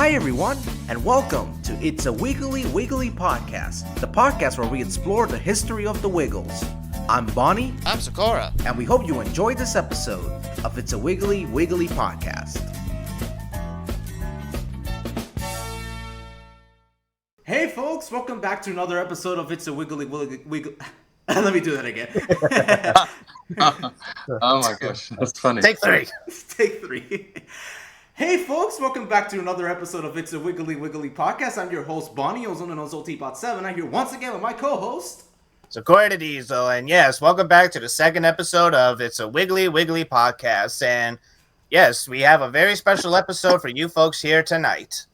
Hi everyone, and welcome to It's a Wiggly Wiggly Podcast, the podcast where we explore the history of the Wiggles. I'm Bonnie. I'm Sakura. And we hope you enjoyed this episode of It's a Wiggly Wiggly Podcast. Hey folks, welcome back to another episode of It's a Wiggly Wiggly. Let me do that again. Oh my gosh, that's funny. Take three. Take three. Hey folks, welcome back to another episode of It's a Wiggly Wiggly Podcast. I'm your host, Bonnie, also known as OTBot7. I'm here once again with my co-host, Sakura Diesel, and yes, welcome back to the second episode of It's a Wiggly Wiggly Podcast. And yes, we have a very special episode for you folks here tonight.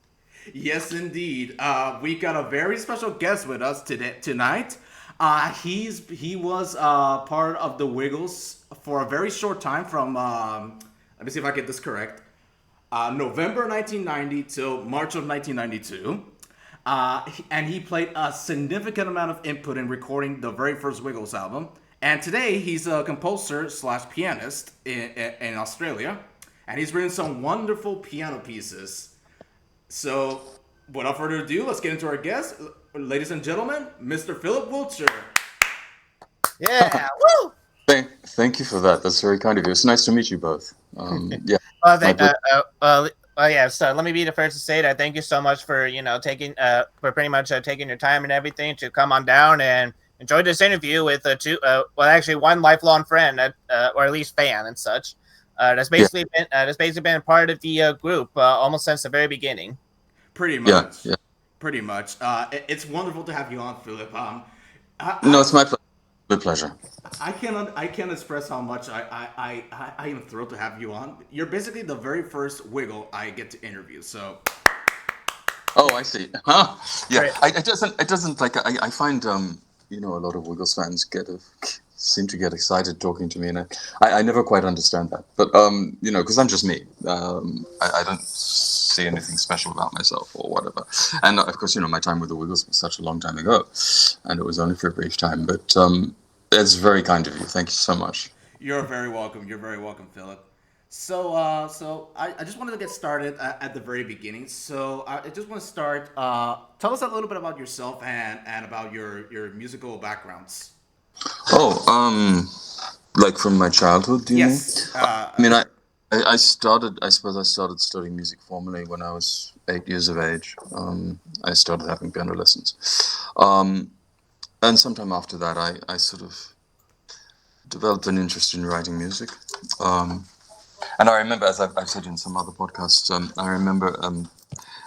Yes, indeed. We got a very special guest with us tonight. He was part of the Wiggles for a very short time from, let me see if I get this correct, November 1990 till March of 1992. And he played a significant amount of input in recording the very first Wiggles album. And today he's a composer / pianist in Australia. And he's written some wonderful piano pieces. So, without further ado, let's get into our guest. Ladies and gentlemen, Mr. Phillip Wilcher. Yeah, woo! Thank you for that. That's very kind of you. It's nice to meet you both. Yeah. So let me be the first to say that thank you so much for taking taking your time and everything to come on down and enjoy this interview with one lifelong friend or at least fan and such. That's basically been a part of the group almost since the very beginning. Pretty much. Yeah. Pretty much. It's wonderful to have you on, Phillip. No, it's my pleasure. I can't express how much I am thrilled to have you on. You're basically the very first Wiggle I get to interview. So. Oh, I see. Huh? Yeah. Right. It doesn't like I find a lot of Wiggles fans seem to get excited talking to me, and I never quite understand that. But because I'm just me. I don't see anything special about myself or whatever. And of course, my time with the Wiggles was such a long time ago, and it was only for a brief time. But it's very kind of you. Thank you so much. You're very welcome. You're very welcome, Phillip. So I just wanted to get started at the very beginning. So I just want to start. Tell us a little bit about yourself and about your musical backgrounds. Oh, like from my childhood, do you mean? Yes. I suppose I started studying music formally when I was 8 years of age. I started having piano lessons. And sometime after that, I sort of developed an interest in writing music. And I remember, as I've said in some other podcasts, I remember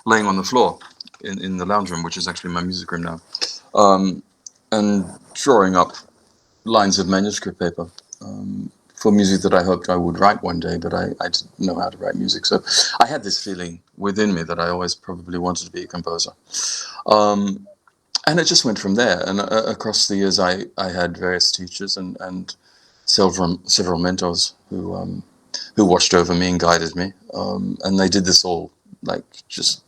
laying on the floor in the lounge room, which is actually my music room now, and drawing up lines of manuscript paper for music that I hoped I would write one day, but I didn't know how to write music. So I had this feeling within me that I always probably wanted to be a composer. And it just went from there. And across the years, I had various teachers and several mentors who watched over me and guided me. And they did this all like just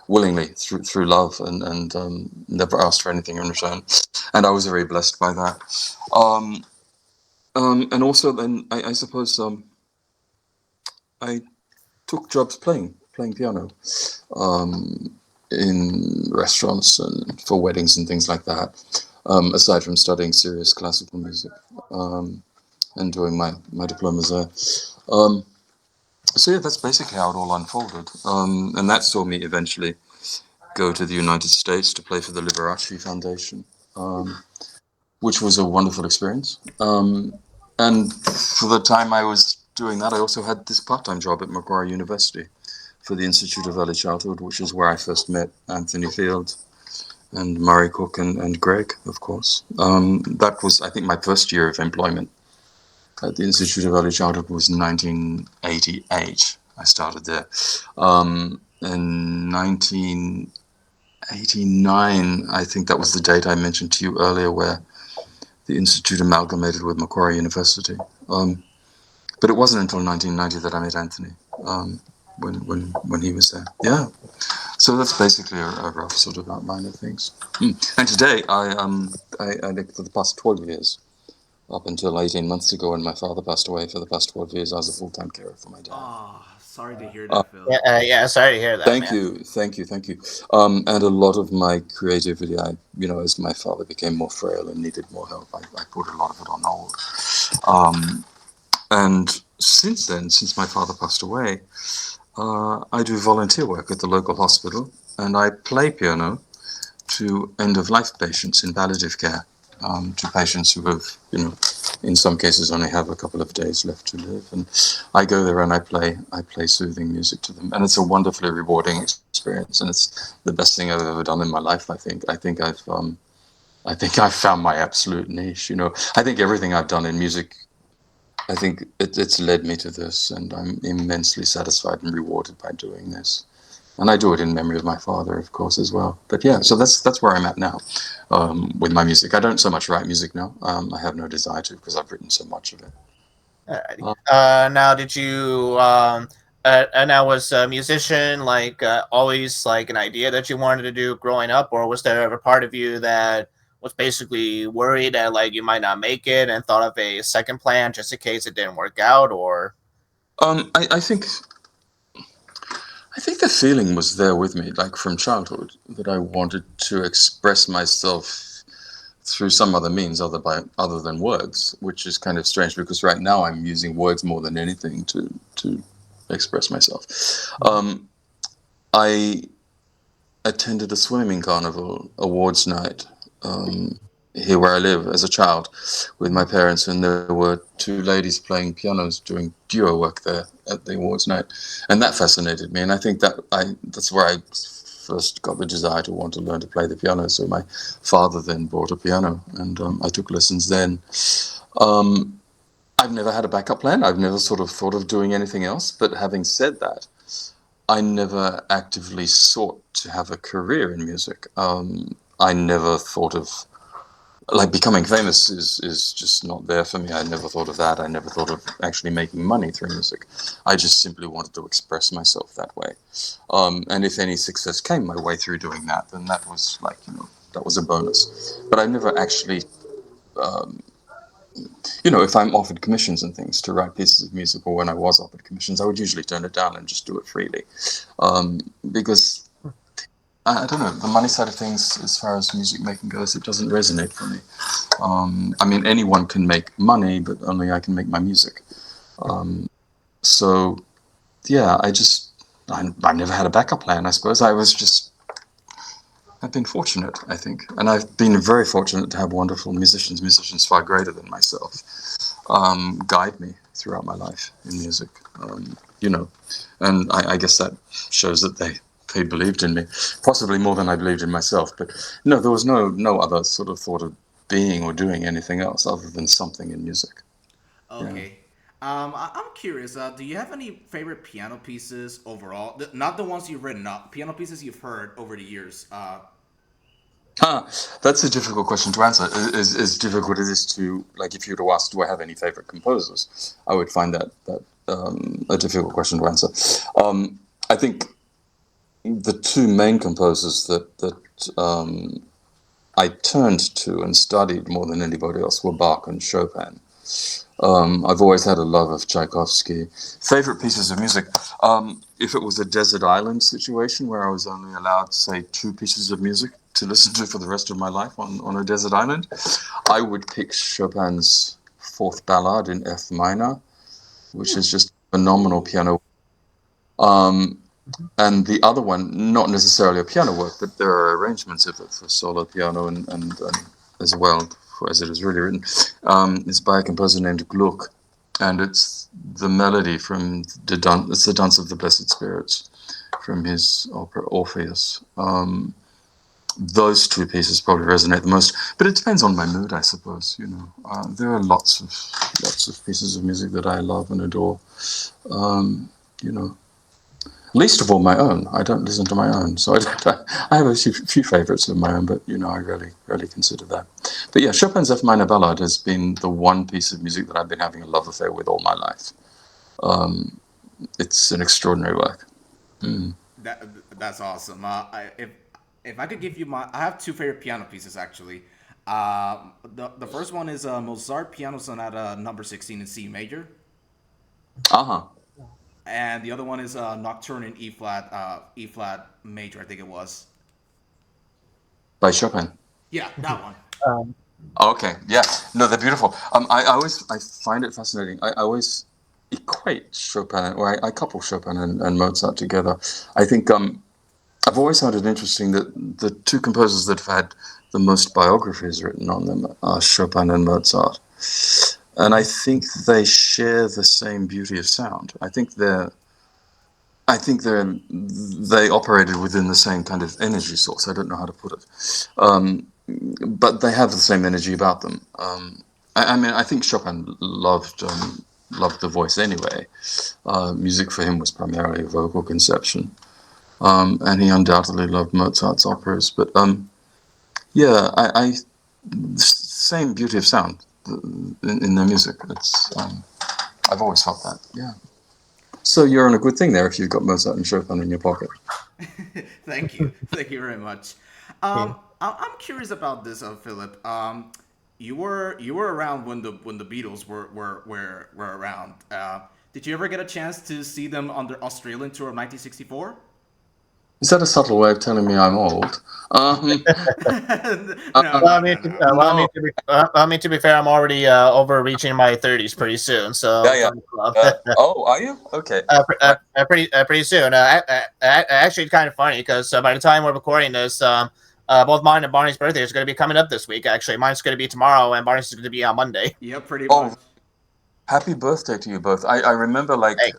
willingly through love and never asked for anything in return. And I was very blessed by that. And also then I suppose I took jobs playing piano in restaurants and for weddings and things like that, aside from studying serious classical music and doing my diplomas there. So yeah, that's basically how it all unfolded. And that saw me eventually go to the United States to play for the Liberace Foundation, which was a wonderful experience. And for the time I was doing that, I also had this part-time job at Macquarie University for the Institute of Early Childhood, which is where I first met Anthony Field and Murray Cook and Greg, of course. That was, I think, my first year of employment at the Institute of Early Childhood was 1988. I started there. In 1989, I think that was the date I mentioned to you earlier, where the Institute amalgamated with Macquarie University. But it wasn't until 1990 that I met Anthony, when he was there. Yeah. So that's basically a rough sort of outline of things. And today, I for the past 12 years, up until 18 months ago when my father passed away, for the past 12 years, I was a full-time carer for my dad. Sorry to hear Uh, that, Phil. Yeah. Sorry to hear that, Thank man. you, thank you, thank you. And a lot of my creativity, as my father became more frail and needed more help, I put a lot of it on hold. Um, and since then, since my father passed away, I do volunteer work at the local hospital, and I play piano to end-of-life patients in palliative care, to patients who have, in some cases only have a couple of days left to live. And I go there and I play soothing music to them, and it's a wonderfully rewarding experience, and it's the best thing I've ever done in my life. I think I've found my absolute niche. I think everything I've done in music, I think it's led me to this, and I'm immensely satisfied and rewarded by doing this. And I do it in memory of my father, of course, as well. But yeah, so that's where I'm at now, with my music. I don't so much write music now. I have no desire to, because I've written so much of it. Alrighty. Uh, Now, did you now was a musician like always like an idea that you wanted to do growing up, or was there ever part of you that was basically worried that like you might not make it and thought of a second plan just in case it didn't work out, or I think the feeling was there with me, like from childhood, that I wanted to express myself through some other means other than words, which is kind of strange because right now I'm using words more than anything to express myself. Um, I attended a swimming carnival awards night, here where I live as a child with my parents, and there were two ladies playing pianos doing duo work there at the awards night, and that fascinated me. And I think that's where I first got the desire to want to learn to play the piano. So my father then bought a piano, and I took lessons then. Um, I've never had a backup plan. I've never sort of thought of doing anything else. But having said that, I never actively sought to have a career in music. I never thought of, like, becoming famous is just not there for me. I never thought of that. I never thought of actually making money through music. I just simply wanted to express myself that way. And if any success came my way through doing that, then that was like, that was a bonus. But I never actually, um, if I'm offered commissions and things to write pieces of music, or when I was offered commissions, I would usually turn it down and just do it freely. Because I don't know, the money side of things, as far as music making goes, it doesn't resonate for me. I mean, anyone can make money, but only I can make my music. Um, so, yeah, I never had a backup plan, I suppose. I've been fortunate, I think. And I've been very fortunate to have wonderful musicians far greater than myself, guide me throughout my life in music. You know, and I guess that shows that they believed in me, possibly more than I believed in myself. But no, there was no other sort of thought of being or doing anything else other than something in music. Yeah. Okay. I'm curious. Do you have any favorite piano pieces overall? Not the ones you've written up. Piano pieces you've heard over the years. Ah, that's a difficult question to answer. As difficult as it is to, like, if you were to ask, do I have any favorite composers? I would find that a difficult question to answer. I think the two main composers that I turned to and studied more than anybody else were Bach and Chopin. I've always had a love of Tchaikovsky. Favorite pieces of music. If it was a desert island situation where I was only allowed, say, two pieces of music to listen to for the rest of my life on a desert island, I would pick Chopin's Fourth Ballade in F minor, which is just phenomenal piano. Um, and the other one, not necessarily a piano work, but there are arrangements of it for solo piano and as well, as it is really written. It's by a composer named Gluck, and it's the melody from it's the Dance of the Blessed Spirits from his opera Orpheus. Those two pieces probably resonate the most, but it depends on my mood, I suppose. There are lots of pieces of music that I love and adore. Um, you know, Least of all my own. I don't listen to my own, so I have a few favorites of my own, but I rarely consider that. But yeah, Chopin's F minor ballad has been the one piece of music that I've been having a love affair with all my life. Um, it's an extraordinary work. Mm. That that's awesome. If I could give you I have two favorite piano pieces actually. The first one is Mozart Piano Sonata number 16 in C major. Uh-huh. and the other one is Nocturne in E flat major, I think it was. By Chopin. Yeah, that one. Um, Okay, yeah, no, they're beautiful. I find it fascinating. I always equate Chopin, or I couple Chopin and Mozart together. I think I've always found it interesting that the two composers that have had the most biographies written on them are Chopin and Mozart, and I think they share the same beauty of sound. They operated within the same kind of energy source. I don't know how to put it. But they have the same energy about them. I mean, I think Chopin loved the voice anyway. Music for him was primarily a vocal conception, and he undoubtedly loved Mozart's operas. But yeah, same beauty of sound in their music. I've always felt that. Yeah. So you're on a good thing there if you've got Mozart and Chopin in your pocket. Thank you very much. I'm curious about this, Philip. You were around when the Beatles were around. Did you ever get a chance to see them on their Australian tour of 1964? Is that a subtle way of telling me I'm old? No, well, I no, mean, no, no. No. to be fair, I'm already overreaching my 30s pretty soon, so Yeah, yeah. join the club. Oh, are you? Okay. Pretty soon. Actually, it's kind of funny because by the time we're recording this, both mine and Barney's birthday is going to be coming up this week. Actually, mine's going to be tomorrow, and Barney's is going to be on Monday. Yep, pretty Oh, much. happy birthday to you both. I remember, like, Hey,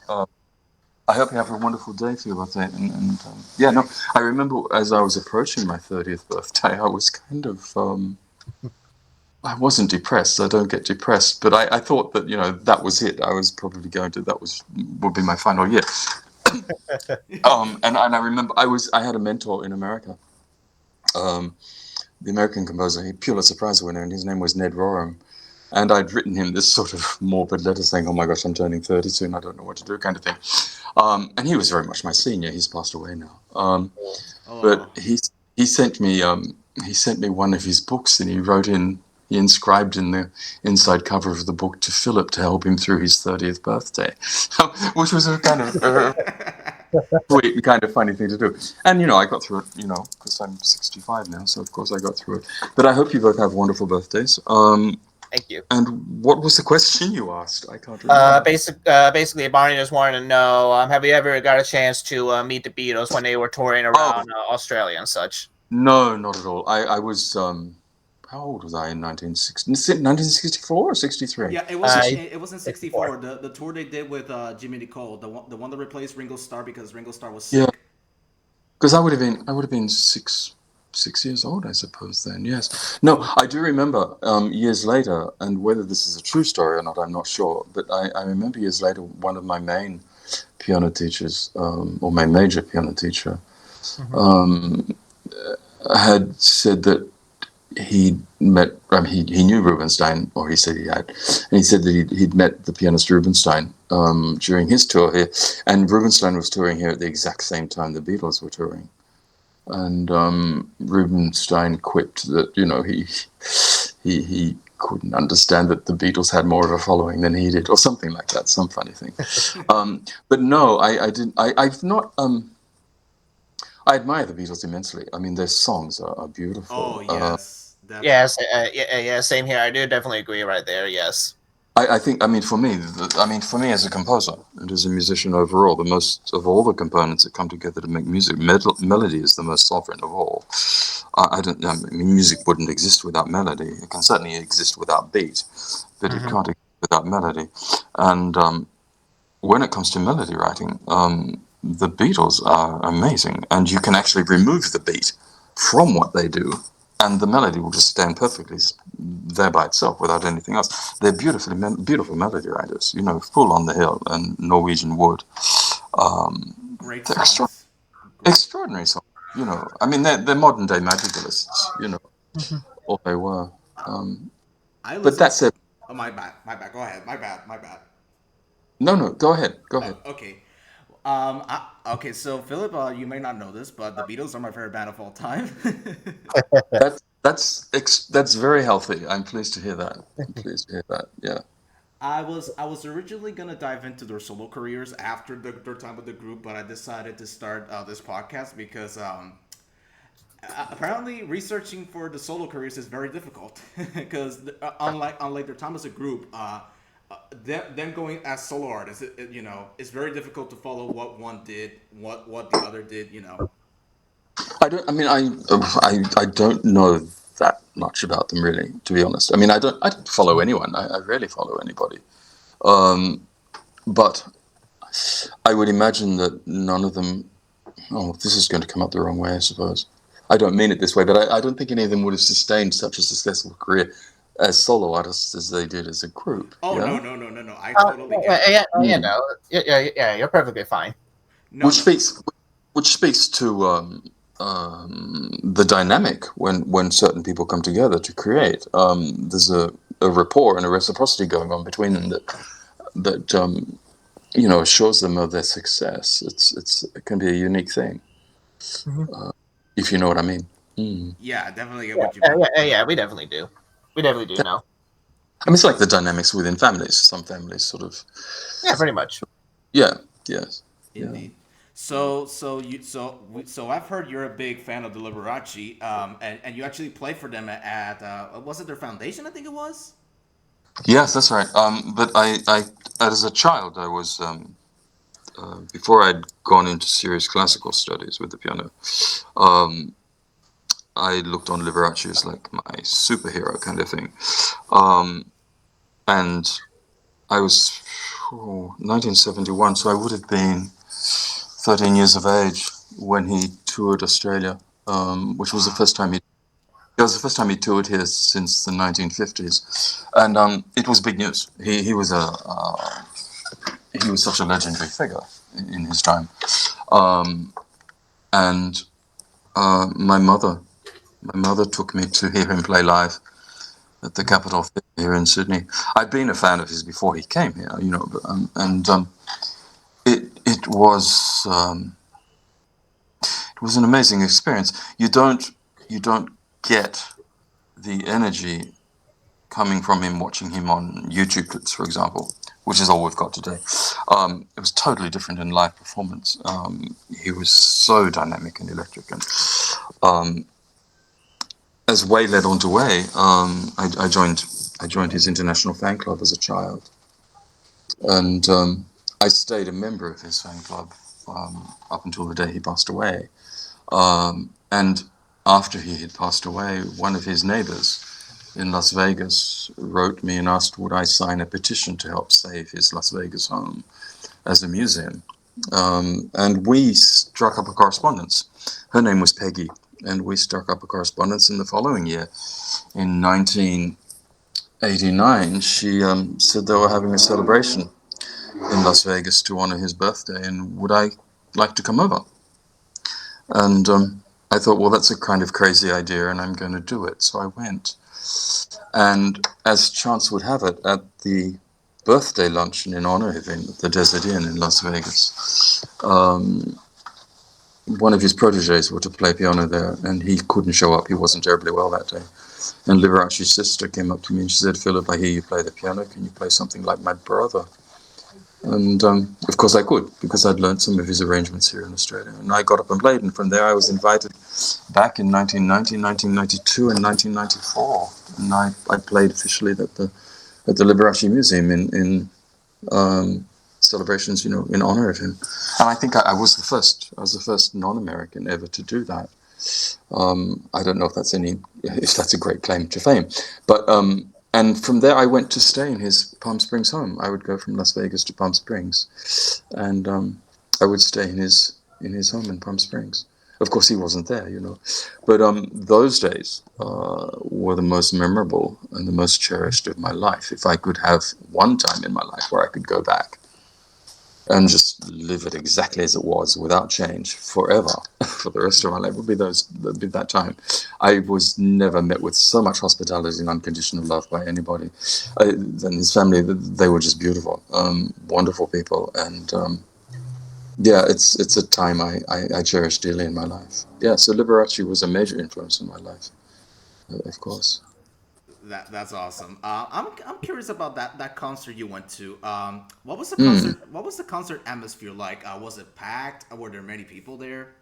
I hope you have a wonderful day for your birthday. And yeah, no, I remember as I was approaching my 30th birthday, I was kind of, I wasn't depressed. I don't get depressed, but I thought that, that was it. I was probably would be my final year. And I remember I had a mentor in America, the American composer, he Pulitzer Prize winner, and his name was Ned Rorem. And I'd written him this sort of morbid letter saying, "Oh my gosh, I'm turning 30 soon. I don't know what to do," kind of thing. And he was very much my senior. He's passed away now. Oh, But he sent me one of his books, and he inscribed in the inside cover of the book to Philip to help him through his 30th birthday, which was a kind of sweet and kind of funny thing to do. And I got through it. Because I'm 65 now, so of course I got through it. But I hope you both have wonderful birthdays. thank you. And what was the question you asked? I can't remember. Basically, Barney just wanted to know: have you ever got a chance to meet the Beatles when they were touring Oh, around Australia and such? no, not at all. I was, how old was I in 1964 or 63? yeah. It was Uh, it was in Before. '64. The tour they did with Jimmy Nicole, the one that replaced Ringo Starr because Ringo Starr was Yeah, sick. because I would have been six years old, I suppose then. Yes. No, I do remember years later, and whether this is a true story or not, I'm not sure. But I remember years later, one of my main piano teachers, or my major piano teacher, Mhm. um, had said that he met, he knew Rubinstein, or he said he had, and he said that he'd met the pianist Rubinstein during his tour here, and Rubinstein was touring here at the exact same time the Beatles were touring, and Rubinstein quipped that he couldn't understand that the Beatles had more of a following than he did, or something like that, some funny thing. But no, I didn't. I've not. I admire the Beatles immensely. I mean, their songs are Oh beautiful. yes, Yes, definitely. yeah, same here. I do definitely agree right there. Yes. I think, for me as a composer and as a musician overall, the most of all the components that come together to make music, melody is the most sovereign of all. I don't. I mean, music wouldn't exist without melody. It can certainly exist without beat, but it Hmm. can't exist without melody. And when it comes to melody writing, the Beatles are amazing, and you can actually remove the beat from what they do, and the melody will just stand perfectly there by itself without anything else. They're beautiful melody writers, full on the hill and Norwegian Wood. Great They're songs. Great. extraordinary songs. I mean, they're modern day madrigalists. Hmm. Or they were. I, Um, I but listened. that's it. Oh, my bad. My bad. Go ahead. My bad. My bad. No, no, go ahead. Go Oh, ahead. okay. Okay. So Philip, you may not know this, but the Beatles are my favorite band of all time. That's very healthy. I'm pleased to hear that. I'm pleased to hear that. Yeah. I was originally gonna dive into their solo careers after their time with the group, but I decided to start this podcast because apparently researching for the solo careers is very difficult because unlike their time as a group, them going as solo artists, it's very difficult to follow what one did, what the other did, I don't. I mean, I don't know that much about them really, to be honest. I mean, I don't follow anyone. I rarely follow anybody. Um, but I would imagine that none of them. Oh, this is going to come up the wrong way, I suppose. I don't mean it this way, but I don't think any of them would have sustained such a successful career as solo artists as they did as a group. Oh, Yeah, no, no, no, no, no, I totally get Yeah, it. yeah, you Mm. know, yeah, you're perfectly fine. No, which no. speaks which speaks to the dynamic when certain people come together to create. There's a rapport and a reciprocity going on between them that assures them of their success. It can be a unique thing, Mhm. if you know what I mean. Mm. Yeah, I definitely get Yeah, what you mean. yeah, we definitely do. We definitely do know. I mean, it's like the dynamics within families. Some families sort of, Yeah, pretty much. yeah, yes, yeah. Indeed. So I've heard you're a big fan of the Liberace, and you actually played for them at was it their foundation? I think it was. Yes, that's right. But I, as a child, I was before I'd gone into serious classical studies with the piano. Um, I looked on Liberace as like my superhero kind of thing, and I was 1971, so I would have been 13 years of age when he toured Australia, which was the Wow. first time he. It was the first time he toured here since the 1950s, and it was big news. He was such a legendary figure in his time, um, and my mother took me to hear him play live at the Capitol Theatre here in Sydney. I'd been a fan of his before he came here, and it was an amazing experience. You don't get the energy coming from him watching him on YouTube clips, for example, which is all we've got today. It was totally different in live performance. He was so dynamic and electric, and um, as way led on to way, I joined his international fan club as a child, and I stayed a member of his fan club up until the day he passed away. And after he had passed away, one of his neighbors in Las Vegas wrote me and asked would I sign a petition to help save his Las Vegas home as a museum. And we struck up a correspondence. Her name was Peggy, and we struck up a correspondence in the following year. In 1989, she said they were having a celebration in Las Vegas to honor his birthday, and would I like to come over? And I thought, well, that's a kind of crazy idea, and I'm going to do it. So I went. And as chance would have it, at the birthday luncheon in honor of him at the Desert Inn in Las Vegas, one of his proteges were to play piano there, and he couldn't show up. He wasn't terribly well that day. And Liberace's sister came up to me and she said, Philip, I hear you play the piano. Can you play something like my brother? And of course I could, because I'd learned some of his arrangements here in Australia. And I got up and played, and from there I was invited back in 1990, 1992, and 1994. And I played officially at the Liberace Museum in celebrations, in honor of him. And I think I was the first. I was the first non-American ever to do that. I don't know if that's a great claim to fame, but and from there I went to stay in his Palm Springs home. I would go from Las Vegas to Palm Springs, and I would stay in his home in Palm Springs. Of course, he wasn't there, but those days were the most memorable and the most cherished of my life. If I could have one time in my life where I could go back and just live it exactly as it was without change forever for the rest of my life, would be that time. I was never met with so much hospitality and unconditional love by anybody. And his family, they were just beautiful, wonderful people. And yeah, it's a time I cherish dearly in my life. Yeah, so Liberace was a major influence in my life, of course. That's awesome. I'm curious about that concert you went to. What was the Mm. concert? What was the concert atmosphere like? Was it packed? Were there many people there?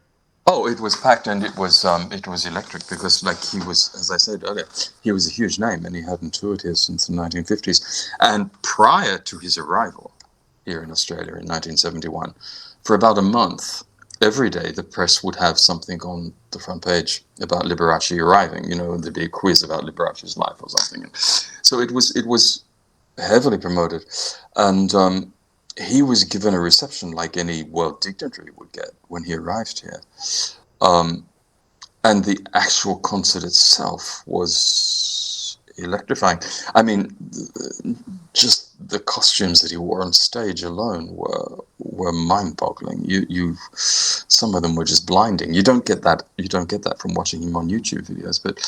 Oh, it was packed and it was electric because, like, he was, as I said earlier, he was a huge name and he hadn't toured here since the 1950s. And prior to his arrival here in Australia in 1971, for about a month, every day the press would have something on the front page about Liberace arriving. You know, there'd be a quiz about Liberace's life or something. And so it was heavily promoted, and he was given a reception like any world dignitary would get when he arrived here. Um, and the actual concert itself was electrifying. I mean, just the costumes that he wore on stage alone were mind-boggling. Some of them were just blinding. You don't get that. You don't get that from watching him on YouTube videos. But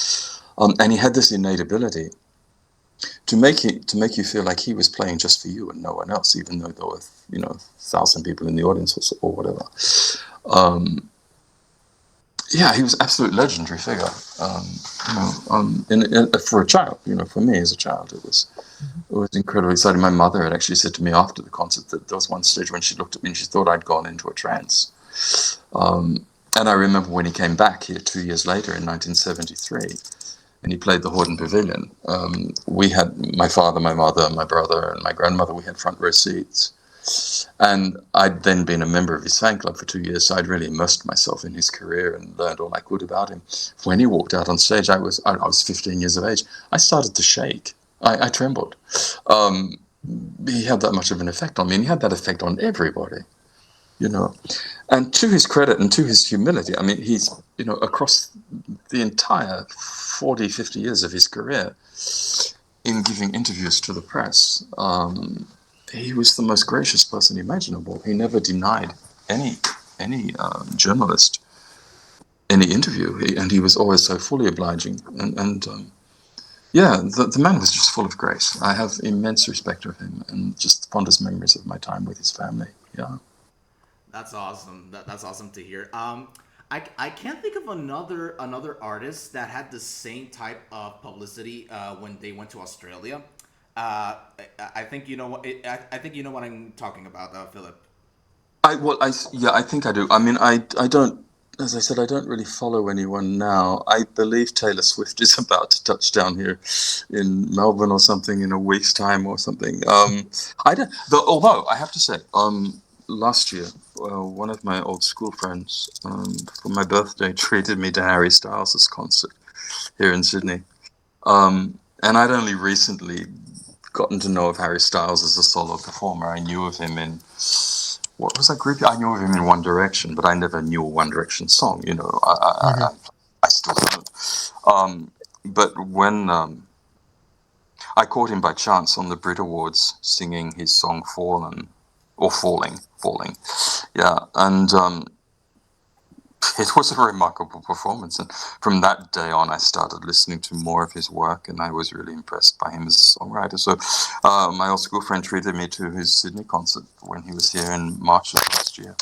and he had this innate ability to make you feel like he was playing just for you and no one else, even though there were 1,000 people in the audience or whatever. Yeah, he was an absolute legendary figure. For a child, for me as a child, it was incredibly exciting. My mother had actually said to me after the concert that there was one stage when she looked at me and she thought I'd gone into a trance. And I remember when he came back here 2 years later in 1973, and he played the Hordern Pavilion. We had my father, my mother, my brother, and my grandmother. We had front row seats. And I'd then been a member of his fan club for 2 years, so I'd really immersed myself in his career and learned all I could about him. When he walked out on stage, I was 15 years of age. I started to shake. I trembled. He had that much of an effect on me, and he had that effect on everybody, And to his credit and to his humility, I mean, he's, across the entire 40, 50 years of his career, in giving interviews to the press, he was the most gracious person imaginable. He never denied any journalist any interview, and he was always so fully obliging. And the man was just full of grace. I have immense respect for him, and just fondest memories of my time with his family. Yeah. That's awesome. That's awesome to hear. I can't think of another artist that had the same type of publicity when they went to Australia. I think you know what I think you know what I'm talking about, Philip. I think I do. I mean, I don't. As I said, I don't really follow anyone now. I believe Taylor Swift is about to touch down here in Melbourne or something in a week's time or something. I don't. Although I have to say, last year, one of my old school friends, for my birthday, treated me to Harry Styles' concert here in Sydney. And I'd only recently gotten to know of Harry Styles as a solo performer. I knew of him in, what was that group? I knew of him in One Direction, but I never knew a One Direction song. I still don't. But when I caught him by chance on the Brit Awards singing his song "Fallen" or "Falling," yeah, and it was a remarkable performance, and from that day on, I started listening to more of his work, and I was really impressed by him as a songwriter. So, my old school friend treated me to his Sydney concert when he was here in March of last year,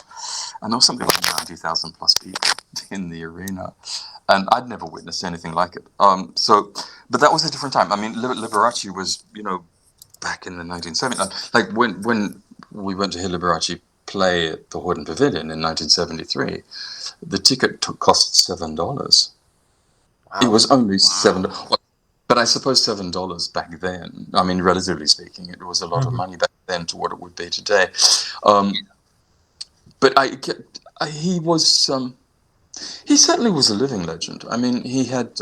and there was something like 90,000 plus people in the arena, and I'd never witnessed anything like it. But that was a different time. I mean, Liberace was, back in the 1970s, like when we went to hear Liberace play at the Hordern Pavilion in 1973. The ticket cost $7. Wow. It was only $7, but I suppose $7 back then. I mean, relatively speaking, it was a lot of money back then to what it would be today. But he was, he certainly was a living legend. I mean, he had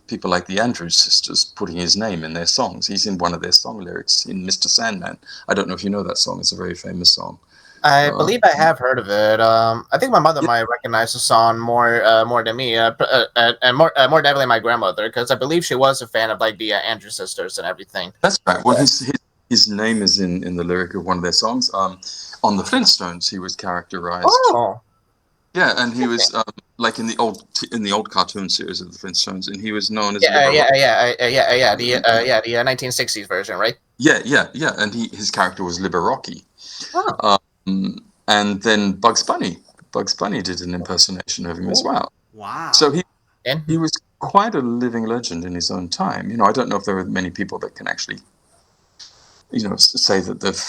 people like the Andrews Sisters putting his name in their songs. He's in one of their song lyrics in "Mr. Sandman." I don't know if you know that song. It's a very famous song. I believe I have heard of it. I think my mother might recognize the song more than me, and more definitely my grandmother, because I believe she was a fan of like the Andrews Sisters and everything. That's right. Well, his name is in the lyric of one of their songs. On the Flintstones, he was characterized. Oh. Yeah, and he was like in the old cartoon series of the Flintstones, and he was known as the 1960s version, right? Yeah, and his character was Liberace. Oh. And then Bugs Bunny did an impersonation of him as well. Wow! So he was quite a living legend in his own time. You know, I don't know if there are many people that can actually, you know, say that they've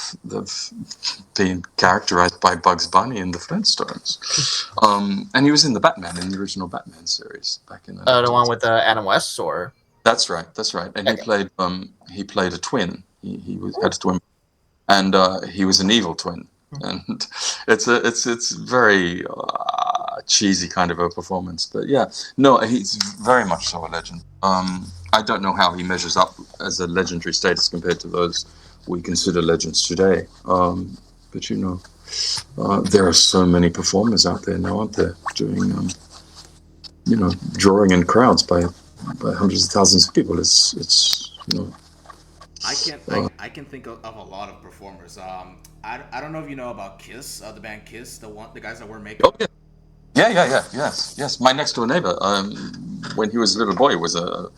been characterized by Bugs Bunny in the Flintstones. And he was in the original Batman series back in the The 90s. one with Adam West, or That's right. That's right. And he played a twin. Had a twin, and he was an evil twin. And it's very cheesy kind of a performance. But yeah, no, he's very much so a legend. I don't know how he measures up as a legendary status compared to those we consider legends today. But you know, there are so many performers out there now, aren't there, doing you know, drawing in crowds by hundreds of thousands of people. It's you know. I can think of a lot of performers. I don't know if you know about Kiss, the band Kiss, the guys that wear Oh makeup. yeah. Yes. My next door neighbor, when he was a little boy, was a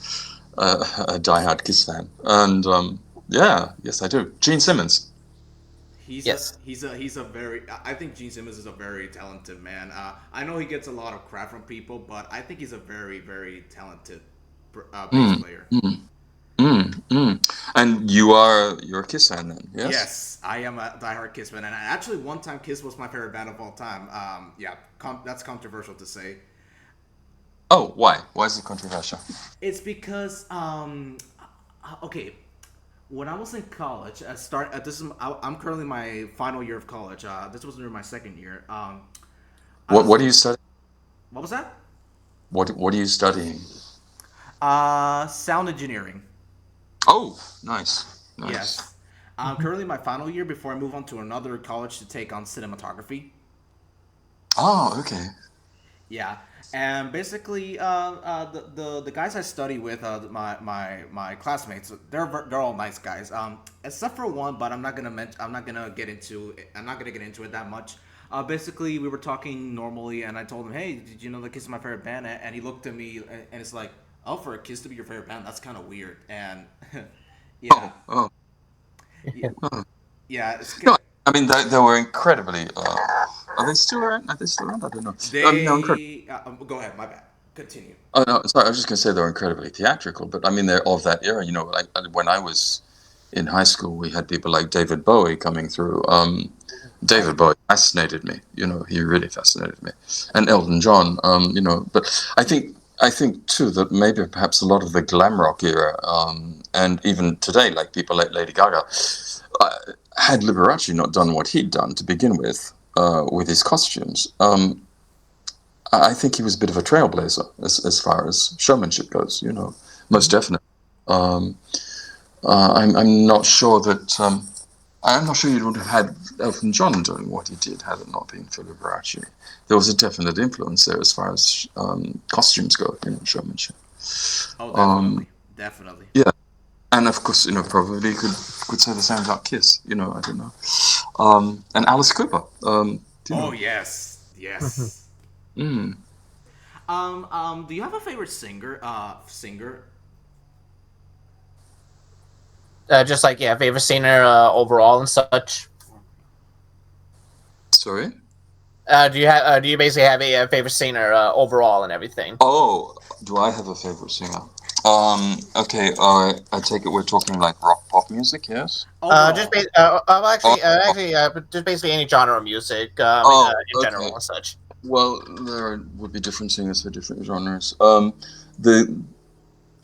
diehard Kiss fan, and yes, I do. Gene Simmons. yes. He's a very. I think Gene Simmons is a very talented man. I know he gets a lot of crap from people, but I think he's a very talented bass Mm, player. mm, And you're a Kiss fan then, yes? Yes, I am a diehard Kiss fan, and actually, one time Kiss was my favorite band of all time. Yeah, that's controversial to say. Oh, why? Why is it controversial? It's because okay, when I was in college, I'm currently in my final year of college. This was during my second year. I was What are you studying? what was that? What are you studying? Sound engineering. Oh, nice. Yes. Currently in my final year before I move on to another college to take on cinematography. Oh, okay. Yeah, and basically, the guys I study with, my classmates, they're all nice guys. Except for one, but I'm not gonna get into it that much. Basically, we were talking normally, and I told him, "Hey, did you know that Kiss is my favorite band?" And he looked at me, and it's like, "Oh, for a Kiss to be your favorite band, that's kind of weird." And yeah, Oh. yeah, Oh. yeah, it's No, good. I mean they were incredibly. Are they still around? Are they still around? I don't know. No, incredible. Go ahead, my bad. Continue. Oh no, sorry. I was just going to say they're incredibly theatrical, but I mean they're of that era. You know, like when I was in high school, we had people like David Bowie coming through. David Bowie fascinated me. You know, he really fascinated me, and Elton John. You know, but I think too that maybe perhaps a lot of the glam rock era, and even today, like people like Lady Gaga, uh, had Liberace not done what he'd done to begin with his costumes. I think he was a bit of a trailblazer as far as showmanship goes. You know, most definitely. Um, I'm not sure that. I'm not sure you would have had Elton John doing what he did had it not been for Liberace. There was a definite influence there as far as costumes go, you know, showmanship. Oh, Um, definitely. yeah, and of course, you know, probably could say the same about Kiss. You know, I don't know. And Alice Cooper. You Oh know. yes, yes. Mm. Do you have a favorite singer? Singer? Just like yeah, favorite singer overall and such. Sorry. Do you basically have a favorite singer overall and everything? Oh, do I have a favorite singer? Okay. I take it we're talking like rock pop music, yes? Overall. Actually, Oh, just basically any genre of music, in okay. general and such. Well, there would be different singers for different genres. The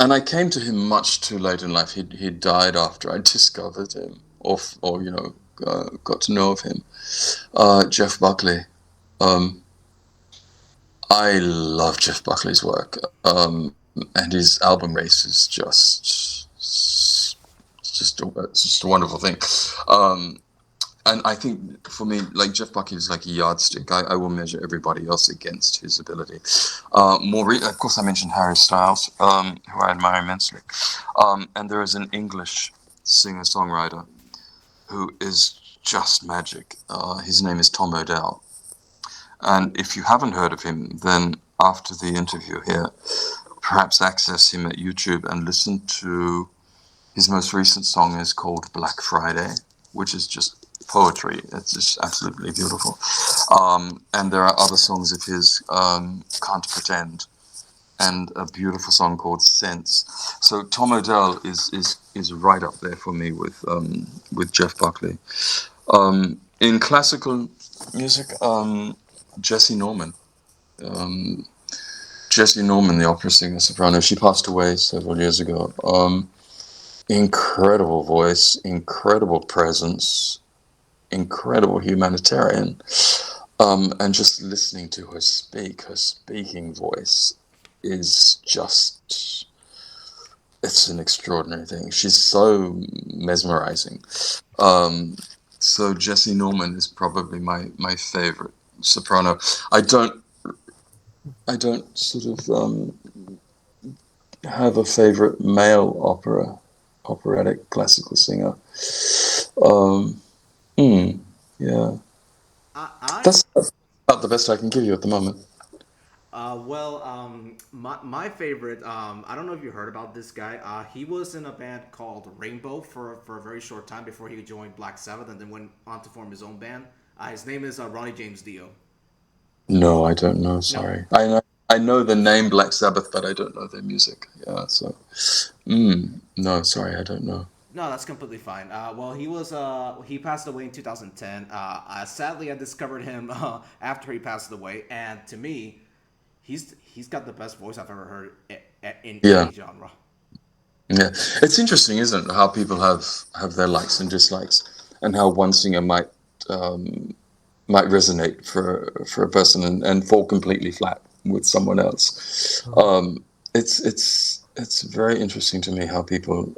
and I came to him much too late in life. He died after I discovered him, or you know, got to know of him. Jeff Buckley. Um, I love Jeff Buckley's work, and his album Race is it's just a wonderful thing. Um, and I think for me, like Jeff Buckley is like a yardstick. I will measure everybody else against his ability. Of course, I mentioned Harry Styles, who I admire immensely. And there is an English singer-songwriter who is just magic. His name is Tom Odell. And if you haven't heard of him, then after the interview here, perhaps access him at YouTube and listen to his most recent song is called Black Friday, which is just poetry. It's just absolutely beautiful. And there are other songs of his, Can't Pretend and a beautiful song called Sense. So Tom Odell is right up there for me with Jeff Buckley. In classical music, Jessie Norman. Um, Jessie Norman, the opera singer soprano, she passed away several years ago. Incredible voice, incredible presence, incredible humanitarian. And just listening to her speak, her speaking voice is just, it's an extraordinary thing. She's so mesmerizing. So Jessie Norman is probably my favorite soprano. I don't sort of have a favorite male operatic classical singer. Um, yeah, I that's about the best I can give you at the moment. my favorite. I don't know if you heard about this guy. He was in a band called Rainbow for a very short time before he joined Black Sabbath, and then went on to form his own band. His name is Ronnie James Dio. No, I don't know. No, Sorry, I know the name Black Sabbath, but I don't know their music. Yeah, so no, sorry, I don't know. no, that's completely fine. He passed away in 2010. Sadly, I discovered him after he passed away, and to me, he's got the best voice I've ever heard in Yeah, any genre. yeah. It's interesting, isn't it, how people have their likes and dislikes, and how one singer um, might resonate for a person and fall completely flat with someone else. It's very interesting to me how people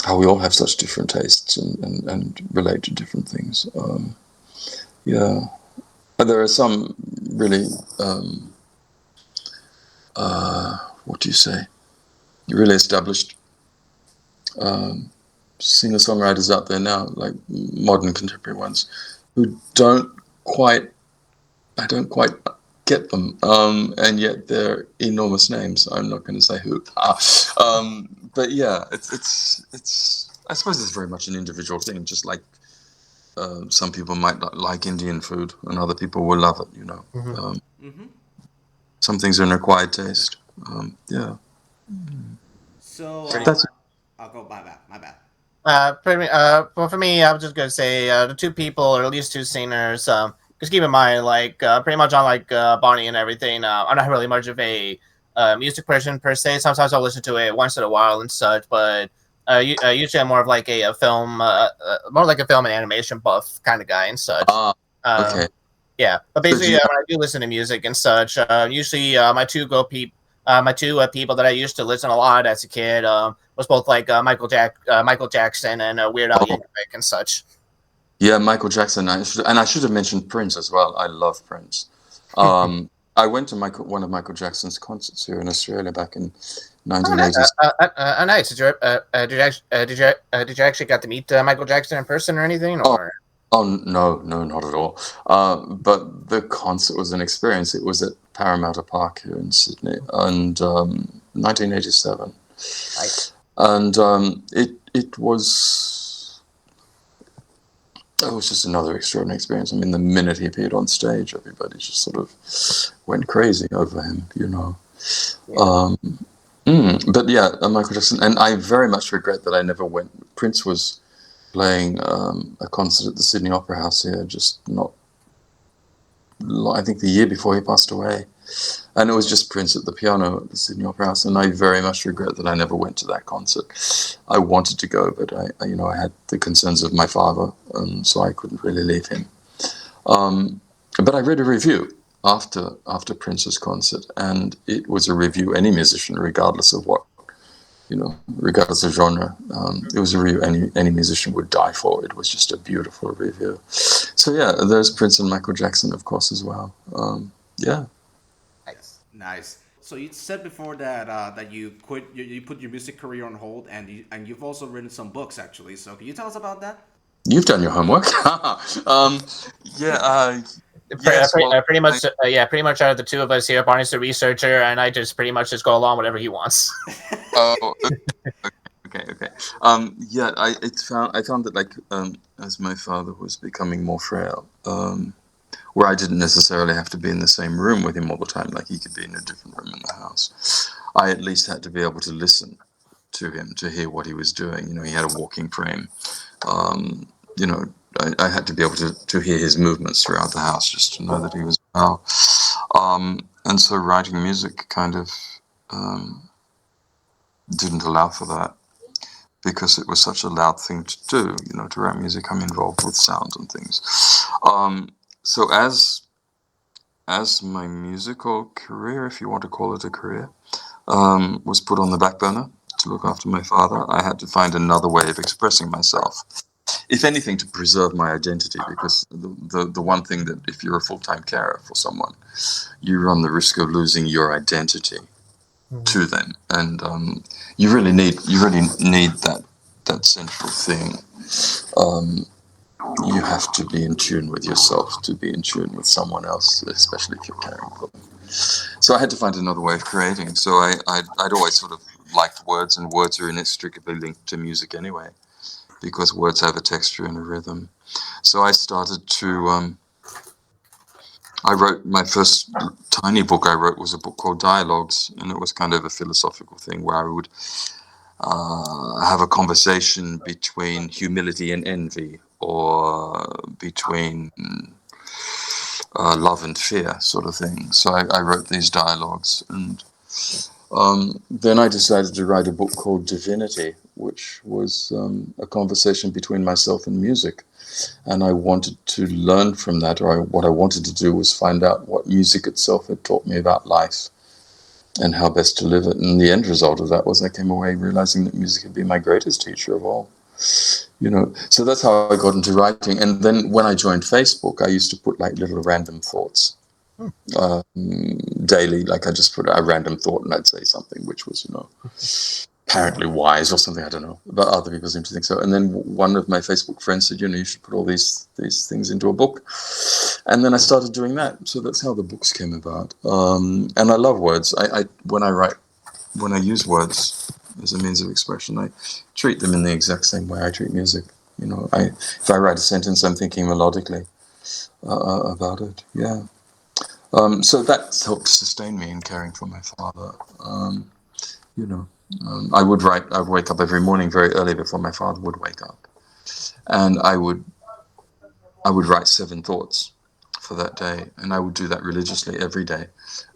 how we all have such different tastes and relate to different things. Yeah, but there are some really what do you say? Really established um, singer-songwriters out there now, like modern contemporary ones, who quite I don't quite get them, and yet they're enormous names. I'm not going to say who. But yeah, it's. I suppose it's very much an individual thing. Just like some people might not like Indian food, and other people will love it. Mhm. Hmm. Some things are an acquired taste. Yeah, So, Pretty. that's I'll go. My bad. My bad. Well, for me, I was just gonna say the two people, or at least two singers. Just keep in mind, like, pretty much on like Bonnie and everything. I'm not really much of a music person per se. Sometimes I'll listen to it once in a while and such, but usually I'm more of like a film, more like a film and animation buff kind of guy and such. okay. Um, yeah, but So do basically, you when I do listen to music and such, usually my two people that I used to listen a lot as a kid was both like Michael Jackson and Weird Al oh, Yankovic and such. yeah, Michael Jackson. I should have mentioned Prince as well. I love Prince. Um, I went to one of Michael Jackson's concerts here in Australia back in Oh, 1980s. nice. Did you actually get to meet Michael Jackson in person or anything? Oh, Or oh no, no, not at all. But the concert was an experience. It was at Parramatta Park here in Sydney, and 1987, nice. and it was just another extraordinary experience. I mean, the minute he appeared on stage, everybody just sort of went crazy over him. Yeah. Um, but yeah, Michael Jackson, and I very much regret that I never went. Prince was playing a concert at the Sydney Opera House here, just not, I think the year before he passed away. And it was just Prince at the piano at the Sydney Opera House, and I very much regret that I never went to that concert. I wanted to go, but I had the concerns of my father, and so I couldn't really leave him. But I read a review after Prince's concert, and it was a review any musician, regardless of regardless of genre, it was a review any musician would die for. It was just a beautiful review. So yeah, there's Prince and Michael Jackson, of course, as well. Yeah. Nice. Nice. So you said before that that you quit, you put your music career on hold, and you've also written some books actually. So can you tell us about that? You've done your homework. Yeah. Yes. Well, Pretty much, yeah, pretty much out of the two of us here, Barney's the researcher, and I just pretty much just go along whatever he wants. oh, okay. Yeah. I found that, like, as my father was becoming more frail, where I didn't necessarily have to be in the same room with him all the time. Like he could be in a different room in the house. I at least had to be able to listen to him to hear what he was doing. He had a walking frame. You know, I had to be able to hear his movements throughout the house just to know that he was well. And so writing music kind of didn't allow for that, because it was such a loud thing to do. To write music, I'm involved with sound and things. So as my musical career, if you want to call it a career, was put on the back burner to look after my father, I had to find another way of expressing myself. If anything, to preserve my identity, because the one thing that if you're a full-time carer for someone, you run the risk of losing your identity to them, and you really need that central thing. You have to be in tune with yourself to be in tune with someone else, especially if you're caring for them. So I had to find another way of creating. So I'd always sort of liked words, and words are inextricably linked to music anyway, because words have a texture and a rhythm. So I started to, I wrote my first tiny book I wrote was a book called Dialogues, and it was kind of a philosophical thing where I would have a conversation between humility and envy, or between love and fear, sort of thing. So I wrote these dialogues, and then I decided to write a book called Divinity, which was a conversation between myself and music. And I wanted to learn from that, or what I wanted to do was find out what music itself had taught me about life and how best to live it. And the end result of that was I came away realizing that music had been my greatest teacher of all. So that's how I got into writing. And then when I joined Facebook, I used to put like little random thoughts daily. Like I just put a random thought and I'd say something which was, apparently wise or something, I don't know, but other people seem to think so. And then one of my Facebook friends said, you should put all these things into a book. And then I started doing that. So that's how the books came about. And I love words. When I use words as a means of expression, I treat them in the exact same way I treat music. If I write a sentence, I'm thinking melodically about it. Yeah. So that's helped sustain me in caring for my father. I would wake up every morning very early before my father would wake up, and I would write 7 thoughts for that day, and I would do that religiously every day.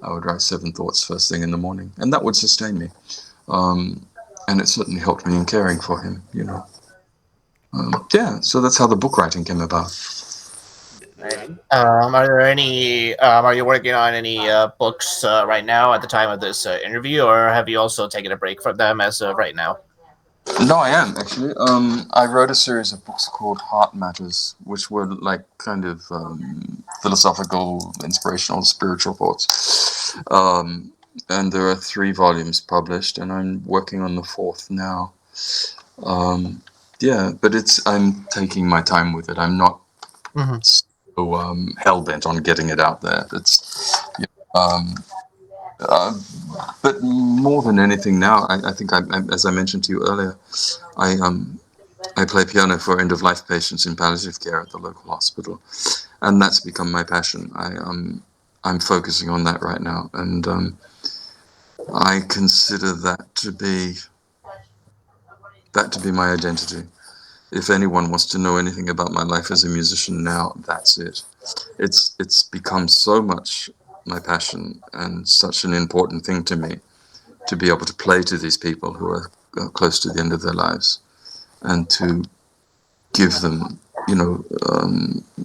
I would write 7 thoughts first thing in the morning, and that would sustain me, and it certainly helped me in caring for him. So that's how the book writing came about. Are there any? Are you working on any books right now at the time of this interview, or have you also taken a break from them as of right now? No, I am actually. I wrote a series of books called Heart Matters, which were like kind of philosophical, inspirational, spiritual thoughts. And there are 3 volumes published, and I'm working on the 4th now. But I'm taking my time with it. I'm not hell bent on getting it out there. But more than anything now, I think as I mentioned to you earlier, I play piano for end of life patients in palliative care at the local hospital, and that's become my passion. I'm focusing on that right now, and I consider that to be my identity. If anyone wants to know anything about my life as a musician now, that's it. It's become so much my passion and such an important thing to me to be able to play to these people who are close to the end of their lives, and to give them,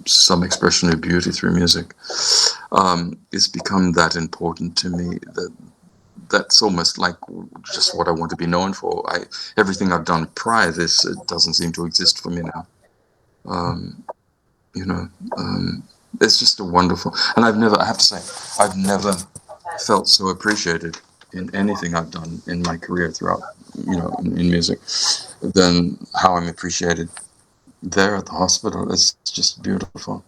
some expression of beauty through music. It's become that important to me that that's almost like just what I want to be known for. Everything I've done prior to this, it doesn't seem to exist for me now. It's just a wonderful, and I have to say, I've never felt so appreciated in anything I've done in my career throughout, in music, than how I'm appreciated there at the hospital. It's just beautiful.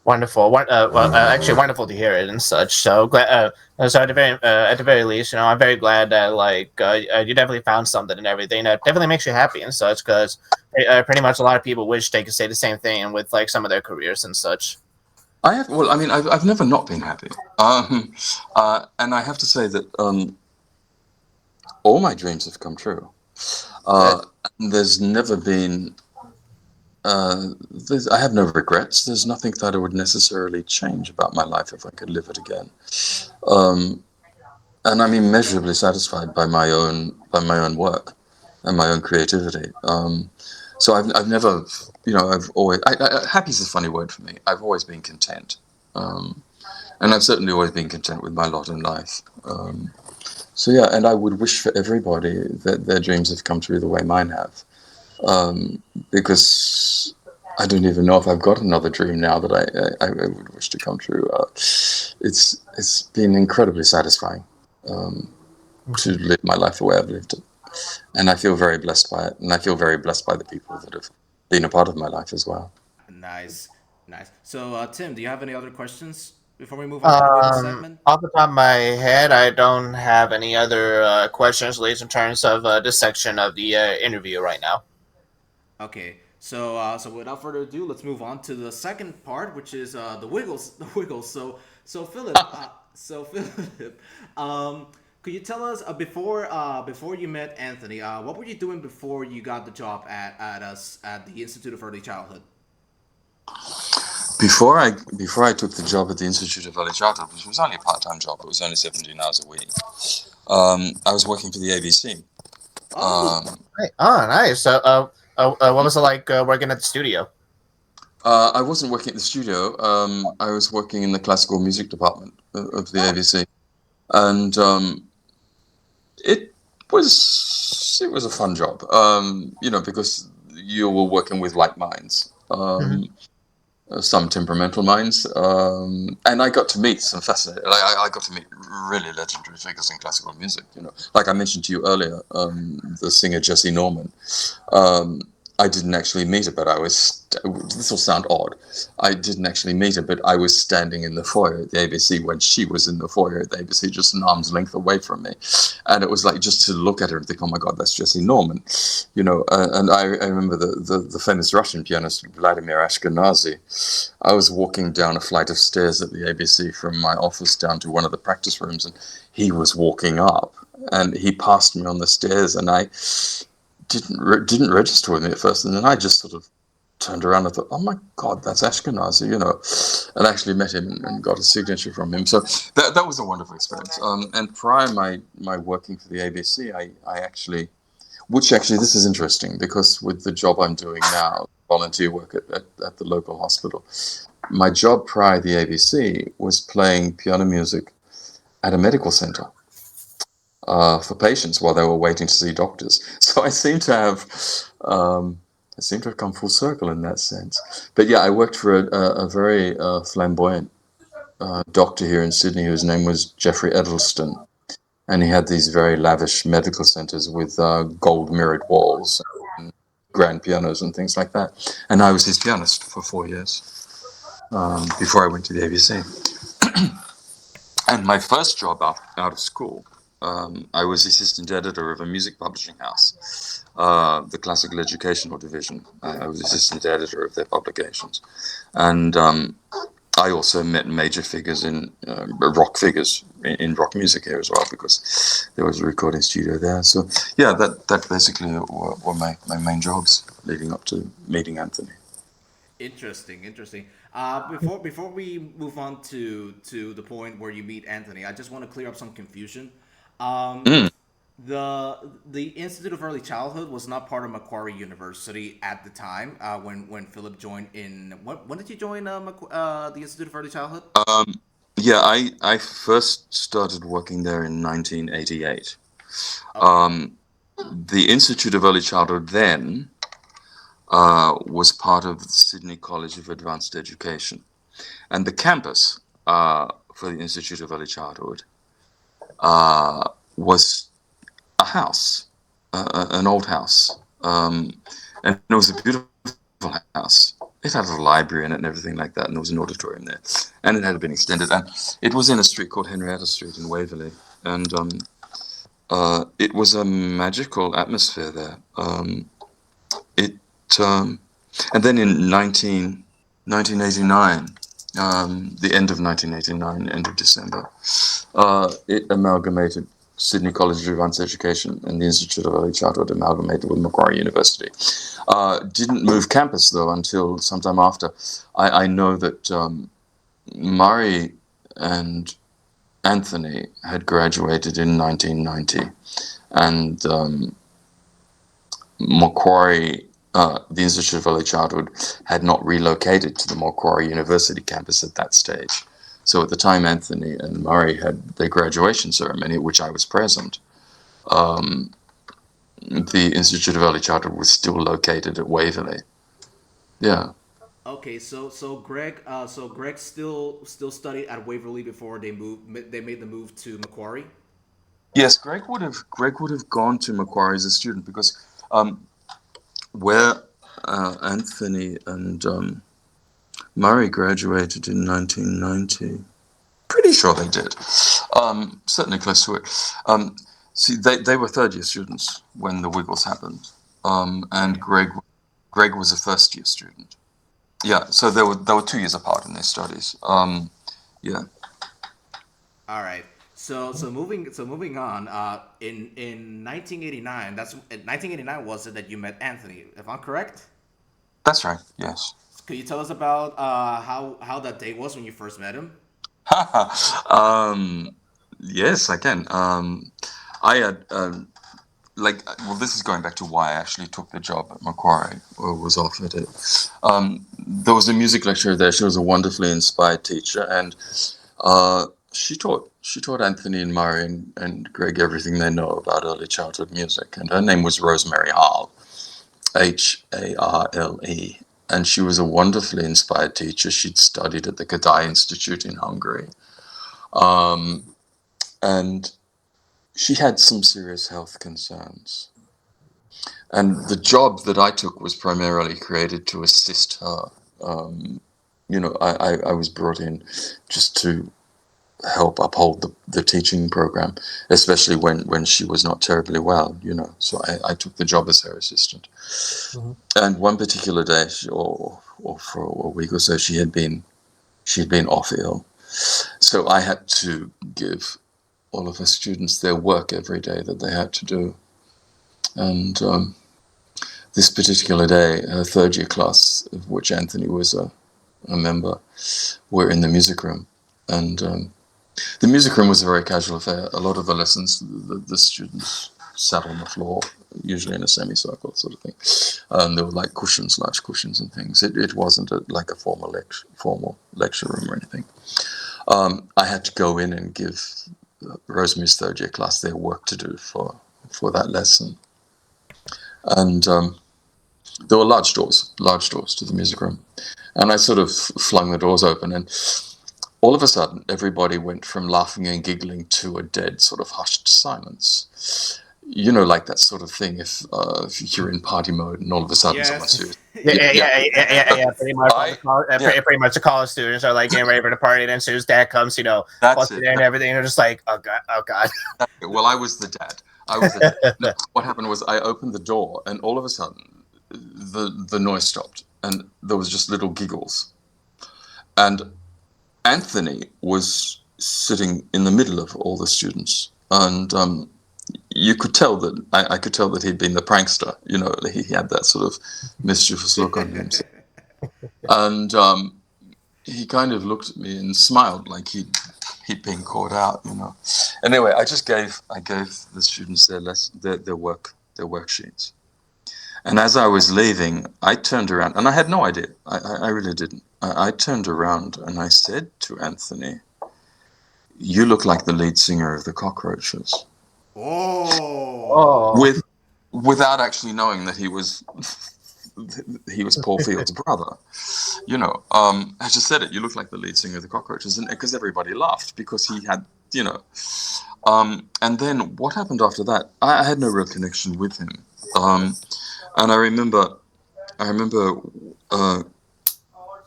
Wonderful. Actually, wonderful to hear it and such. So glad. So at the very least, I'm very glad that you definitely found something and everything that definitely makes you happy and such. Because pretty much a lot of people wish they could say the same thing with some of their careers and such. I have. Well, I mean, I've never not been happy. And I have to say that all my dreams have come true. Good. Uh, there's never been. I have no regrets. There's nothing that I would necessarily change about my life if I could live it again. Um, and I'm immeasurably satisfied by my own work and my own creativity. So I've never, I've always. Happy is a funny word for me. I've always been content. Um, and I've certainly always been content with my lot in life. So yeah, and I would wish for everybody that their dreams have come true the way mine have, because I don't even know if I've got another dream now that I would wish to come true. It's been incredibly satisfying to live my life the way I've lived it, and I feel very blessed by it, and I feel very blessed by the people that have been a part of my life as well. Nice, nice. So, Tim, do you have any other questions before we move on to the Wiggle segment? Off the top of my head, I don't have any other questions, at least in terms of this section of the interview right now. Okay, so without further ado, let's move on to the second part, which is the Wiggles. The Wiggles. So Philip, Philip, could you tell us before you met Anthony, what were you doing before you got the job at us at the Institute of Early Childhood? Before I took the job at the Institute of Early Childhood, which was only a part-time job, it was only 17 hours a week. I was working for the ABC. Oh, Right. Oh, nice. So, what was it like working at the studio? I wasn't working at the studio. I was working in the classical music department of the ABC, and it it was a fun job. Because you were working with like minds. Mhm. Some temperamental minds, and I got to meet some fascinating. I got to meet really legendary figures in classical music. Like I mentioned to you earlier, the singer Jessie Norman. Um, I didn't actually meet her, but I was. This will sound odd. I didn't actually meet her, but I was standing in the foyer at the ABC when she was in the foyer at the ABC, just an arm's length away from me, and it was like just to look at her and think, "Oh my God, that's Jessie Norman," And I remember the famous Russian pianist Vladimir Ashkenazy. I was walking down a flight of stairs at the ABC from my office down to one of the practice rooms, and he was walking up, and he passed me on the stairs, and I didn't register with me at first, and then I just sort of turned around and thought, "Oh my God, that's Ashkenazy," and actually met him and got a signature from him. So that was a wonderful experience. And prior my working for the ABC, I actually, which actually this is interesting because with the job I'm doing now, volunteer work at the local hospital, my job prior to the ABC was playing piano music at a medical center for patients while they were waiting to see doctors. So I seem to have come full circle in that sense. But yeah, I worked for a very flamboyant doctor here in Sydney whose name was Jeffrey Edelston. And he had these very lavish medical centers with gold mirrored walls and grand pianos and things like that. And I was his pianist for 4 years before I went to the ABC. And my first job out of school, I was assistant editor of a music publishing house, the Classical Educational Division. I was assistant editor of their publications. And I also met major figures rock figures in rock music here as well, because there was a recording studio there. So yeah, that basically were my main jobs leading up to meeting Anthony. interesting, interesting. Before we move on to the point where you meet Anthony, I just want to clear up some confusion. Um, Mm. the Institute of Early Childhood was not part of Macquarie University at the time when Philip joined in. When did you join the Institute of Early Childhood? Um, yeah, I first started working there in 1988. Okay. Um, the Institute of Early Childhood then was part of the Sydney College of Advanced Education. And the campus for the Institute of Early Childhood was a house, an old house. And it was a beautiful house. It had a library in it and everything like that, and there was an auditorium there. And it had been extended. And it was in a street called Henrietta Street in Waverley. And it was a magical atmosphere there. It And then in 1989, the end of 1989, end of December. It amalgamated Sydney College of Advanced Education and the Institute of Early Childhood amalgamated with Macquarie University. Didn't move campus, though, until sometime after. I know that Murray and Anthony had graduated in 1990, and Macquarie, the Institute of Early Childhood, had not relocated to the Macquarie University campus at that stage. So at the time Anthony and Murray had their graduation ceremony, at which I was present, the Institute of Early Childhood was still located at Waverley. Yeah. Okay, so Greg still studied at Waverly before they made the move to Macquarie. Yes, Greg would have gone to Macquarie as a student because where Anthony and Murray graduated in 1990. Pretty sure they did. Certainly close to it. See, they were third year students when the Wiggles happened, and Greg was a first year student. Yeah, so they were 2 years apart in their studies. Yeah. All right. So moving on. In 1989, 1989 was it that you met Anthony? If I'm correct. That's right. Yes. Could you tell us about how that day was when you first met him? um, yes, I can. I had this is going back to why I actually took the job at Macquarie or was offered it. There was a music lecturer there. She was a wonderfully inspired teacher, and she taught Anthony and Murray and Greg everything they know about early childhood music. And her name was Rosemary Harle, Harle, and she was a wonderfully inspired teacher. She'd studied at the Kadai Institute in Hungary, and she had some serious health concerns. And the job that I took was primarily created to assist her. I was brought in just to help uphold the teaching program, especially when she was not terribly well, So I took the job as her assistant. Mm-hmm. And one particular day, or for a week or so, she had been off ill. So I had to give all of her students their work every day that they had to do. And this particular day, her third year class, of which Anthony was a member, were in the music room. And the music room was a very casual affair. A lot of the lessons, the students sat on the floor, usually in a semicircle sort of thing. There were like cushions, large cushions and things. It wasn't like a formal lecture room or anything. I had to go in and give Rosemary's third year class their work to do for that lesson. And there were large doors to the music room. And I sort of flung the doors open, and all of a sudden, everybody went from laughing and giggling to a dead sort of hushed silence. Like that sort of thing if you're in party mode and all of a sudden someone's serious. Yeah. Pretty much the college students are like getting ready for the party, and then as soon as dad comes, that's it. And everything, they're just like, oh god. Well, I was the dad. No, what happened was I opened the door, and all of a sudden, the noise stopped, and there was just little giggles, and Anthony was sitting in the middle of all the students, and you could tell that I could tell that he'd been the prankster. He had that sort of mischievous look on him, and he kind of looked at me and smiled like he'd been caught out. Anyway, I gave the students their worksheets, and as I was leaving, I turned around, and I had no idea. I really didn't. I turned around and I said to Anthony, "You look like the lead singer of the Cockroaches." Oh. Without actually knowing that he was Paul Field's brother. I just said it. You look like the lead singer of the Cockroaches, and because everybody laughed because he had, And then what happened after that? I had no real connection with him, and I remember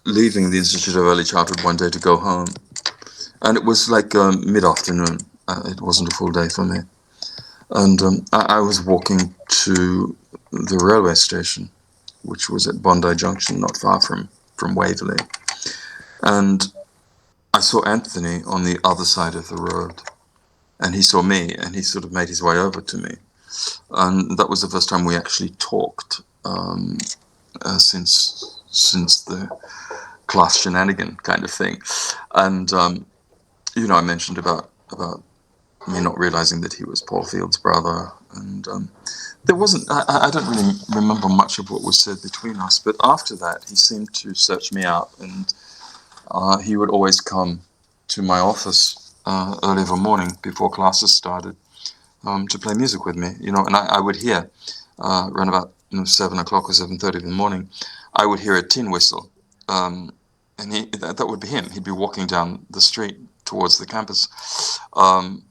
leaving the Institute of Early Childhood one day to go home, and it was like mid-afternoon. It wasn't a full day for me, and I was walking to the railway station, which was at Bondi Junction, not far from Waverley. And I saw Anthony on the other side of the road, and he saw me, and he sort of made his way over to me. And that was the first time we actually talked since the class shenanigan kind of thing. And I mentioned about me not realizing that he was Paul Field's brother, and there wasn't. I don't really remember much of what was said between us. But after that, he seemed to search me out, and he would always come to my office early of a morning before classes started to play music with me. And I would hear around about 7 o'clock or 7:30 in the morning, I would hear a tin whistle, and that would be him. He'd be walking down the street towards the campus,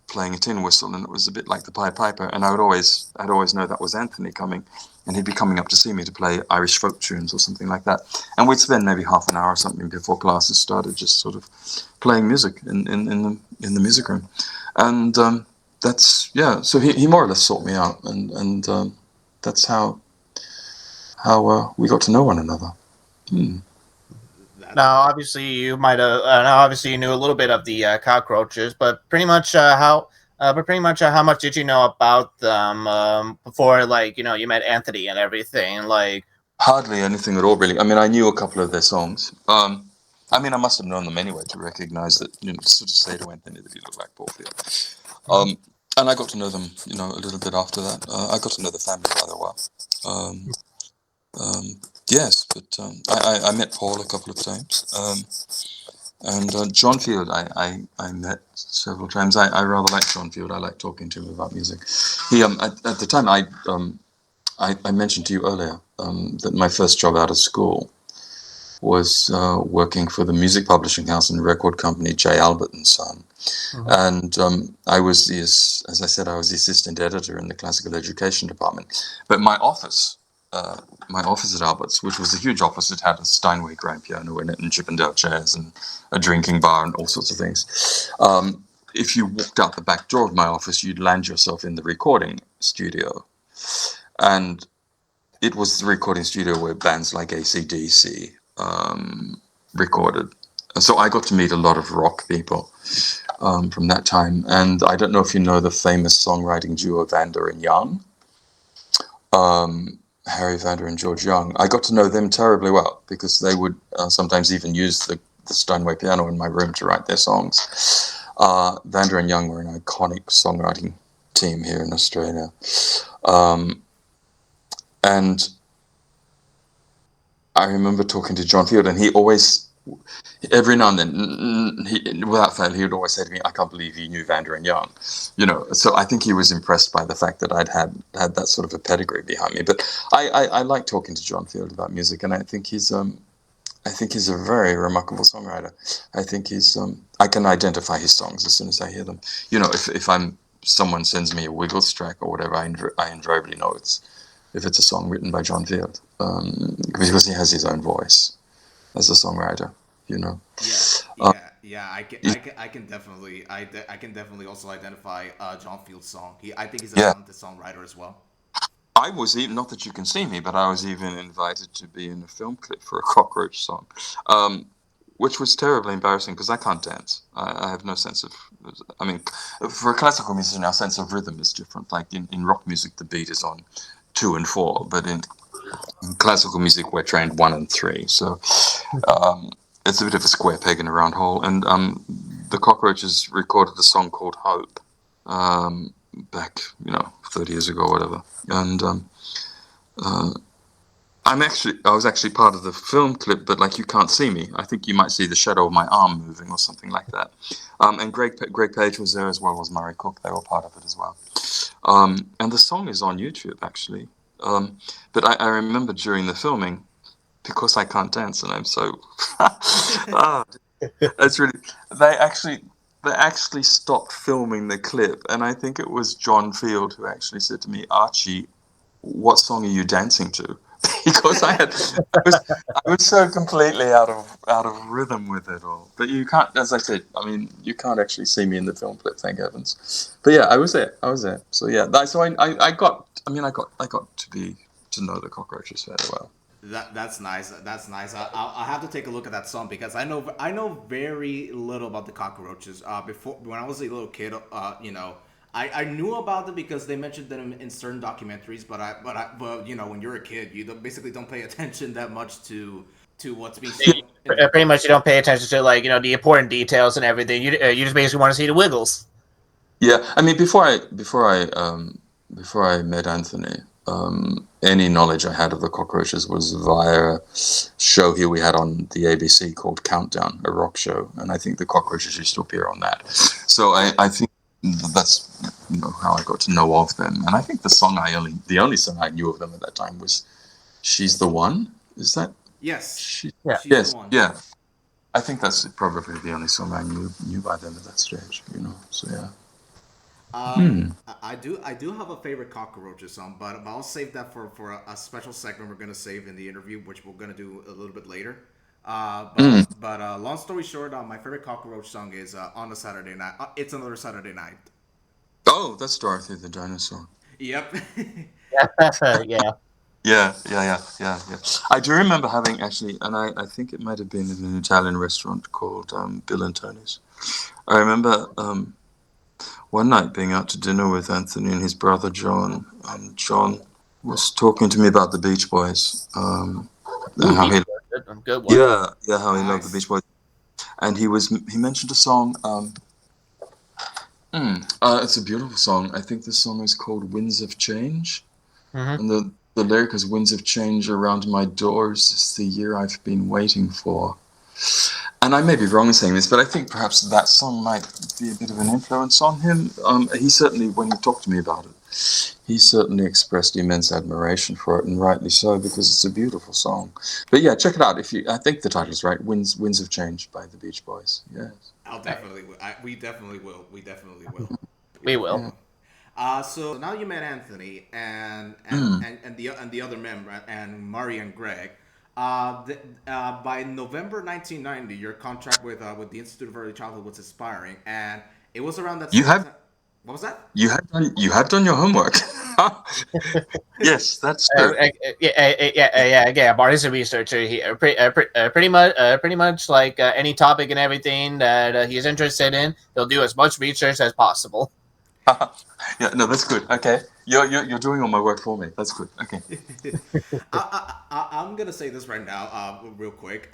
playing a tin whistle, and it was a bit like the Pied Piper. And I'd always know that was Anthony coming, and he'd be coming up to see me to play Irish folk tunes or something like that. And we'd spend maybe half an hour or something before classes started, just sort of playing music in the music room. And so he more or less sought me out, and that's how we got to know one another. Now, obviously, you might have. Now, obviously, you knew a little bit of the cockroaches, but pretty much how much did you know about them before, you met Anthony and everything? Hardly anything at all, really. I mean, I knew a couple of their songs. I must have known them anyway to recognize that, sort of say to Anthony that he looked like Paul Field. And I got to know them, a little bit after that. I got to know the family rather well. Yes, but I met Paul a couple of times. And John Field, I met several times. I rather like John Field. I like talking to him about music. He at the time I mentioned to you earlier that my first job out of school was working for the music publishing house and record company J. Albert and Son. And I was as I said, I was the assistant editor in the classical education department. But my office at Albert's, which was a huge office, it had a Steinway grand piano in it and Chippendale chairs and a drinking bar and all sorts of things. If you walked out the back door of my office, you'd land yourself in the recording studio. And it was the recording studio where bands like AC/DC recorded. So I got to meet a lot of rock people from that time. And I don't know if you know the famous songwriting duo Vanda and Young. Harry Vanda and George Young. I got to know them terribly well because they would sometimes even use the Steinway piano in my room to write their songs. Vanda and Young were an iconic songwriting team here in Australia. And I remember talking to John Field, and he always, every now and then, without fail, he would always say to me, "I can't believe you knew Vanda and Young," So I think he was impressed by the fact that I'd had that sort of a pedigree behind me. But I like talking to John Field about music, and I think he's a very remarkable songwriter. I think I can identify his songs as soon as I hear them. If someone sends me a Wiggles track or whatever, I invariably know if it's a song written by John Field, because he has his own voice as a songwriter. Yeah. I can definitely also identify John Field's song. I think he's a talented songwriter as well. I was even, not that you can see me, but I was even invited to be in a film clip for a cockroach song, which was terribly embarrassing because I can't dance. I have no sense of. I mean, for a classical musician, our sense of rhythm is different. Like in rock music, the beat is on 2 and 4, but in classical music, we're trained 1 and 3. So it's a bit of a square peg in a round hole. And the Cockroaches recorded a song called Hope back, 30 years ago or whatever. And I was actually part of the film clip, but you can't see me. I think you might see the shadow of my arm moving or something like that. And Greg Page was there as well as Murray Cook. They were part of it as well. And the song is on YouTube actually. But I remember during the filming, because I can't dance and I'm so, it's really, they actually stopped filming the clip, and I think it was John Field who actually said to me, "Archie, what song are you dancing to?" Because I was so completely out of rhythm with it all. But you can't, as I said, you can't actually see me in the film clip, thank heavens. But yeah, I was there. So yeah, so I got to know the Cockroaches fairly well. That's nice. That's nice. I'll have to take a look at that song because I know very little about the Cockroaches. Before when I was a little kid, I knew about them because they mentioned them in certain documentaries. But when you're a kid, you basically don't pay attention that much to what's being said. Pretty much, you don't pay attention to the important details and everything. You just basically want to see the Wiggles. Yeah, I mean, before I met Anthony, any knowledge I had of the Cockroaches was via a show here we had on the ABC called Countdown, a rock show, and I think the Cockroaches used to appear on that. So I think that's how I got to know of them, and I think the only song I knew of them at that time was "She's the One." Is that? Yes. Yeah. She's Yes. the one. Yeah. I think that's probably the only song I knew by them at that stage. So yeah. I do have a favorite Cockroaches song, but I'll save that for a special segment we're gonna save in the interview, which we're gonna do a little bit later. But long story short, my favorite Cockroach song is "On a Saturday Night." It's Another Saturday Night. Oh, that's Dorothy the dinosaur. Yep. Yeah. Yeah. I do remember having actually, and I think it might have been in an Italian restaurant called Bill and Tony's. I remember one night being out to dinner with Anthony and his brother John, and John was talking to me about the Beach Boys, and how he Good one. how he loved the Beach Boys, and he mentioned a song. It's a beautiful song. I think the song is called "Winds of Change," and the lyric is "Winds of change around my doors. It's the year I've been waiting for." And I may be wrong in saying this, but I think perhaps that song might be a bit of an influence on him. He certainly, when he talked to me about it, he certainly expressed immense admiration for it, and rightly so, because it's a beautiful song. But yeah, check it out. I think the title's right, "Winds of Change" by the Beach Boys. Yes. I'll definitely. We definitely will. We definitely will. We will. So now you met Anthony and the other member and Murray and Greg. By November 1990, your contract with the Institute of Early Childhood was expiring, and it was around that. What was that? You had done your homework. Yes, that's true. Yeah. Marty's a researcher here. Pretty much like any topic and everything that he's interested in, he'll do as much research as possible. Yeah, no, that's good. Okay, you're doing all my work for me. That's good. Okay. I'm gonna say this right now, real quick.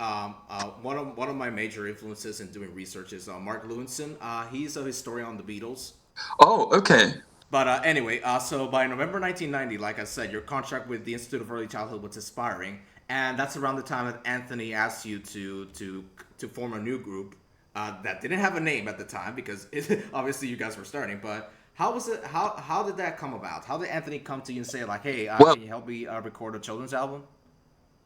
One of my major influences in doing research is Mark Lewinson. He's a historian on the Beatles. Oh, okay. But anyway, so by November 1990, like I said, your contract with the Institute of Early Childhood was expiring, and that's around the time that Anthony asked you to form a new group that didn't have a name at the time because obviously you guys were starting. But how was it? How did that come about? How did Anthony come to you and say like, "Hey, can you help me record a children's album?"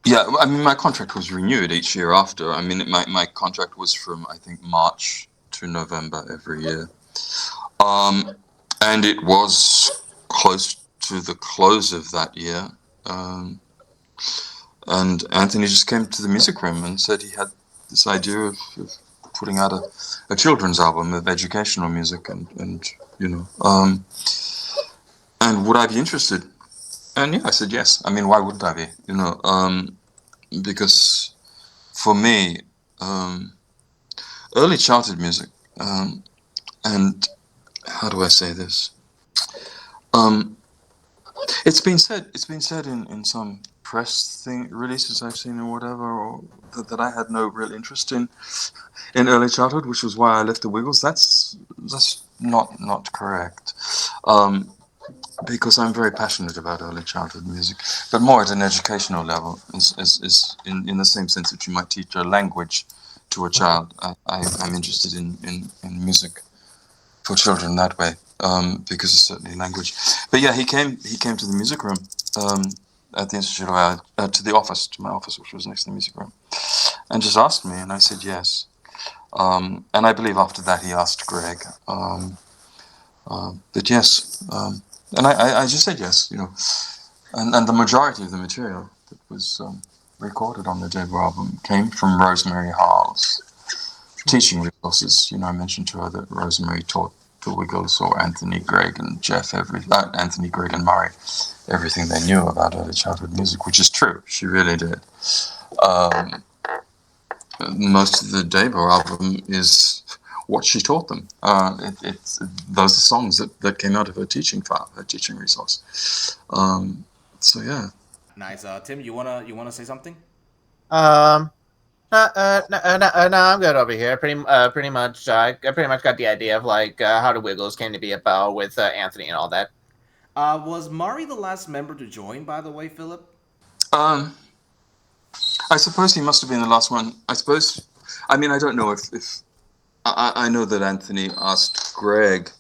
Yeah, I mean, my contract was renewed each year after. I mean, my contract was from, I think, March to November every year. And it was close to the close of that year. And Anthony just came to the music room and said he had this idea of putting out a children's album of educational music and and would I be interested? And yeah, I said yes. I mean, why wouldn't I be? Because for me, early childhood music, and how do I say this? It's been said in some press releases I've seen or whatever, or that I had no real interest in early childhood, which was why I left the Wiggles. That's not correct. Because I'm very passionate about early childhood music, but more at an educational level, is in the same sense that you might teach a language to a child. I'm interested in music for children that way, because it's certainly language. But yeah, he came to the music room at the Institute of to my office, which was next to the music room, and just asked me, and I said yes. And I believe after that he asked Greg. But yes. And I just said yes, and the majority of the material that was recorded on the debut album came from Rosemary Hall's teaching resources. I mentioned to her that Rosemary taught the Wiggles, or Anthony, Greg, and Jeff Anthony, Greg, and Murray everything they knew about early childhood music, which is true. She really did. Um, Most of the Debo album is what she taught them. It's those are songs that came out of her teaching file, her teaching resource. So yeah. Nice. Tim, you wanna say something? Um, no, I'm good over here. Pretty much, I pretty much got the idea of like how the Wiggles came to be about with Anthony and all that. Was Mari the last member to join, by the way, Philip? Um, I suppose he must have been the last one. I suppose. I mean, I don't know if I know that Anthony asked Greg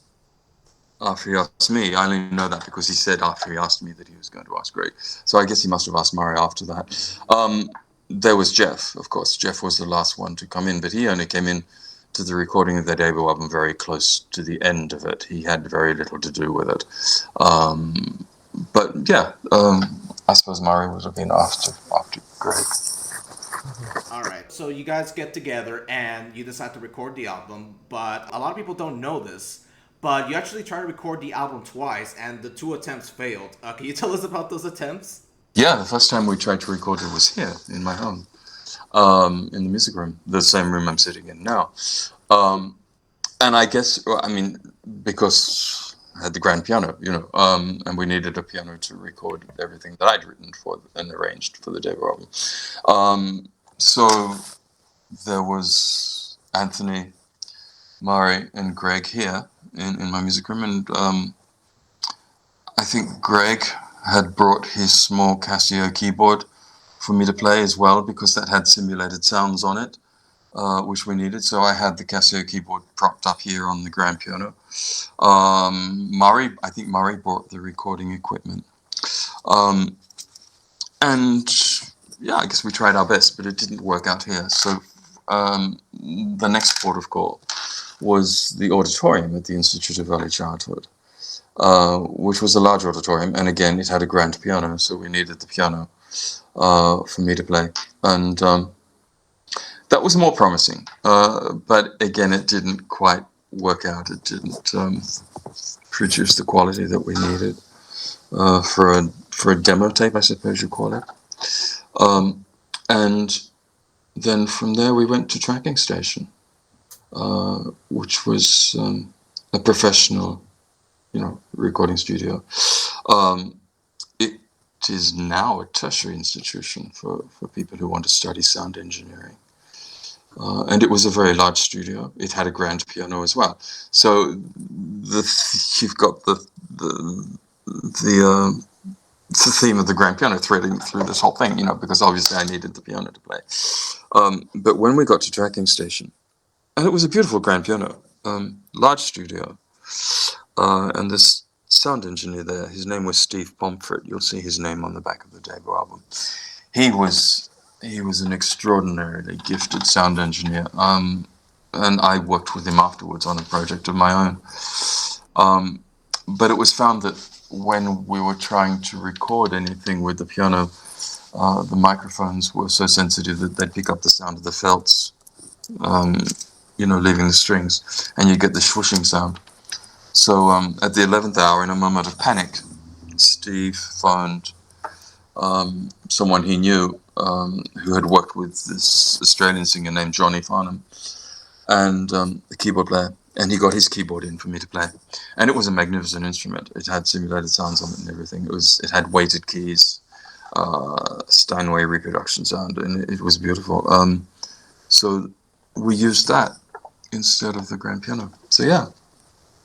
after he asked me. I only know that because he said after he asked me that he was going to ask Greg. So I guess he must have asked Murray after that. There was Jeff, of course. Jeff was the last one to come in, but he only came in to the recording of that debut album very close to the end of it. He had very little to do with it. But yeah, I suppose Murray would have been after Greg. All right. So you guys get together and you decide to record the album, but a lot of people don't know this. But you actually tried to record the album twice, and the two attempts failed. Can you tell us about those attempts? Yeah, the first time we tried to record it was here in my home, in the music room, the same room I'm sitting in now. And I guess, I mean, because I had the grand piano, and we needed a piano to record everything that I'd written for and arranged for the debut album. So there was Anthony, Mari, and Greg here in my music room, and I think Greg had brought his small Casio keyboard for me to play as well, because that had simulated sounds on it, which we needed. So I had the Casio keyboard propped up here on the grand piano. I think Murray brought the recording equipment. And yeah, I guess we tried our best, but it didn't work out here. So the next port of call was the auditorium at the Institute of Early Childhood, which was a large auditorium. And again, it had a grand piano, so we needed the piano for me to play. And that was more promising. But again, it didn't quite work out. It didn't produce the quality that we needed for a demo tape, I suppose you call it. And then from there we went to Tracking Station, which was a professional, recording studio. It is now a tertiary institution for people who want to study sound engineering. And it was a very large studio. It had a grand piano as well. So you've got the theme of the grand piano threading through this whole thing, because obviously I needed the piano to play. But when we got to Tracking Station, and it was a beautiful grand piano, large studio, and this sound engineer there, his name was Steve Pomfret. You'll see his name on the back of the debut album. He was an extraordinarily gifted sound engineer, and I worked with him afterwards on a project of my own. But it was found that when we were trying to record anything with the piano, the microphones were so sensitive that they'd pick up the sound of the felts, leaving the strings, and you get the swooshing sound. So at the 11th hour, in a moment of panic, Steve phoned someone he knew who had worked with this Australian singer named Johnny Farnham, and the keyboard player, and he got his keyboard in for me to play. And it was a magnificent instrument. It had simulated sounds on it and everything. It had weighted keys, Steinway reproduction sound, and it was beautiful. So we used that instead of the grand piano. So yeah,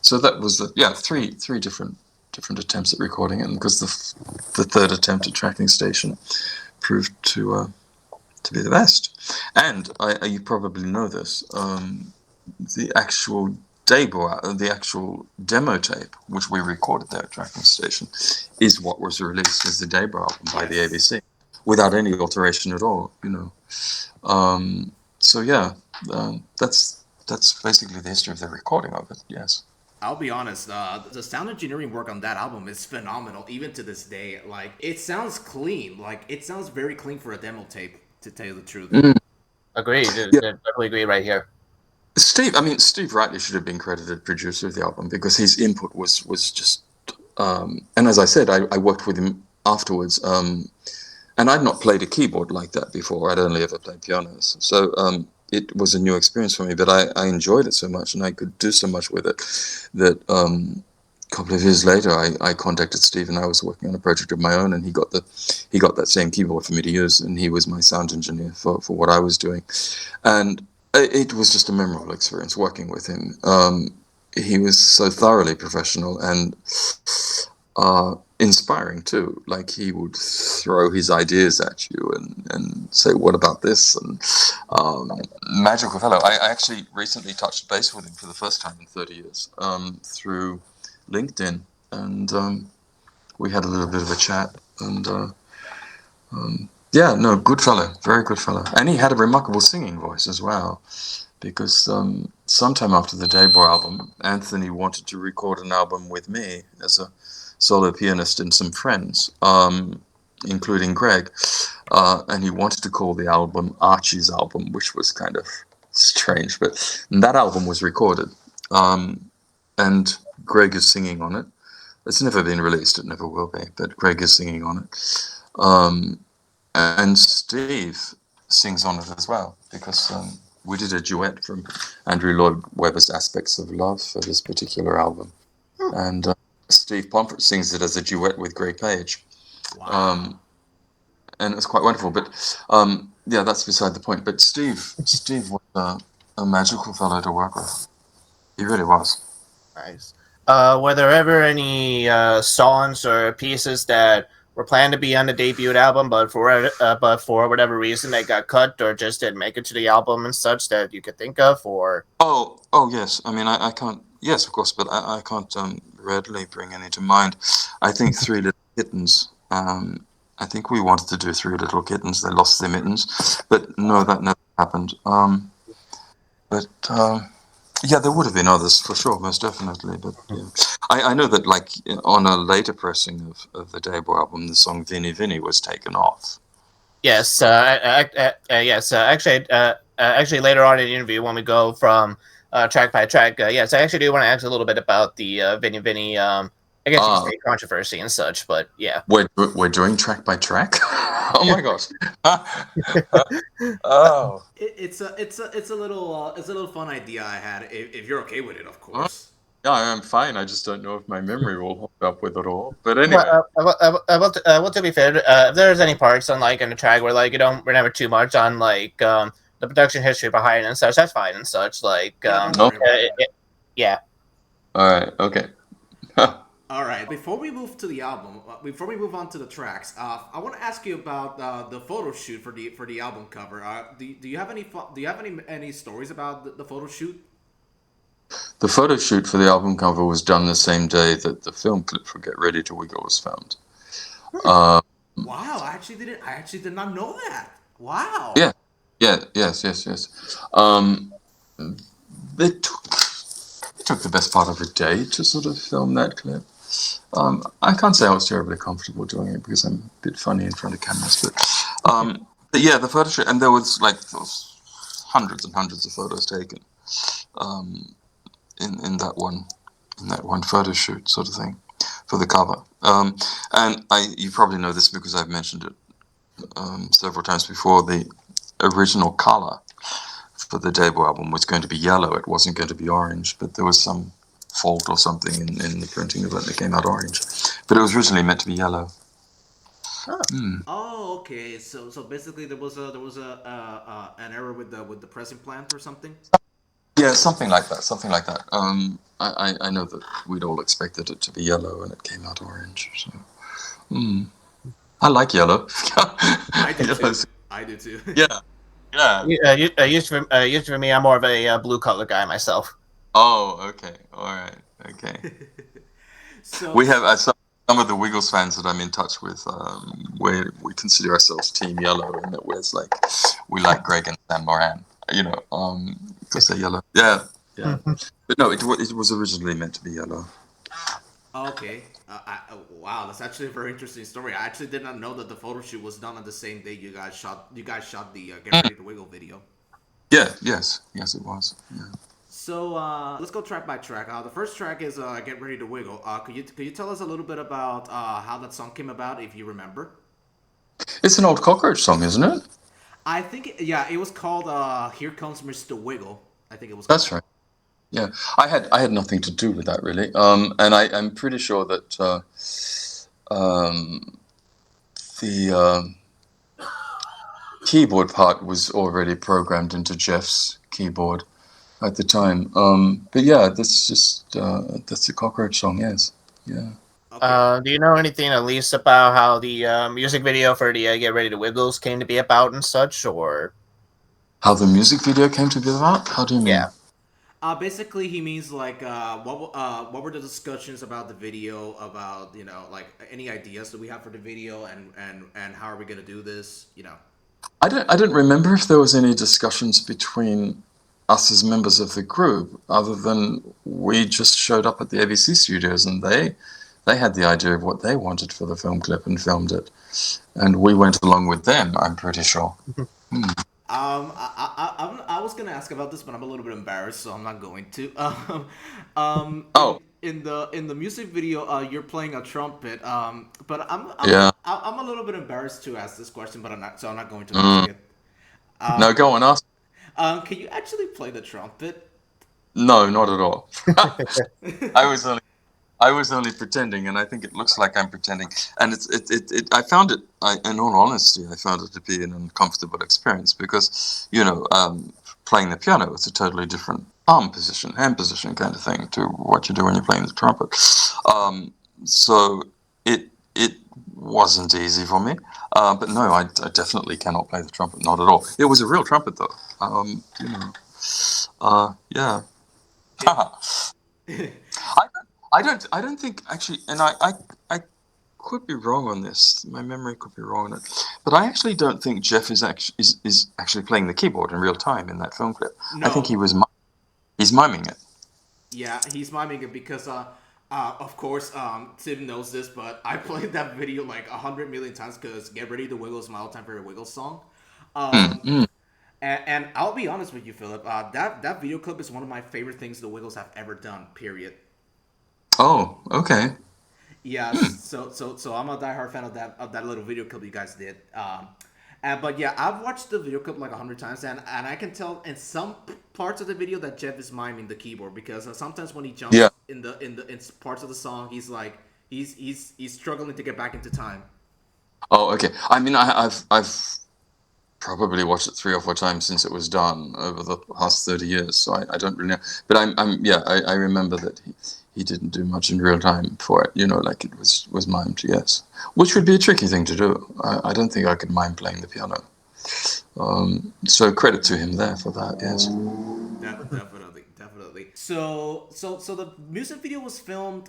so that was three different attempts at recording it, and because the third attempt at Tracking Station proved to be the best. And you probably know this. The actual demo tape, which we recorded there at Tracking Station, is what was released as the debut album by the ABC, without any alteration at all. So yeah, that's basically the history of the recording of it. Yes. I'll be honest, the sound engineering work on that album is phenomenal, even to this day. Like, it sounds clean. Like, it sounds very clean for a demo tape, to tell you the truth. Agreed. Yeah. Totally agree right here. Steve rightly should have been credited producer of the album, because his input was just And as I said, I worked with him afterwards. And I'd not played a keyboard like that before. I'd only ever played pianos. So it was a new experience for me, but I enjoyed it so much and I could do so much with it that a couple of years later, I contacted Steve, and I was working on a project of my own, and he got that same keyboard for me to use, and he was my sound engineer for what I was doing. And it was just a memorable experience working with him. He was so thoroughly professional and inspiring too. Like, he would throw his ideas at you and say, "What about this?" And magical fellow. I actually recently touched base with him for the first time in 30 years through LinkedIn, and we had a little bit of a chat. And yeah, no, good fellow, very good fellow, and he had a remarkable singing voice as well. Because sometime after the Dayboy album, Anthony wanted to record an album with me as a solo pianist and some friends, including Greg, and he wanted to call the album Archie's album, which was kind of strange, but that album was recorded, and Greg is singing on it. It's never been released, it never will be, but Greg is singing on it, and Steve sings on it as well, because we did a duet from Andrew Lloyd Webber's Aspects of Love for this particular album. And Steve Pomfret sings it as a duet with Greg Page. Wow. And it's quite wonderful. But yeah, that's beside the point. But Steve was a magical fellow to work with. He really was. Nice. Were there ever any songs or pieces that were planned to be on the debut album, but for whatever reason they got cut or just didn't make it to the album and such that you could think of? Or Oh yes. I mean, I can't. Yes, of course, but I can't readily bring any to mind. I think Three Little Kittens. I think we wanted to do Three Little Kittens. They lost their mittens, but no, that never happened. But yeah, there would have been others for sure, most definitely. But yeah. I know that, like, on a later pressing of the Dayboy album, the song "Vinny Vinny" was taken off. yes, yes. Actually, later on in the interview, when we go from track by track, yes, I actually do want to ask a little bit about the Vinny Vinny. I guess you could say controversy and such, but yeah. We're doing track by track. Oh my gosh. Oh. It's a little fun idea I had. If you're okay with it, of course. Yeah, I'm fine. I just don't know if my memory will hold up with it all. But anyway. Well, to be fair, if there's any parts on like in the track where like you don't remember too much on like the production history behind it and such, that's fine and such. Like, yeah. All right. Okay. All right. Before we move to the album, before we move on to the tracks, I want to ask you about the photo shoot for the album cover. Do you have any stories about the photo shoot? The photo shoot for the album cover was done the same day that the film clip for "Get Ready to Wiggle" was filmed. Wow, I actually did not know that. Wow. Yeah. Yes. It took the best part of a day to sort of film that clip. I can't say I was terribly comfortable doing it because I'm a bit funny in front of cameras, but yeah, the photo shoot, and there was hundreds and hundreds of photos taken in that one photo shoot sort of thing for the cover. And you probably know this because I've mentioned it several times before. The original color for the Dayboy album was going to be yellow. It wasn't going to be orange, but there was some fault or something in the printing of it that came out orange. But it was originally meant to be yellow. Oh, okay. So basically, there was an error with the pressing plant or something. Yeah, something like that. I know that we'd all expected it to be yellow, and it came out orange. So, I like yellow. I do too. I do too. Yeah. Used for me, I'm more of a blue color guy myself. Oh, okay. All right. Okay. So We have some of the Wiggles fans that I'm in touch with, where we consider ourselves Team Yellow, and that we like Greg and Sam Moran, because they're yellow. Yeah. But no, it was originally meant to be yellow. Okay. Wow, that's actually a very interesting story. I actually did not know that the photo shoot was done on the same day you guys shot the Get Ready to Wiggle video. Yeah. Yes, it was. Yeah. So let's go track by track. The first track is "Get Ready to Wiggle." Could you tell us a little bit about how that song came about, if you remember? It's an old cockroach song, isn't it? I think yeah, it was called "Here Comes Mr. Wiggle." I think it was That's called. right. Yeah, I had nothing to do with that really. And I'm pretty sure that um, the keyboard part was already programmed into Jeff's keyboard at the time. But yeah, that's a cockroach song. Yes. Yeah. Okay. Do you know anything at least about how the music video for the "Get Ready to Wiggles" came to be about and such, or How the music video came to be about? How do you mean? yeah? Basically, he means like what were the discussions about the video, about like any ideas that we have for the video, and how are we gonna do this? I don't remember if there was any discussions between us as members of the group, other than we just showed up at the ABC studios and they had the idea of what they wanted for the film clip and filmed it, and we went along with them. I'm pretty sure. Hmm. I was gonna ask about this, but I'm a little bit embarrassed, so I'm not going to. Oh, In the music video, you're playing a trumpet. But yeah. I'm a little bit embarrassed to ask this question, but I'm not going to ask Mm. it. No, Um, go on, ask. can you actually play the trumpet? No, not at all. I was only I was only pretending, and I think it looks like I'm pretending. And I found it. In all honesty, I found it to be an uncomfortable experience because, playing the piano, it's a totally different arm position, hand position kind of thing to what you do when you're playing the trumpet. So it wasn't easy for me. But no, I definitely cannot play the trumpet, not at all. It was a real trumpet, though. Yeah. I I don't think actually, and I could be wrong on this. My memory could be wrong on it, but I actually don't think Jeff is actually playing the keyboard in real time in that film clip. I think No. he's miming it. Yeah, he's miming it because of course Tim knows this, but I played that video like 100 million times because "Get Ready to Wiggle" is my all-time favorite Wiggles song. Mm, Um, mm. and I'll be honest with you, Philip. That video clip is one of my favorite things the Wiggles have ever done. Period. Oh, okay. Yeah, Hmm. so I'm a diehard fan of that little video clip you guys did. But yeah, I've watched the video clip like 100 times, and I can tell in some parts of the video that Jeff is miming the keyboard because sometimes when he Yeah. jumps in parts of the song, he's like he's struggling to get back into time. Oh, okay. I mean, I've probably watched it 3 or 4 times since it was done over the past 30 years. So I don't really know, but yeah, I remember that he didn't do much in real time for it. Like it was mimed, yes, which would be a tricky thing to do. I don't think I could mime playing the piano. So credit to him there for that. Yes. Definitely, definitely. So the music video was filmed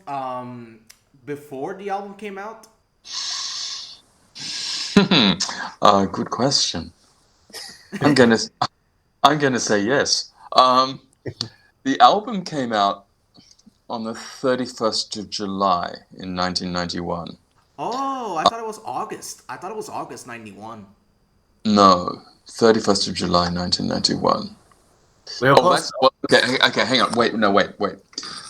before the album came out. Good question. I'm gonna I'm gonna say yes. The album came out on the 31st of July in 1991. Oh, I thought it was August. I thought it was August '91. No, 31st of July 1991. We were Oh, close. okay. Hang on. Wait. No, wait.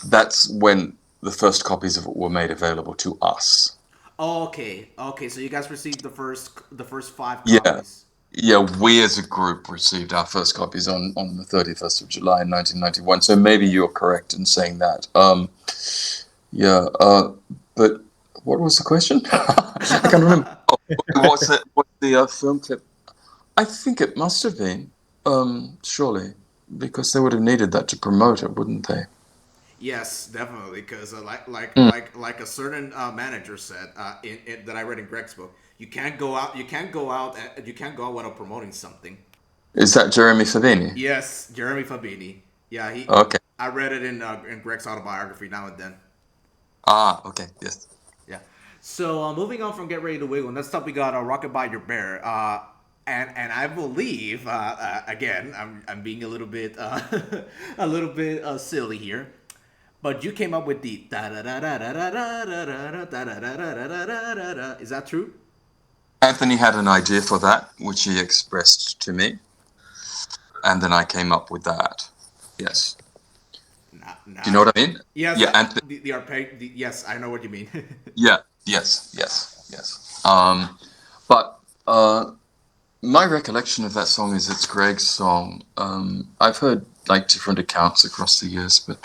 That's when the first copies of it were made available to us. Oh, okay. So you guys received the first five Yeah. copies. Yeah, we as a group received our first copies on the 31st of July in 1991. So maybe you're correct in saying that. Yeah, but what was the question? I can't remember. Oh, what's the film clip? I think it must have been, surely, because they would have needed that to promote it, wouldn't they? Yes, definitely. Because like like Mm. like like a certain manager said that I read in Greg's book, you can't go out. You can't go out. You can't go out without promoting something. Is that Jeremy Fabini? Yes, Jeremy Fabini. Yeah, he. Okay. I read it in Greg's autobiography now and then. Ah, okay, yes. Yeah. So moving on from Get Ready to Wiggle, next up we got Rocket by Your Bear. And I believe again I'm being a little bit a little bit silly here, but you came up with the da da da da da da da da da da da da da da da da da. Is that true? Anthony had an idea for that, which he expressed to me, and then I came up with that. Yes. Nah, Do you know what I mean? yes, Yeah, and the arpeggio. Yes, I know what you mean. yeah, yes. But my recollection of that song is it's Greg's song. I've heard like different accounts across the years, but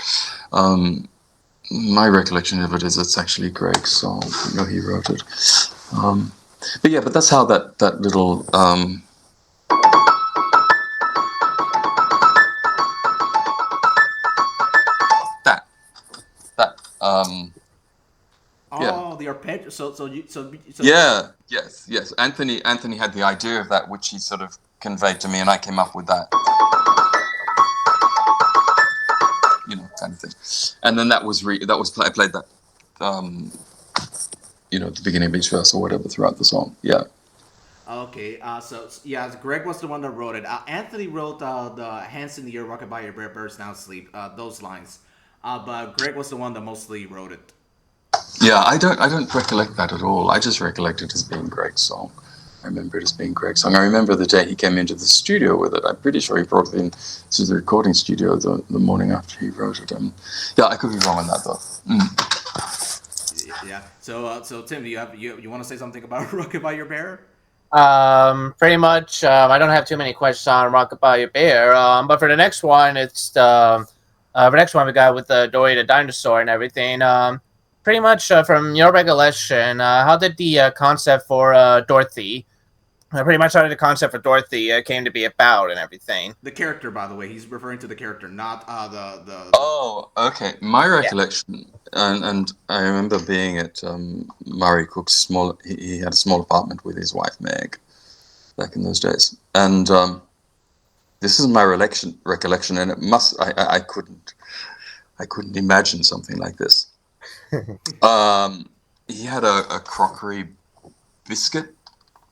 my recollection of it is it's actually Greg's song. You know, he wrote it. Um, but that's how that little that that yeah. Oh, the arpeggio. So Yeah, yes. Anthony had the idea of that, which he sort of conveyed to me, and I came up with that, kind of thing. And then I played that, um, at the beginning of each verse or whatever throughout the song. Yeah. okay. Yeah, Greg was the one that wrote it. Anthony wrote the "Hands in the Air, Rocket by Your Bare Birds Now Sleep." Those lines. But Greg was the one that mostly wrote it. Yeah, I don't recollect that at all. I just recollect it as being Greg's song. I remember it as being Greg's song. I remember the day he came into the studio with it. I'm pretty sure he brought it in to the recording studio the morning after he wrote it. Yeah, I could be wrong on that though. Yeah. So Tim, do you want to say something about "Rocket by Your Bear"? Pretty much. I don't have too many questions on Rockabye Bear. But for the next one, it's for the next one we got with the Dory the dinosaur and everything. Pretty much from your recollection, how did the concept for Dorothy? Pretty much how did the concept for Dorothy came to be about and everything? The character, by the way, he's referring to the character, not the. Oh, okay. My recollection, and I remember being at Murray Cook's small. He had a small apartment with his wife Meg back in those days, and this is my recollection, and it must. I couldn't imagine something like this. He had a crockery biscuit.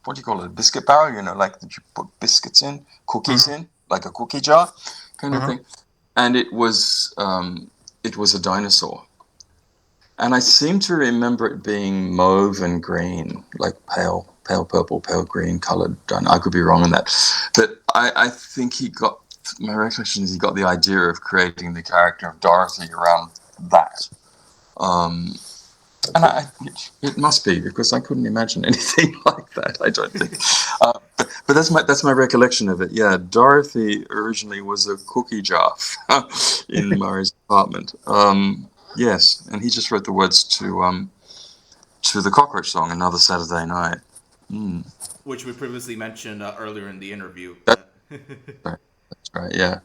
What do you call it? A biscuit barrel? Like that you put biscuits in, cookies in, like a cookie jar, kind of thing. And it was a dinosaur, and I seem to remember it being mauve and green, like pale purple, pale green colored. I could be wrong on that, but I think my recollection is he got the idea of creating the character of Dorothy around that. And it must be because I couldn't imagine anything like that. I don't think. But that's my recollection of it. Yeah, Dorothy originally was a cookie jar in Murray's apartment. Yes, and he just wrote the words to the Cockroach song, "Another Saturday Night." Which we previously mentioned earlier in the interview. That's right. Yeah.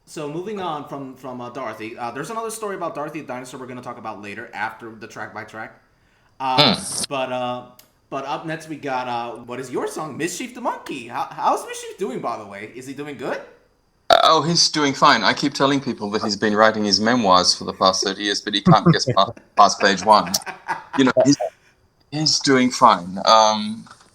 So moving on from Dorothy, there's another story about Dorothy the dinosaur we're going to talk about later after the track by track. But up next we got what is your song, Mischief the Monkey? How's Mischief doing, by the way? Is he doing good? Oh, he's doing fine. I keep telling people that he's been writing his memoirs for the past 30 years, but he can't get past page one. He's doing fine.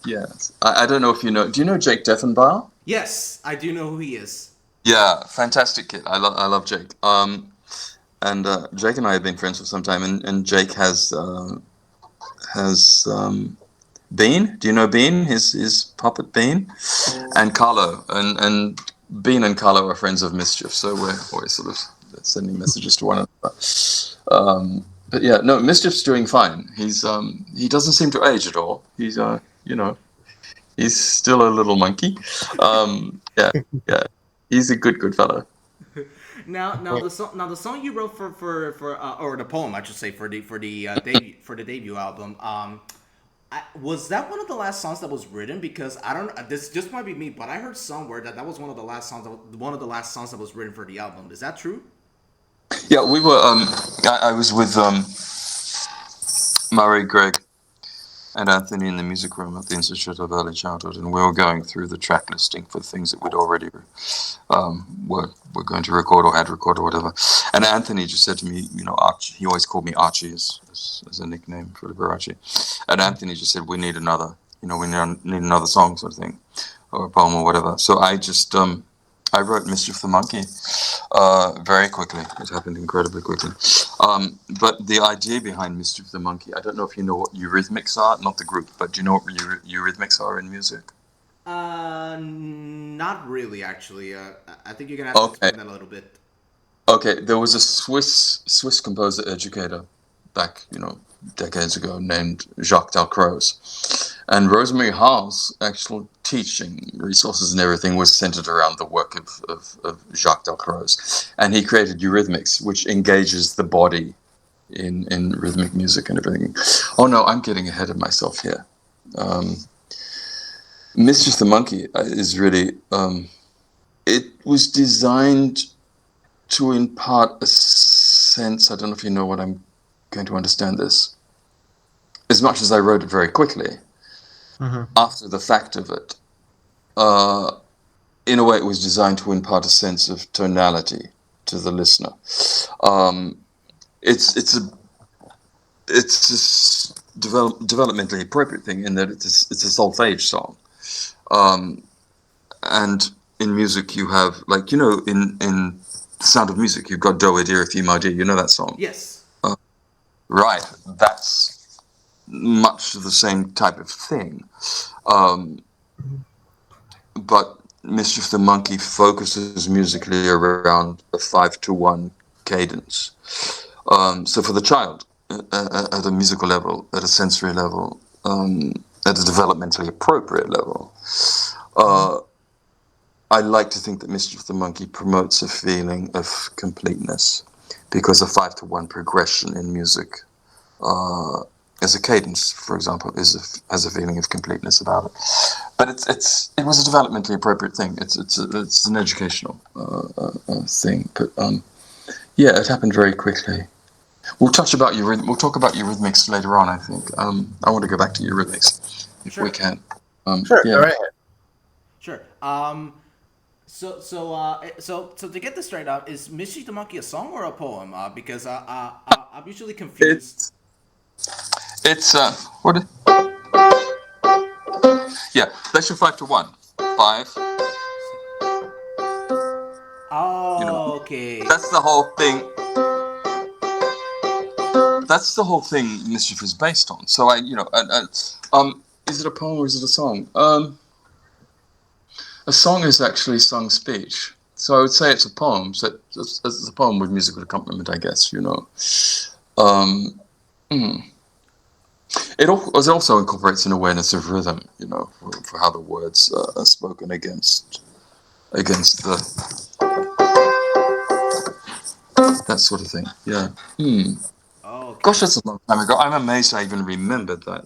Yes. I don't know if you know. Do you know Jake Deffenbaugh? Yes, I do know who he is. Yeah, fantastic kid. I love Jake. And Jake and I have been friends for some time, and Jake has Bean. Do you know Bean? His puppet Bean, and Carlo, and Bean and Carlo are friends of Mischief, so we're always sort of sending messages to one another. But yeah, no, Mischief's doing fine. He doesn't seem to age at all. He's he's still a little monkey. Yeah. He's a good fellow. Now the song you wrote for or the poem I should say for the debut album. Was that one of the last songs that was written? Because I don't. This just might be me, but I heard somewhere that was one of the last songs. That was written for the album. Is that true? Yeah, we were. I was with Murray, Greg, and Anthony in the music room at the Institute of Early Childhood, and we were going through the track listing for things that we'd already were going to record or had recorded or whatever. And Anthony just said to me, Archie. He always called me Archie as a nickname for Liberace. And Anthony just said, we need another song sort of thing, or a poem or whatever. So I just I wrote Mischief the Monkey very quickly. It happened incredibly quickly. But the idea behind Mischief the Monkey, I don't know if you know what Eurythmics are, not the group, but do you know what Eurythmics are in music? Not really, actually. I think you're gonna have to explain that a little bit. Okay, there was a Swiss composer educator back, decades ago, named Jacques Dalcroze, and Rosemary Hall's actual teaching resources and everything was centered around the work of Jacques Dalcroze, and he created eurythmics, which engages the body in rhythmic music and everything. Oh no, I'm getting ahead of myself here. Mischief the Monkey is really it was designed to impart a sense. I don't know if you know what I'm going to understand this. As much as I wrote it very quickly, after the fact of it, in a way, it was designed to impart a sense of tonality to the listener. It's a developmentally appropriate thing in that it's a solfege song, and in music you have, like, in Sound of Music, you've got Do, A, Di, Re, Fi, Ma, Di. You know that song? Yes. Right. That's much the same type of thing. But Mischief the Monkey focuses musically around a 5-to-1 cadence. So for the child, at a musical level, at a sensory level, at a developmentally appropriate level, I like to think that Mischief the Monkey promotes a feeling of completeness, because a 5-to-1 progression in music, as a cadence, for example, has a feeling of completeness about it. But it was a developmentally appropriate thing. It's an educational thing. But yeah, it happened very quickly. We'll talk about eurythmics later on, I think. I want to go back to eurythmics if we can. Sure. Yeah. All right. Sure. So to get this straight out, is Mischief the Monkey a song or a poem? Because I'm usually confused. It's what? Yeah, that's your 5-to-1. 5. Oh, okay. That's the whole thing. That's the whole thing Mischief is based on. So is it a poem or is it a song? A song is actually sung speech. So I would say it's a poem. So it's a poem with musical accompaniment, I guess. It also incorporates an awareness of rhythm, for how the words are spoken against that sort of thing. Yeah. Okay. Gosh, that's a long time ago. I'm amazed I even remembered that.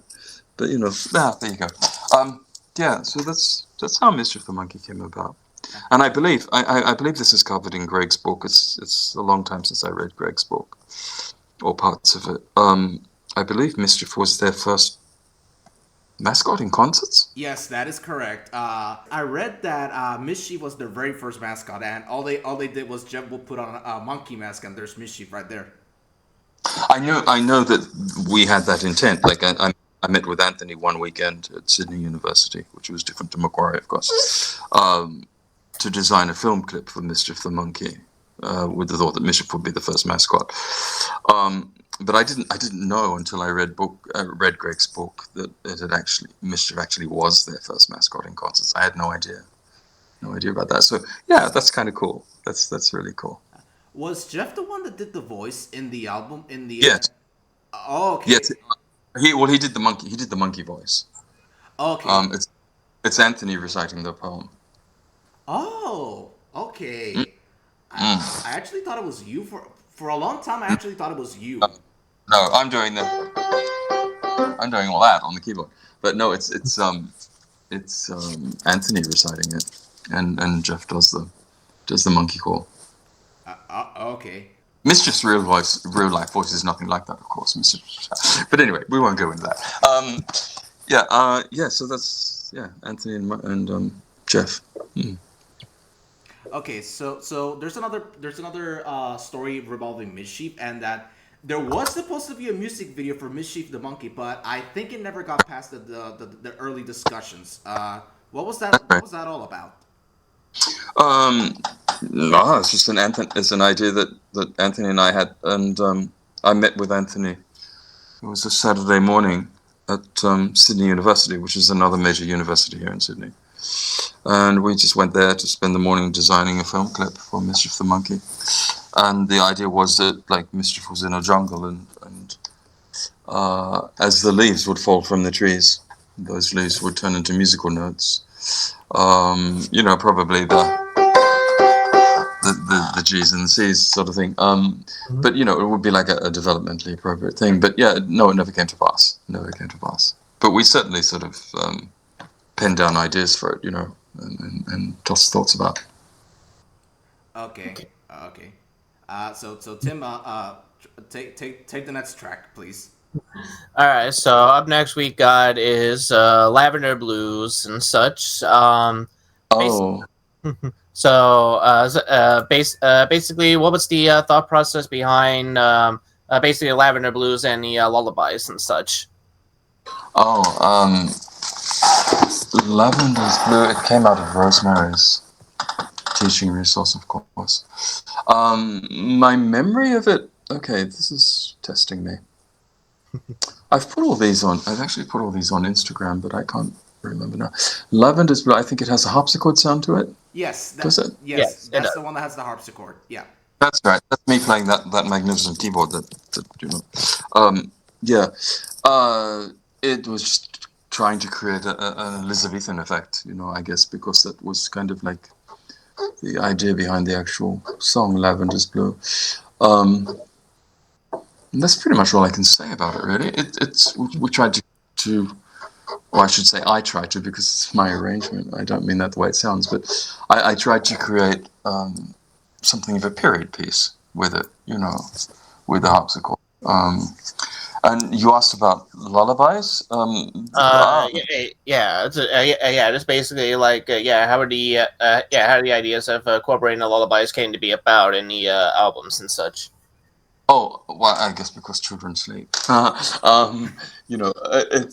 But there you go. Yeah. So that's how Mischief the Monkey came about. And I believe this is covered in Greg's book. It's a long time since I read Greg's book, or parts of it. I believe Mischief was their first mascot in concerts. Yes, that is correct. I read that Mischief was their very first mascot, and all they did was Jeff will put on a monkey mask, and there's Mischief right there. I know that we had that intent. Like I met with Anthony one weekend at Sydney University, which was different to Macquarie, of course, to design a film clip for Mischief the Monkey, with the thought that Mischief would be the first mascot. But I didn't know until I read Greg's book that Mischief actually was their first mascot in concerts. I had no idea about that. So yeah, that's kind of cool. That's really cool. Was Jeff the one that did the voice in the album? Yes. Oh, okay. Yes. He did the monkey. He did the monkey voice. Okay. It's Anthony reciting the poem. Oh, okay. I actually thought it was you for a long time. I actually thought it was you. No, I'm doing all that on the keyboard. But no, it's Anthony reciting it, and Jeff does the monkey call. Okay. Mischief's real life voice is nothing like that, of course. But anyway, we won't go into that. So that's Anthony and Jeff. Okay, so there's another story revolving Mischief, and that there was supposed to be a music video for Mischief the Monkey, but I think it never got past the early discussions. What was that? What was that all about? No, it's just an idea that Anthony and I had, and I met with Anthony. It was a Saturday morning at Sydney University, which is another major university here in Sydney. And we just went there to spend the morning designing a film clip for Mischief the Monkey. and the idea was that like Mischief was in a jungle, and as the leaves would fall from the trees, those leaves would turn into musical notes. Probably the G's and the C's sort of thing. But it would be like a developmentally appropriate thing. But yeah, no, it never came to pass. Never came to pass. But we certainly sort of penned down ideas for it, and tossed thoughts about. Okay. Okay. So Tim, take the next track, please. All right, so up next we got is Lavender Blues and such. Oh. Basically, what was the thought process behind basically Lavender Blues and the lullabies and such? Oh, Lavender's Blue, it came out of Rosemary's teaching resource, of course. My memory of it, okay, this is testing me. I've actually put all these on Instagram, but I can't remember now. Lavender's Blue, I think it has a harpsichord sound to it. Yes. Does it? Yes, that's the one that has the harpsichord. Yeah. That's right. That's me playing that magnificent keyboard that yeah. It was just trying to create an Elizabethan effect, I guess, because that was kind of like the idea behind the actual song Lavender's Blue. And that's pretty much all I can say about it, really. We tried to, or I should say I tried to, because it's my arrangement. I don't mean that the way it sounds, but I tried to create something of a period piece with it, with the harpsichord. And you asked about lullabies. Just basically like how the ideas of incorporating the lullabies came to be about in the albums and such. Oh, well, I guess because children sleep.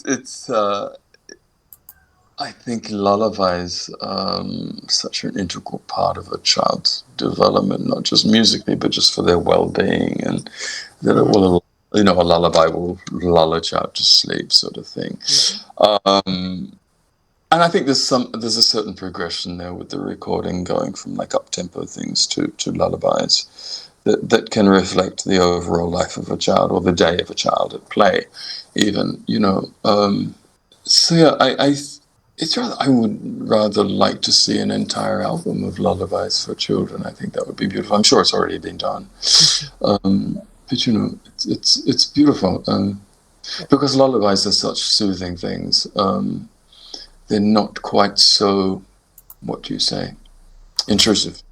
It's. I think lullabies such an integral part of a child's development, not just musically, but just for their well-being, and that it will, a lullaby will lull a child to sleep, sort of thing. And I think there's a certain progression there with the recording, going from like up-tempo things to lullabies that can reflect the overall life of a child, or the day of a child at play, even. So yeah, I would rather like to see an entire album of lullabies for children. I think that would be beautiful. I'm sure it's already been done, but it's beautiful because lullabies are such soothing things. They're not quite so, what do you say, intrusive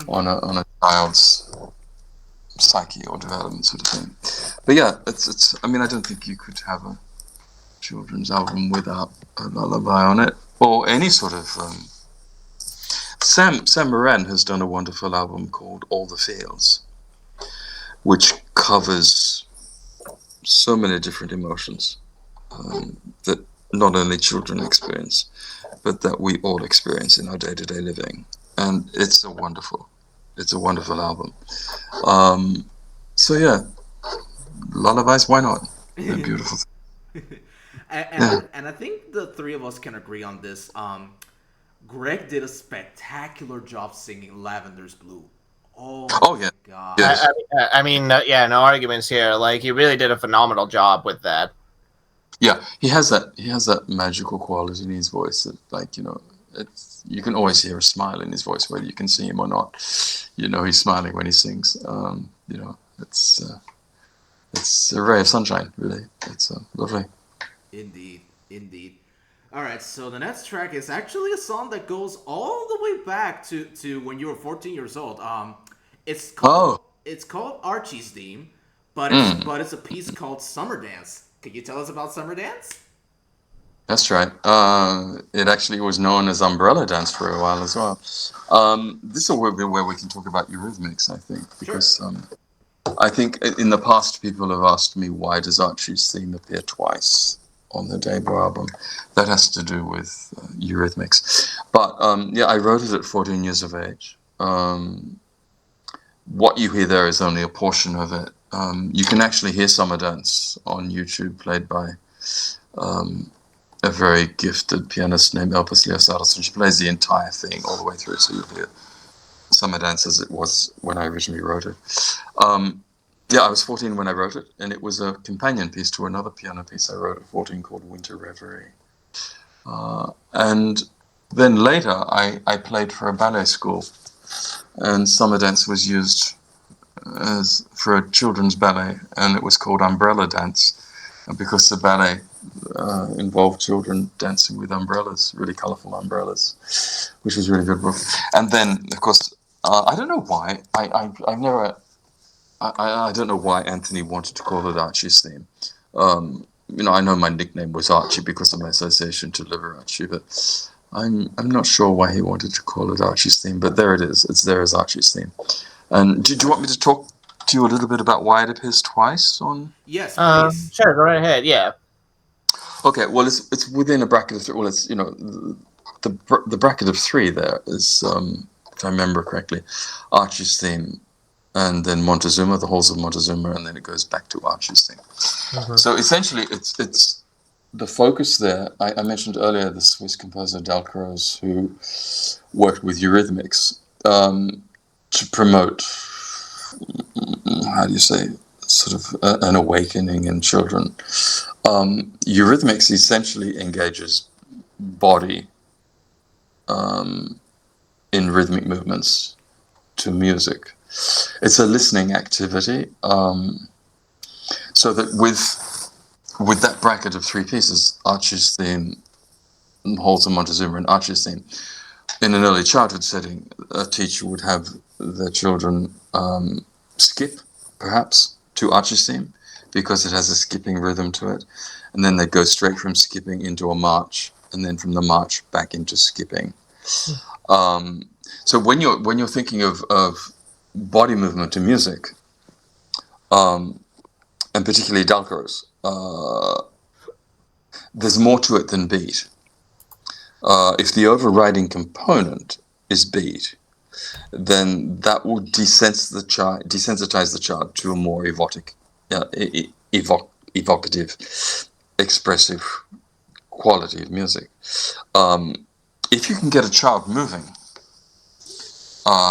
on a child's psyche or development, sort of thing. But yeah, it's. I mean, I don't think you could have a children's album without a lullaby on it, or any sort of. Sam Moran has done a wonderful album called All the Fields, which covers so many different emotions that not only children experience, but that we all experience in our day-to-day living, and it's a wonderful album. So yeah, lullabies, why not? They're beautiful. And I think the three of us can agree on this. Greg did a spectacular job singing Lavender's Blue. Oh yeah. God. Yes. No arguments here. Like, he really did a phenomenal job with that. Yeah, he has that magical quality in his voice that, like, you can always hear a smile in his voice, whether you can see him or not. He's smiling when he sings. It's a ray of sunshine, really. It's lovely. Indeed. All right, so the next track is actually a song that goes all the way back to when you were 14 years old. It's called Archie's Theme, but it's a piece called Summer Dance. Can you tell us about Summer Dance? That's right. It actually was known as Umbrella Dance for a while as well. This is where we can talk about Eurythmics, I think, because sure. I think in the past people have asked me, why does Archie's Theme appear twice on the debut album? That has to do with Eurythmics. But I wrote it at 14 years of age. What you hear there is only a portion of it. You can actually hear Summer Dance on YouTube, played by a very gifted pianist named Elpis Leosaros, and she plays the entire thing all the way through, so you'll hear summer dance as it was when I originally wrote it. Yeah, I was 14 when I wrote it, and it was a companion piece to another piano piece I wrote at 14 called Winter Reverie. And then later, I played for a ballet school, and summer dance was used as for a children's ballet, and it was called Umbrella Dance, because the ballet involved children dancing with umbrellas, really colourful umbrellas, which was really good. And then, of course, I don't know why I don't know why Anthony wanted to call it Archie's theme. I know my nickname was Archie because of my association to Liberace, but I'm not sure why he wanted to call it Archie's theme. But there it is. It's there as Archie's theme. And do you want me to talk to you a little bit about why it appears twice on? Yes, please. Sure, go right ahead. Yeah. Okay. Well, it's within a bracket of three. Well, it's the bracket of three there is, if I remember correctly, Archie's theme. And then Montezuma, the halls of Montezuma, and then it goes back to Archie's thing. Mm-hmm. So essentially, it's the focus there. I mentioned earlier the Swiss composer Dalcroze, who worked with Eurythmics to promote, how do you say, sort of an awakening in children. Eurythmics essentially engages body in rhythmic movements to music. It's a listening activity, so that with that bracket of three pieces, Archie's theme, Halls of Montezuma, and Archie's theme, in an early childhood setting, a teacher would have their children skip, perhaps, to Archie's theme, because it has a skipping rhythm to it, and then they go straight from skipping into a march, and then from the march back into skipping. So when you're thinking of body movement to music, and particularly Dalcroze, there's more to it than beat. If the overriding component is beat, then that will desensitize the child to a more evocative, expressive quality of music. If you can get a child moving,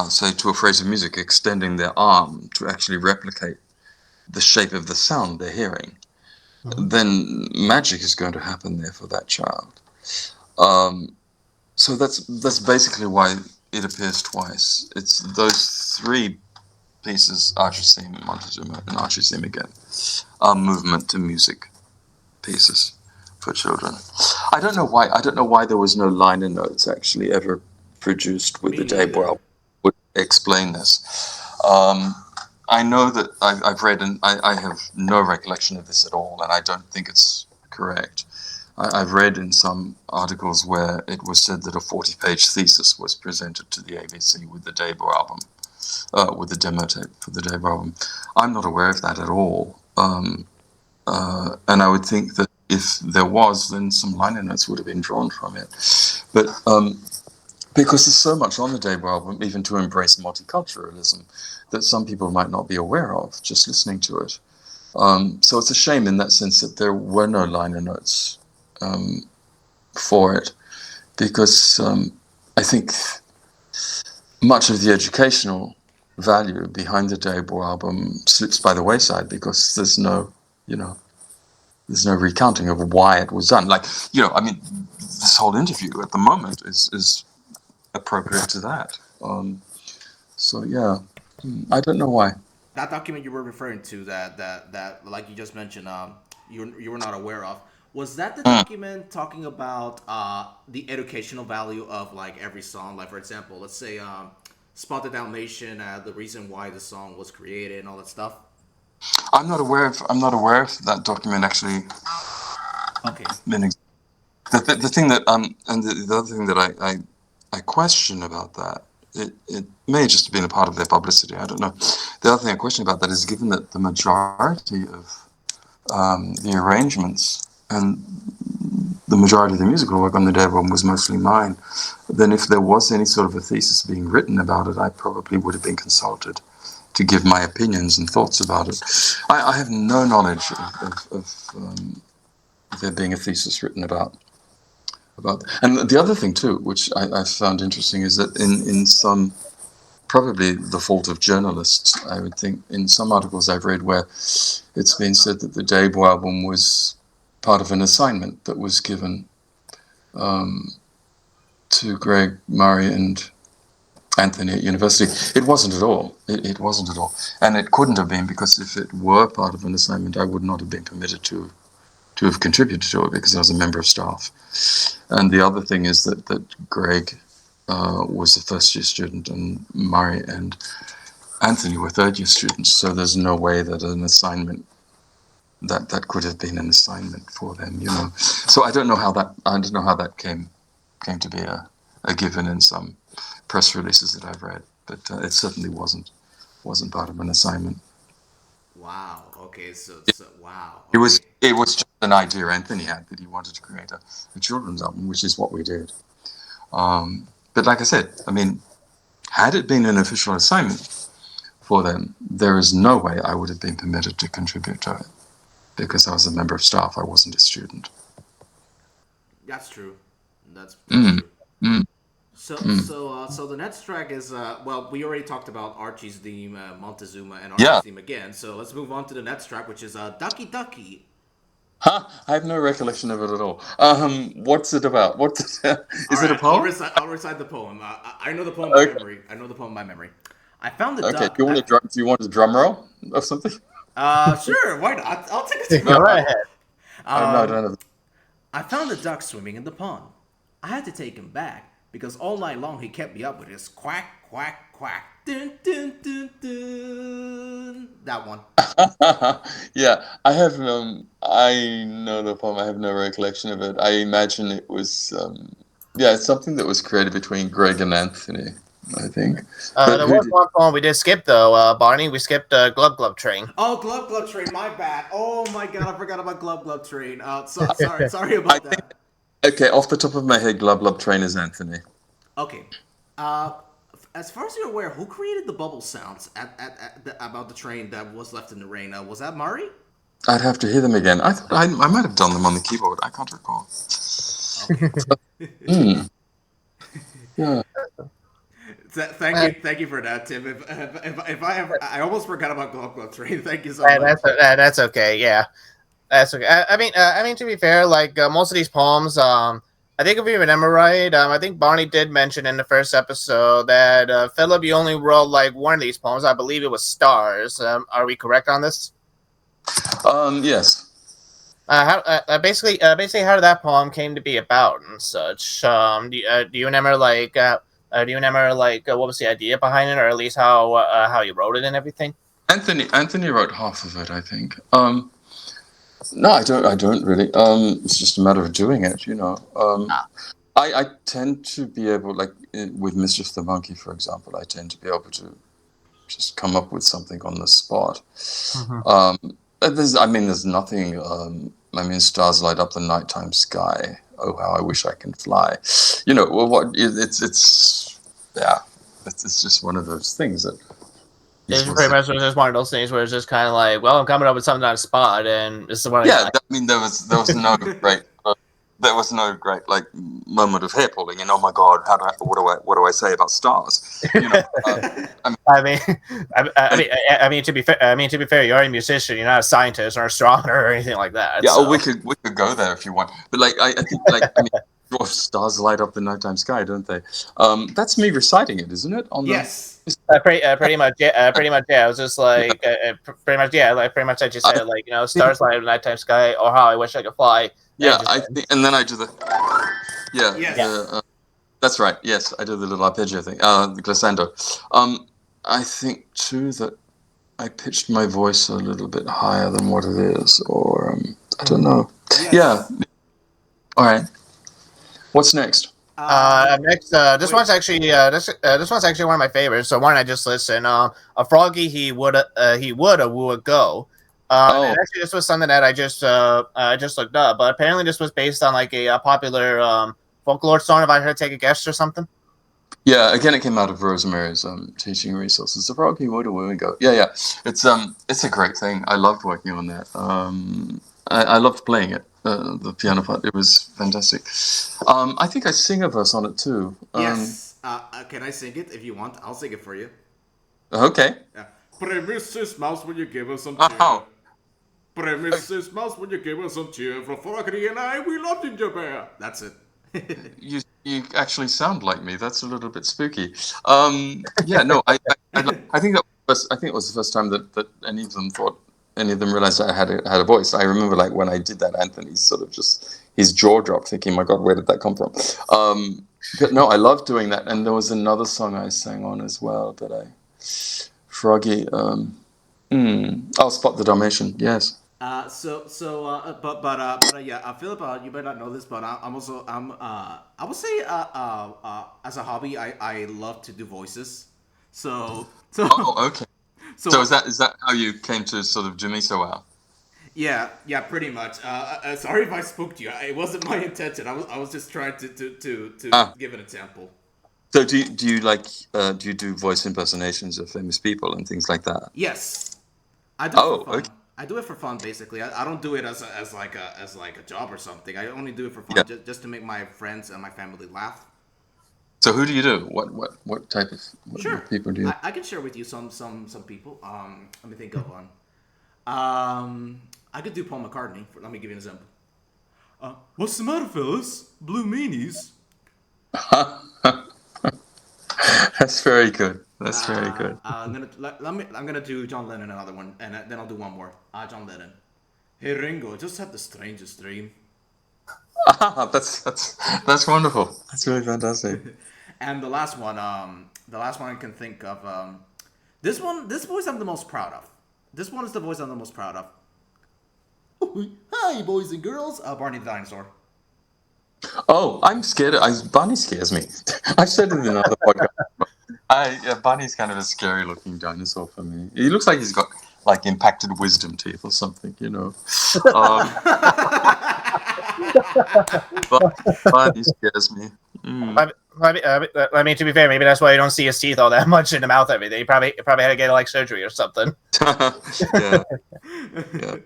say to a phrase of music, extending their arm to actually replicate the shape of the sound they're hearing, then magic is going to happen there for that child. So that's basically why it appears twice. It's those three pieces, Archie's theme, Montezuma, and Archie's theme again, are movement to music pieces for children. I don't know why there was no liner notes actually ever produced with the Debo album. Would explain this. I know that I've read, and I have no recollection of this at all, and I don't think it's correct. I've read in some articles where it was said that a 40-page thesis was presented to the ABC with the Debo album, with the demo tape for the Debo album. I'm not aware of that at all, and I would think that if there was, then some liner notes would have been drawn from it. But because there's so much on the Debo album, even to embrace multiculturalism, that some people might not be aware of just listening to it. So it's a shame in that sense that there were no liner notes for it, because I think much of the educational value behind the Debo album slips by the wayside because there's no recounting of why it was done. This whole interview at the moment is appropriate to that. So yeah, I don't know why. That document you were referring to, that like you just mentioned, you were not aware of. Was that the document talking about the educational value of like every song? Like for example, let's say Spot the Dalmatian, the reason why the song was created and all that stuff. I'm not aware of that document actually. Okay. The thing that and the other thing that I question about that, it may have just been a part of their publicity, I don't know. The other thing I question about that is, given that the majority of the arrangements and the majority of the musical work on the Debo album was mostly mine, then if there was any sort of a thesis being written about it, I probably would have been consulted to give my opinions and thoughts about it. I have no knowledge of there being a thesis written about. And the other thing too, which I found interesting, is that in some probably the fault of journalists. I would think in some articles I've read where it's been said that the debut album was part of an assignment that was given to Greg, Murray, and Anthony at university. It wasn't at all. It wasn't at all. And it couldn't have been, because if it were part of an assignment, I would not have been permitted to have contributed to it, because I was a member of staff. And the other thing is that Greg was a first-year student, and Murray and Anthony were third-year students. So there's no way that an assignment that could have been an assignment for them, So I don't know how that came to be a given in some press releases that I've read, but it certainly wasn't part of an assignment. Wow. Okay. So wow. It Okay. was just an idea Anthony had, that he wanted to create a children's album, which is what we did. But like I said, I mean, had it been an official assignment for them, there is no way I would have been permitted to contribute to it, because I was a member of staff. I wasn't a student. That's true. That's Mm. true. Mm. So the next track is well, we already talked about Archie's theme, Montezuma, and Archie's Yeah. theme again. So let's move on to the next track, which is Ducky Ducky. Huh? I have no recollection of it at all. What's it about? Is it a Alright, poem? I'll recite the poem. I know the poem by Okay. memory. I know the poem by memory. I found the Okay. duck. Do you want a drum roll or something? Sure, why not? I'll take a Go ahead. No, I don't have. I found the duck swimming in the pond. I had to take him back because all night long he kept me up with his quack, quack, quack. Dun, dun, dun, dun. That one. Yeah, I have. I know the poem. I have no recollection of it. I imagine it was. Yeah, it's something that was created between Greg and Anthony, I think. But There who was did- one poem we did skip though, Barney. We skipped Glub Glub Train. Oh, Glove Glove Train, my bad. Oh my god, I forgot about Glove Glove Train. Sorry about that. Okay, off the top of my head, Glub Glub Train is Anthony. Okay. As far as you're aware, who created the bubble sounds about the train that was left in the rain? Was that Murray? I'd have to hear them again. I thought I might have done them on the keyboard. I can't recall. Mm. Yeah. Thank you for that, Tim. If I ever, I almost forgot about Glove Glove Train. Thank you so much. That's okay. Yeah, that's okay. I mean, to be fair, like most of these poems, I think if we remember right, I think Barney did mention in the first episode that Phillip, you only wrote like one of these poems. I believe it was Stars. Are we correct on this? Yes. Basically, how did that poem came to be about and such? Do you remember like what was the idea behind it, or at least how you wrote it and everything? Anthony wrote half of it, I think. No, I don't really. It's just a matter of doing it, I tend to be able, like with Mischief the Monkey, for example, I tend to be able to just come up with something on the spot. There's nothing. Stars light up the nighttime sky. Oh, how I wish I can fly. It's just one of those things that. It's pretty much just one of those things where it's just kind of like, well, I'm coming up with something on the spot, and this is what I. There was no great. There was no great like moment of hair pulling, and oh my god, what do I say about stars? I mean, to be fair, you're a musician. You're not a scientist or astronomer or anything like that. Yeah, so. we could go there if you want, but I think stars light up the nighttime sky, don't they? That's me reciting it, isn't it? Yes. Pretty much, yeah. I was just like, pretty much, I just said like, stars light up the nighttime sky, or how I wish I could fly. Yeah, I think, and then I do the. Yeah. Yes. That's right. Yes, I do the little arpeggio thing. The glissando. I think too that I pitched my voice a little bit higher than what it is, or I don't know. Yes. Yeah. All right. What's next? Next, this one's actually one of my favorites. So one I just listened. A Froggy he would go. And actually, this was something that I just looked up. But apparently, this was based on like a popular folklore song. If I heard, take a guess or something. Yeah, again, it came out of Rosemary's teaching resources. The Froggy would go. Yeah. It's a great thing. I loved working on that. I loved playing it. The piano part, it was fantastic. I think I sing a verse on it too. Yes. can I sing it if you want? I'll sing it for you. Okay. Yeah. Premises Mouse, will you give us some cheer? Oh, Premises Mouse, will you give us some cheer? For Froggy and I, we love Ginger Bear. That's it. you actually sound like me. That's a little bit spooky. Yeah, no, I think it was the first time that any of them realized I had a voice. I remember like when I did that, Anthony sort of just his jaw dropped, thinking, "My God, where did that come from?" But no, I loved doing that. And there was another song I sang on as well Froggy. I'll Spot the Dalmatian. Yes. Yeah, Philip, you might not know this, but I would say, as a hobby, I love to do voices. So, Oh, okay. so, So is that how you came to sort of do me so well? yeah, pretty much. Sorry if I spooked you. It wasn't my intention. I was just trying to Ah, give an example. so do you like do you do voice impersonations of famous people and things like that? Yes, I do it for Oh, fun. okay. I do it for fun, basically. I don't do it as like a job or something. I only do it for Yeah. fun, just to make my friends and my family laugh. So who do you do? What type of Sure, people do you? I can share with you some people. Let me think of one. I could do Paul McCartney. Let me give you an example. What's the matter, fellas? Blue meanies. That's very good. That's very good. I'm gonna do John Lennon another one, and then I'll do one more. John Lennon. Hey Ringo, just had the strangest dream. That's wonderful. That's really fantastic. And the last one I can think of. This voice I'm the most proud of. This one is the voice I'm the most proud of. Hi, boys and girls. Barney the dinosaur. Oh, I'm scared. Barney scares me. I've said it in another podcast. Barney's kind of a scary looking dinosaur for me. He looks like he's got like impacted wisdom teeth or something, you know. Um, Barney scares me. Mm. I mean, to be fair, maybe that's why you don't see his teeth all that much in the mouth every day. He probably had to get like surgery or something. Yeah, yeah.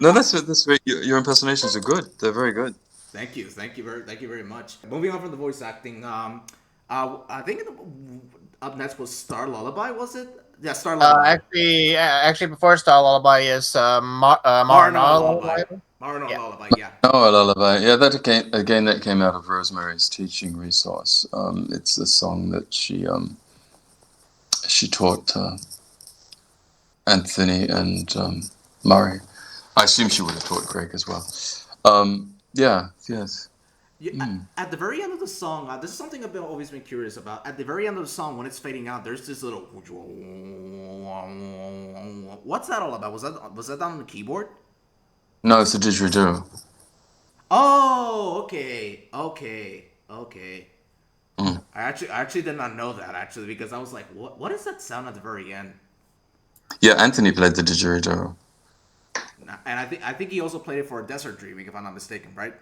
No, that's very, your impersonations are good. They're very good. Thank you very much. Moving on from the voice acting, I think up next was Star Lullaby. Was it? Yeah, Star Lullaby. Actually, before Star Lullaby is Marinara Lullaby. Marinara Yeah. Lullaby. Yeah. Oh, a lullaby. Yeah, that again that came out of Rosemary's teaching resource. It's a song that she taught Anthony and Murray. I assume she would have taught Greg as well. Yeah, yes. Yeah, at the very end of the song, this is something I've always been curious about. At the very end of the song, when it's fading out, there's this little. What's that all about? Was that on the keyboard? No, it's a didgeridoo. Oh, okay. Mm. I actually did not know that actually because I was like, what is that sound at the very end? Yeah, Anthony played the didgeridoo. And I think he also played it for Desert Dreaming, if I'm not mistaken, right?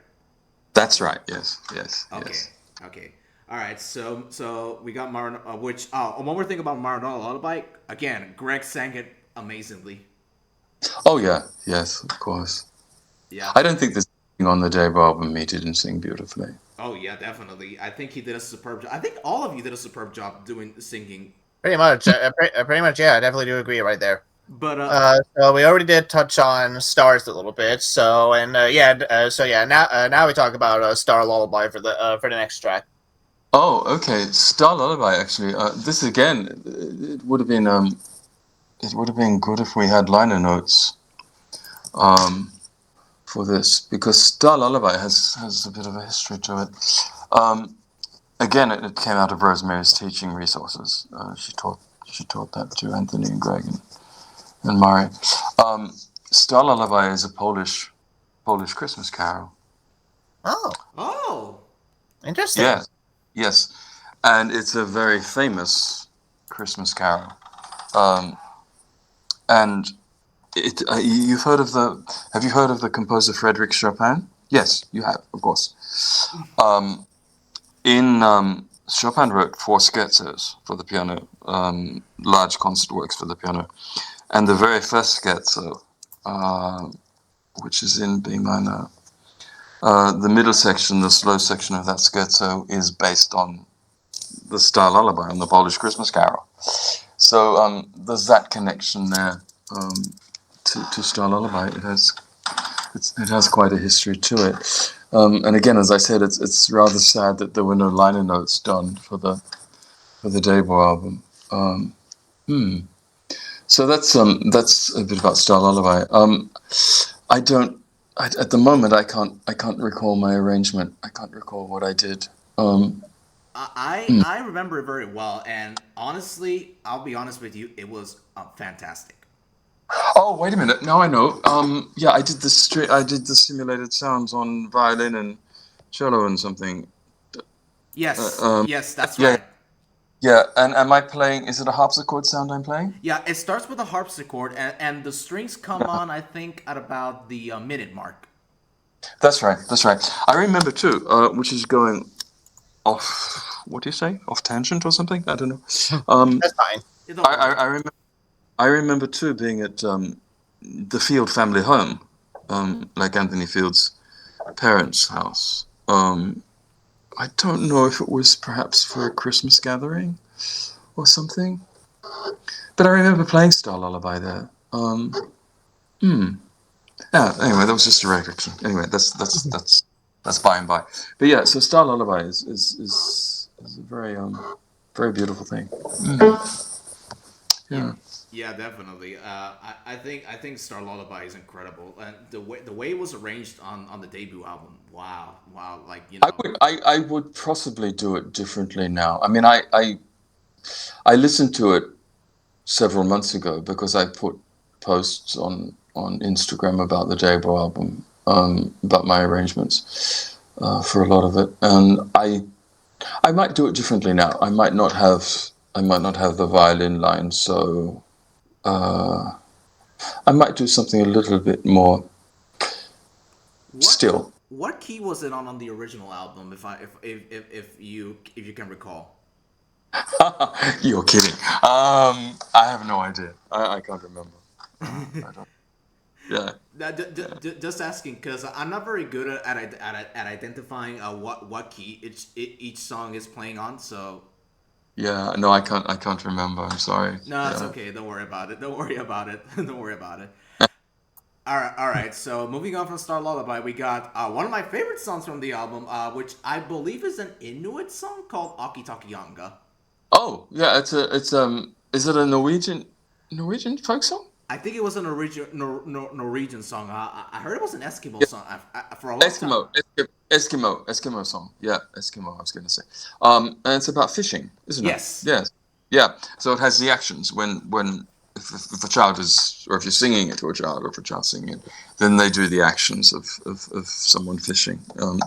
That's right. Yes. Okay. Yes. Okay. All right. So we got Marin, which one more thing about Marinara Lullaby. Again, Greg sang it amazingly. Oh yeah. Yes, of course. Yeah. I don't think there's anything on the debut album he didn't sing beautifully. Oh yeah, definitely. I think he did a superb job. I think all of you did a superb job doing singing. Pretty much, yeah. I definitely do agree right there. But so we already did touch on stars a little bit. So now we talk about Star Lullaby for the next track. Oh, okay. Star Lullaby. Actually, this again, it would have been good if we had liner notes for this, because Star Lullaby has a bit of a history to it. Again, it came out of Rosemary's teaching resources. She taught that to Anthony and Greg and Murray. Star Lullaby is a Polish Christmas carol. Oh, interesting. Yes, and it's a very famous Christmas carol. And have you heard of the composer Frédéric Chopin? Yes, you have, of course. Chopin wrote 4 scherzos for the piano, large concert works for the piano. And the very first scherzo, which is in B minor, the middle section, the slow section of that scherzo, is based on the Star Lullaby on the Polish Christmas Carol. So there's that connection there to Star Lullaby. It has quite a history to it. And again, as I said, it's rather sad that there were no liner notes done for the debut album. So that's a bit about Star Lullaby. At the moment I can't recall my arrangement. I can't recall what I did. I remember it very well, and honestly, I'll be honest with you, it was fantastic. Oh, wait a minute. Now I know. Yeah, I did the simulated sounds on violin and cello and something. Yes, yes, that's yeah, right. yeah. And am I playing? Is it a harpsichord sound I'm playing? Yeah, it starts with a harpsichord, and the strings come on, I think, at about the minute mark. That's right. That's right. I remember too, which is going off. What do you say? Off tangent or something? I don't know. That's fine. I remember too being at the Field family home, like Anthony Field's parents' house. I don't know if it was perhaps for a Christmas gathering or something, but I remember playing Star Lullaby there. Yeah. Anyway, that was just a recollection. Anyway, that's by and by. But yeah, so Star Lullaby is a very very beautiful thing. Yeah. Yeah, definitely. I think Star Lullaby is incredible, and the way it was arranged on the debut album. Wow, like I would possibly do it differently now. I mean, I listened to it several months ago because I put posts on Instagram about the debut album, about my arrangements for a lot of it, and I might do it differently now. I might not have the violin line, so I might do something a little bit more still. What key was it on the original album? If you can recall. You're kidding. I have no idea. I can't remember. I don't. Yeah. Just asking because I'm not very good at identifying what key each song is playing on. So Yeah. No, I can't remember. I'm sorry. no, it's Yeah. okay. Don't worry about it. Don't worry about it. Don't worry about it. All right. So moving on from Star Lullaby, we got one of my favorite songs from the album, which I believe is an Inuit song called Akitakiyanga. Oh, yeah. It's Is it a Norwegian folk song? I think it was a Norwegian song. I heard it was an Eskimo song for a long time. Eskimo song. Yeah, Eskimo. I was going to say. And it's about fishing, isn't it? Yes. Yes. Yeah. So it has the actions when if a child is, or if you're singing it to a child, or if a child's singing it, then they do the actions of someone fishing.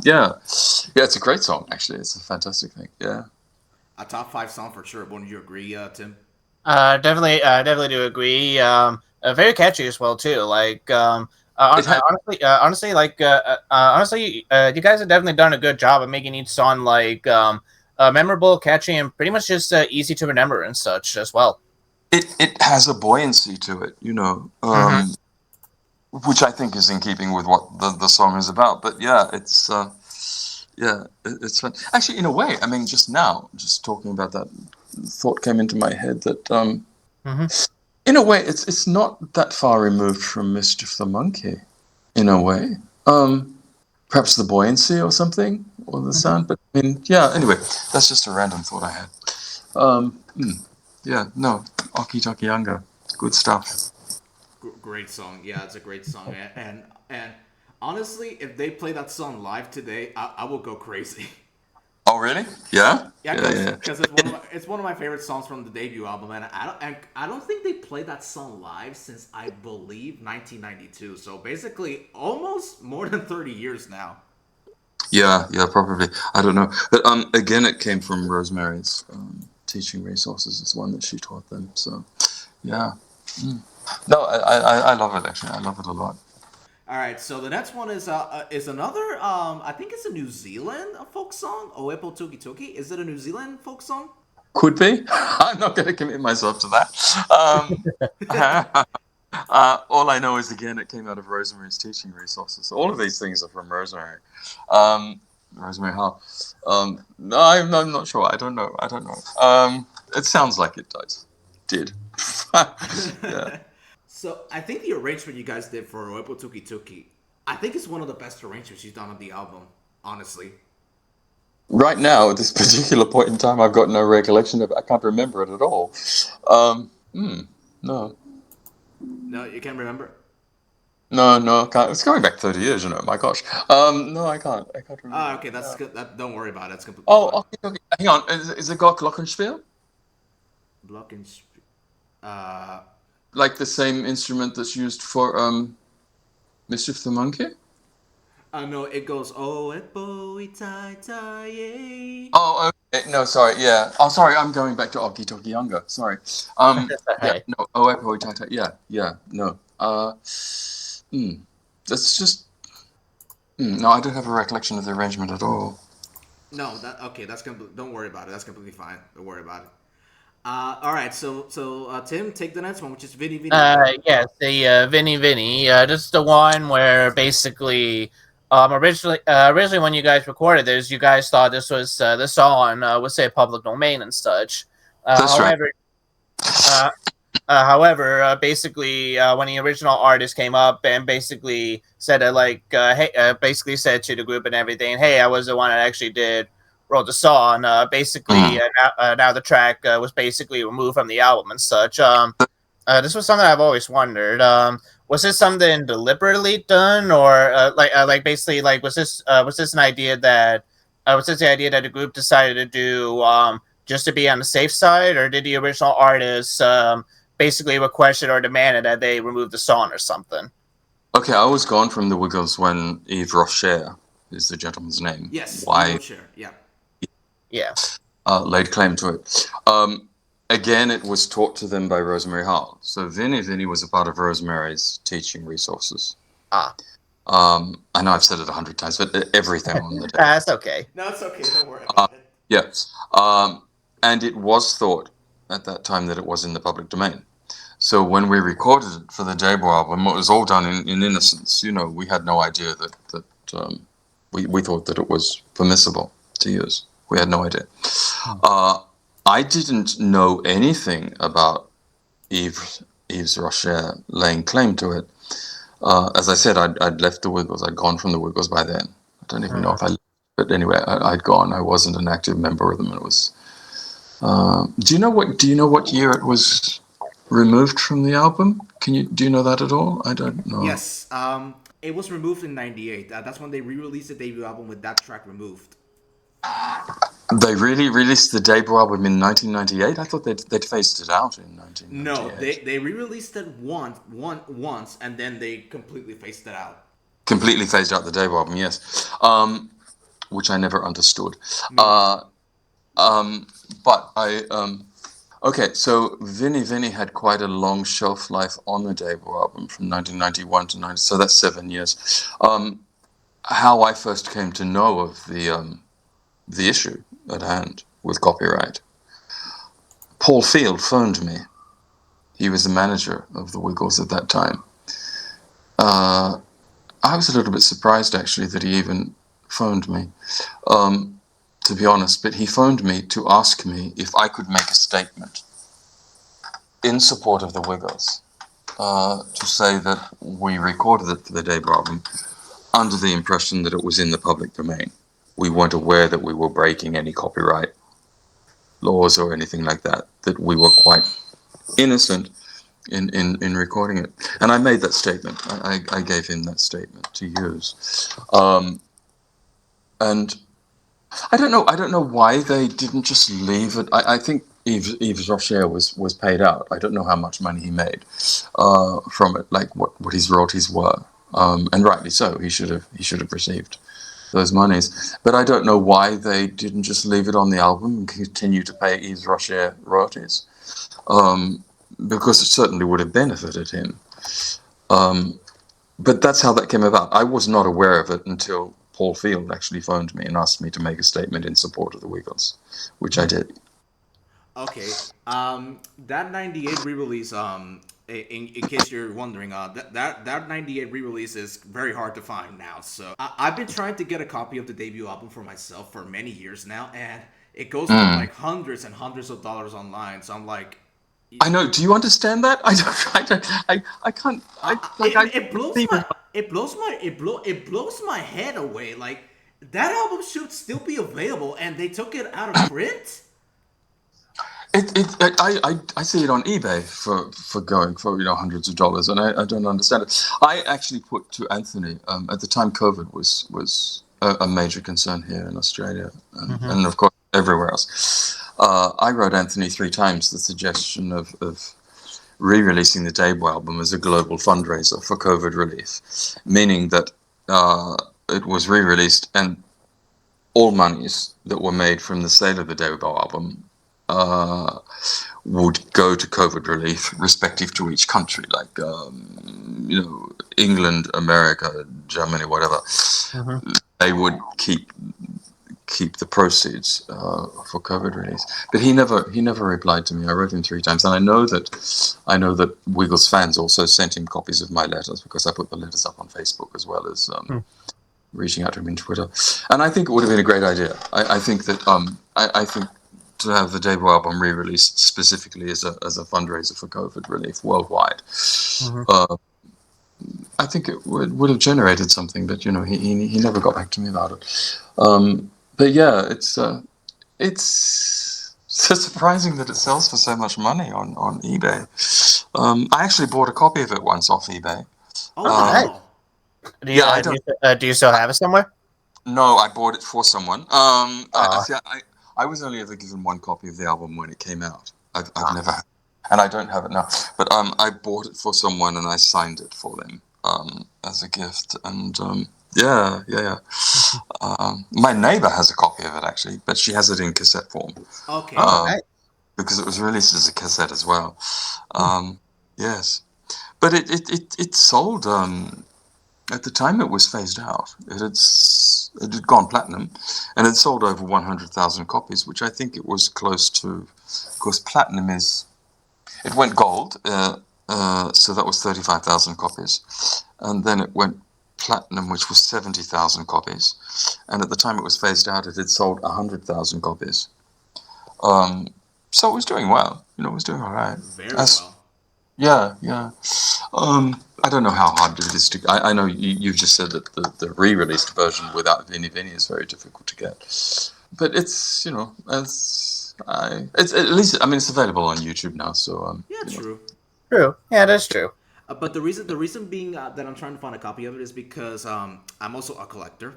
Yeah. It's a great song. Actually, it's a fantastic thing. Yeah. A top 5 song for sure. Wouldn't you agree, Tim? Definitely do agree. Very catchy as well too. Like, honestly, you guys have definitely done a good job of making each song like memorable, catchy, and pretty much just easy to remember and such as well. It has a buoyancy to it, which I think is in keeping with what the song is about. But yeah, it's fun. Actually, in a way, I mean, just now, just talking about that, thought came into my head that in a way, it's not that far removed from Mischief the Monkey, in a way. Perhaps the buoyancy or something, or the sound. But I mean, yeah. Anyway, that's just a random thought I had. Yeah, no, Oki Toki Yanga, good stuff. Great song. Yeah, it's a great song. And honestly, if they play that song live today, I will go crazy. Oh, really? Yeah. Yeah, because it's one of my favorite songs from the debut album, and I don't think they played that song live since I believe 1992. So basically, almost more than 30 years now. Yeah, probably. I don't know, but again, it came from Rosemary's teaching resources. Is one that she taught them. So, yeah. No, I love it actually. I love it a lot. All right, so the next one is another I think it's a New Zealand folk song. Oepo Tuki Tuki. Is it a New Zealand folk song? Could be. I'm not going to commit myself to that. All I know is again it came out of Rosemary's teaching resources. All of these things are from Rosemary. Rosemary Howell. No, I'm not sure. I don't know. It sounds like it did. Yeah. So I think the arrangement you guys did for Oepo Tuki Tuki, I think it's one of the best arrangements you've done on the album, honestly. Right now, at this particular point in time, I've got no recollection of it. I can't remember it at all. No. No, you can't remember? No, I can't. It's going back 30 years, my gosh. No, I can't. I can't remember. Ah, okay, that's good. Don't worry about it. It's completely Oh, fine. okay. Hang on. Is it got Glockenspiel? Block and uh, Like the same instrument that's used for Mischief the Monkey? no, it goes Oepo Itai Tai. Oh, okay. No, sorry. Yeah. Oh, sorry. I'm going back to Oki Toki Younger. Sorry. Yeah. Hey. No. Oepo Itata. Yeah. No. That's just. No, I don't have a recollection of the arrangement at all. No, that okay. Don't worry about it. That's completely fine. Don't worry about it. All right. So Tim, take the next one, which is Vinny Vinny. Yes, the Vinny Vinny. This is the one where basically, originally when you guys recorded this, you guys thought this was the song was say public domain and such. That's right. However, basically, when the original artist came up and basically said basically said to the group and everything, "Hey, I was the one that actually wrote the song." Now the track was basically removed from the album and such. This was something I've always wondered. Was this something deliberately done, or basically was this an idea that was this the idea that the group decided to do just to be on the safe side, or did the original artist basically requested or demanded that they remove the song or something? Okay, I was gone from the Wiggles when Yves Rocher is the gentleman's name. Yes, Why? Yeah. Laid claim to it. Again, it was taught to them by Rosemary Howell. So Vinny was a part of Rosemary's teaching resources. I know I've said it 100 times, but everything on the day. That's okay. No, it's okay. Don't worry about it. Yes. And it was thought at that time that it was in the public domain. So when we recorded it for the debut album, it was all done in innocence. We had no idea that we thought that it was permissible to use. We had no idea. I didn't know anything about Yves Rocher laying claim to it. As I said, I'd left the Wiggles. I'd gone from the Wiggles by then. I don't even know if I left. But anyway, I'd gone. I wasn't an active member of them. It was. Do you know what year it was removed from the album? Do you know that at all? I don't know. Yes. It was removed in '98. That's when they re-released the debut album with that track removed. They really released the debut album in 1998. I thought they'd phased it out in 1998. No, they re-released it once, and then they completely phased it out. Completely phased out the debut album, yes. Which I never understood. But I okay. So Vinny had quite a long shelf life on the debut album from 1991 to 90. So that's 7 years. How I first came to know of the issue at hand with copyright. Paul Field phoned me. He was the manager of the Wiggles at that time. I was a little bit surprised, actually, that he even phoned me, to be honest. But he phoned me to ask me if I could make a statement in support of the Wiggles, to say that we recorded it for the debut album under the impression that it was in the public domain. We weren't aware that we were breaking any copyright laws or anything like that, that we were quite innocent in recording it. And I made that statement. I gave him that statement to use. And I don't know why they didn't just leave it. I think Yves Rocher was paid out. I don't know how much money he made from it, like what his royalties were. And rightly so, he should have received those monies. But I don't know why they didn't just leave it on the album and continue to pay Yves Rocher royalties, because it certainly would have benefited him. But that's how that came about. I was not aware of it until Paul Field actually phoned me and asked me to make a statement in support of the Wiggles, which I did. Okay. That '98 re-release. in case you're wondering, that '98 re-release is very hard to find now. So I've been trying to get a copy of the debut album for myself for many years now, and it goes for Mm. like hundreds and hundreds of dollars online. So I'm like, I know. Do you understand that? I don't. I don't. I can't. I like. I it blows think my it blows my head away. Like that album should still be available, and they took it out of print. I see it on eBay for going for hundreds of dollars, and I don't understand it. I actually put to Anthony at the time COVID was a major concern here in Australia, and of course everywhere else. I wrote Anthony 3 times the suggestion of re-releasing the debut album as a global fundraiser for COVID relief, meaning that it was re-released and all monies that were made from the sale of the debut album would go to COVID relief, respective to each country, like England, America, Germany, whatever. They would keep the proceeds for COVID relief. But he never replied to me. I wrote him 3 times, and I know that Wiggles fans also sent him copies of my letters because I put the letters up on Facebook as well as reaching out to him in Twitter. And I think it would have been a great idea. I think that I think to have the debut album re-released specifically as a fundraiser for COVID relief worldwide. I think it would have generated something, but he never got back to me about it. But yeah, it's so surprising that it sells for so much money on eBay. I actually bought a copy of it once off eBay. Oh wow! Do you still have it somewhere? No, I bought it for someone. I was only ever given one copy of the album when it came out. I've never had, and I don't have it now. But I bought it for someone and I signed it for them as a gift. And yeah. My neighbor has a copy of it actually, but she has it in cassette form. Okay. Because it was released as a cassette as well. Yes, but it sold. At the time it was phased out, it had gone platinum, and it sold over 100,000 copies, which I think it was close to. Of course, platinum it went gold, so that was 35,000 copies, and then it went platinum, which was 70,000 copies, and at the time it was phased out, it had sold 100,000 copies. So it was doing well. It was doing all right. Very well. Yeah. I don't know how hard it is to. I know you've just said that the re-released version without Vinny Vinny is very difficult to get, but it's it's at least it's available on YouTube now. So Yeah, true. True. Yeah, that's true. But the reason being that I'm trying to find a copy of it is because I'm also a collector.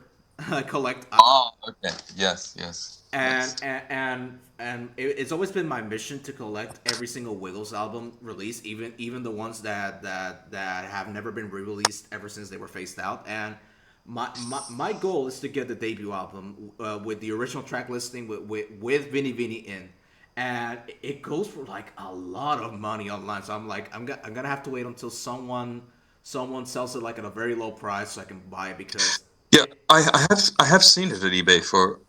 I collect. Okay. Yes. And it's always been my mission to collect every single Wiggles album release, even the ones that have never been re-released ever since they were phased out. And my goal is to get the debut album with the original track listing with Vinny Vinny in, and it goes for like a lot of money online. So I'm like, I'm gonna have to wait until someone sells it like at a very low price so I can buy it because. Yeah, I have seen it at eBay for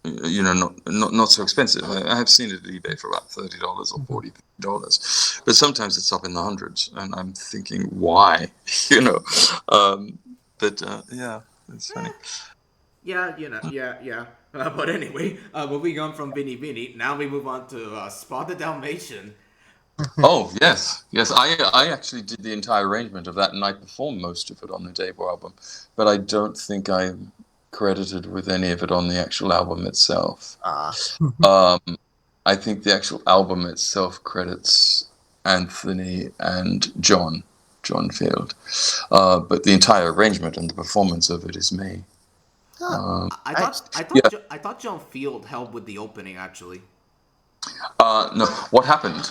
not so expensive. I have seen it at eBay for about $30 or $40, but sometimes it's up in the hundreds, and I'm thinking why, But yeah, it's funny. Yeah. But anyway, moving on from Vinny Vinny, now we move on to Spot the Dalmatian. Oh yes. I actually did the entire arrangement of that, and I performed most of it on the debut album, but I don't think I'm credited with any of it on the actual album itself. I think the actual album itself credits Anthony and John Field, but the entire arrangement and the performance of it is me. I thought John Field helped with the opening actually. No, what happened?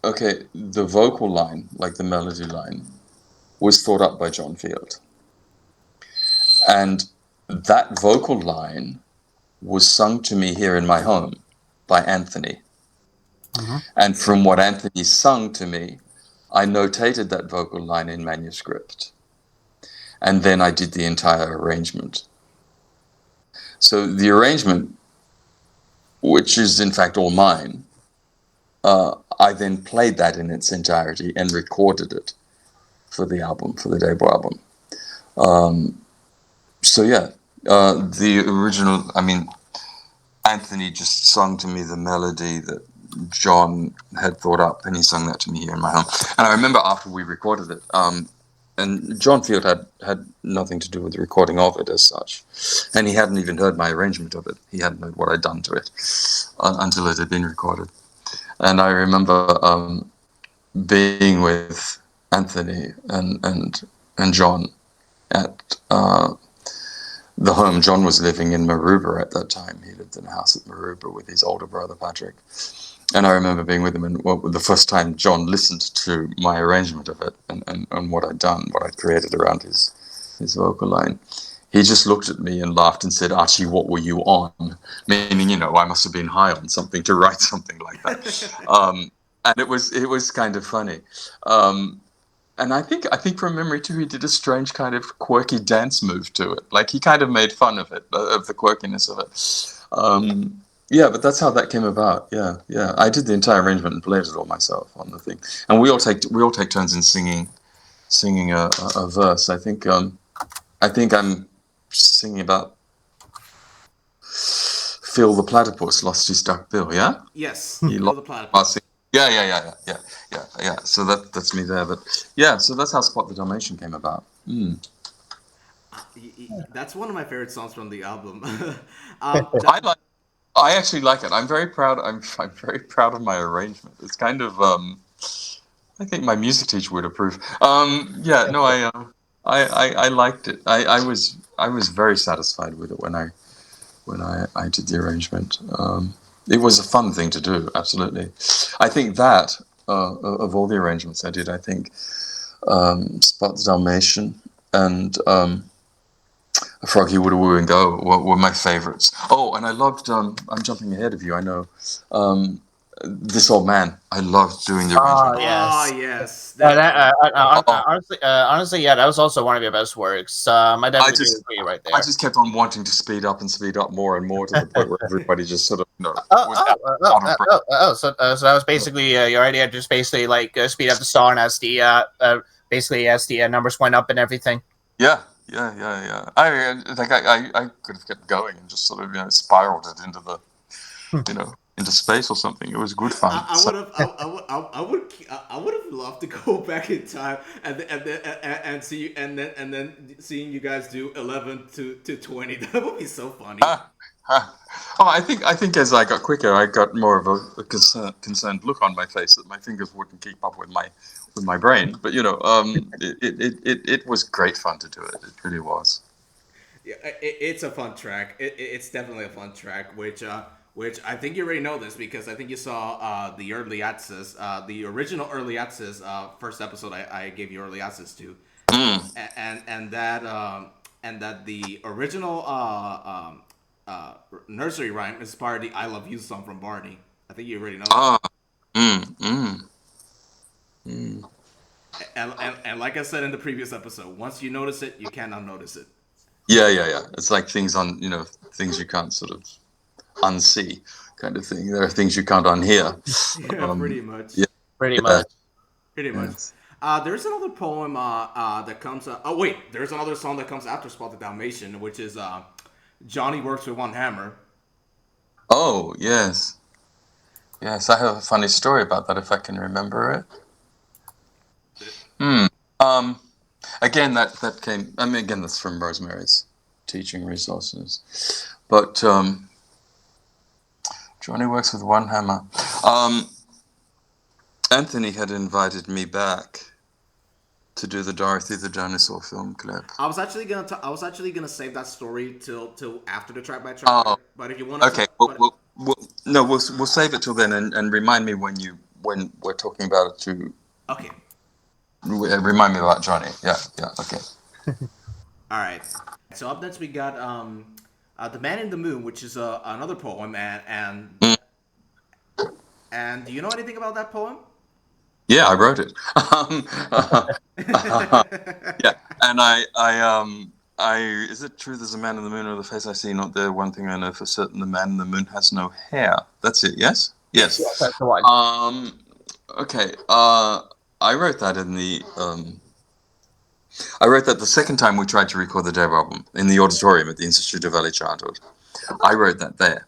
Okay, the vocal line, like the melody line, was thought up by John Field. And that vocal line was sung to me here in my home by Anthony. And from what Anthony sung to me, I notated that vocal line in manuscript. And then I did the entire arrangement. So the arrangement, which is in fact all mine, I then played that in its entirety and recorded it for the album, for the debut album. So yeah, the original. I mean, Anthony just sung to me the melody that John had thought up, and he sung that to me here in my home. And I remember after we recorded it, and John Field had nothing to do with the recording of it as such, and he hadn't even heard my arrangement of it. He hadn't heard what I'd done to it until it had been recorded. And I remember being with Anthony and John at the home. John was living in Maruba at that time. He lived in a house at Maruba with his older brother Patrick. And I remember being with him, and the first time John listened to my arrangement of it and what I'd done, what I'd created around his vocal line, he just looked at me and laughed and said, "Archie, what were you on?" Meaning, I must have been high on something to write something like that. And it was kind of funny. And I think from memory too, he did a strange kind of quirky dance move to it. Like he kind of made fun of it, of the quirkiness of it. Yeah, but that's how that came about. Yeah. I did the entire arrangement and played it all myself on the thing. And we all take turns in singing a verse. I think I'm singing about Phil the platypus lost his duck bill. Yeah. Yes. He Phil lost the platypus. Yeah. So that's me there. But yeah, so that's how Spot the Dalmatian came about. That's one of my favorite songs from the album. I actually like it. I'm very proud. I'm very proud of my arrangement. It's kind of I think my music teacher would approve. Yeah, no, I liked it. I was very satisfied with it when I did the arrangement. It was a fun thing to do. Absolutely. I think that of all the arrangements I did, I think Spot the Dalmatian and Froggy Would Woo and Go were my favorites. Oh, and I loved. I'm jumping ahead of you. I know. This Old Man. I loved doing the arrangement. Yes. Honestly, yeah, that was also one of your best works. I definitely do agree right there. I just kept on wanting to speed up more and more to the point where everybody just sort of was out of breath. So that was basically your idea, just basically like speed up the song as the numbers went up and everything. Yeah. I could have kept going and just sort of spiraled it into the into space or something. It was good fun. I would have loved to go back in time and see then seeing you guys do 11 to 20. That would be so funny. Oh, I think as I got quicker, I got more of a concerned look on my face that my fingers wouldn't keep up with my brain. But it was great fun to do it. It really was. Yeah, it's a fun track. It's definitely a fun track, which I think you already know this because I think you saw the early access, the original early access first episode I gave you early access to, and that the original nursery rhyme inspired the "I Love You" song from Barney. I think you already know that. And like I said in the previous episode, once you notice it, you cannot notice it. Yeah. It's like things things you can't sort of unsee, kind of thing. There are things you can't unhear. Yeah, pretty much. Yeah, pretty much. There's another poem that comes. There's another song that comes after Spot the Dalmatian, which is Johnny Works with One Hammer. Oh yes. I have a funny story about that if I can remember it. Again, that came. I mean, again, that's from Rosemary's teaching resources, but Johnny Works with One Hammer. Anthony had invited me back to do the Dorothy the Dinosaur film clip. I was actually gonna save that story till after the track by track. Oh, but if you want to, okay. We'll save it till then, and remind me when we're talking about it too. Okay. Remind me about Johnny. Yeah. Okay. All right. So up next we got "The Man in the Moon," which is another poem, and do you know anything about that poem? Yeah, I wrote it. Yeah, and I is it true there's a man in the moon over the face I see? Not there. One thing I know for certain: the man in the moon has no hair. That's it. Yes. That's the one. Okay. I wrote that in the I wrote that the second time we tried to record the debut album in the auditorium at the Institute of Early Childhood. I wrote that there.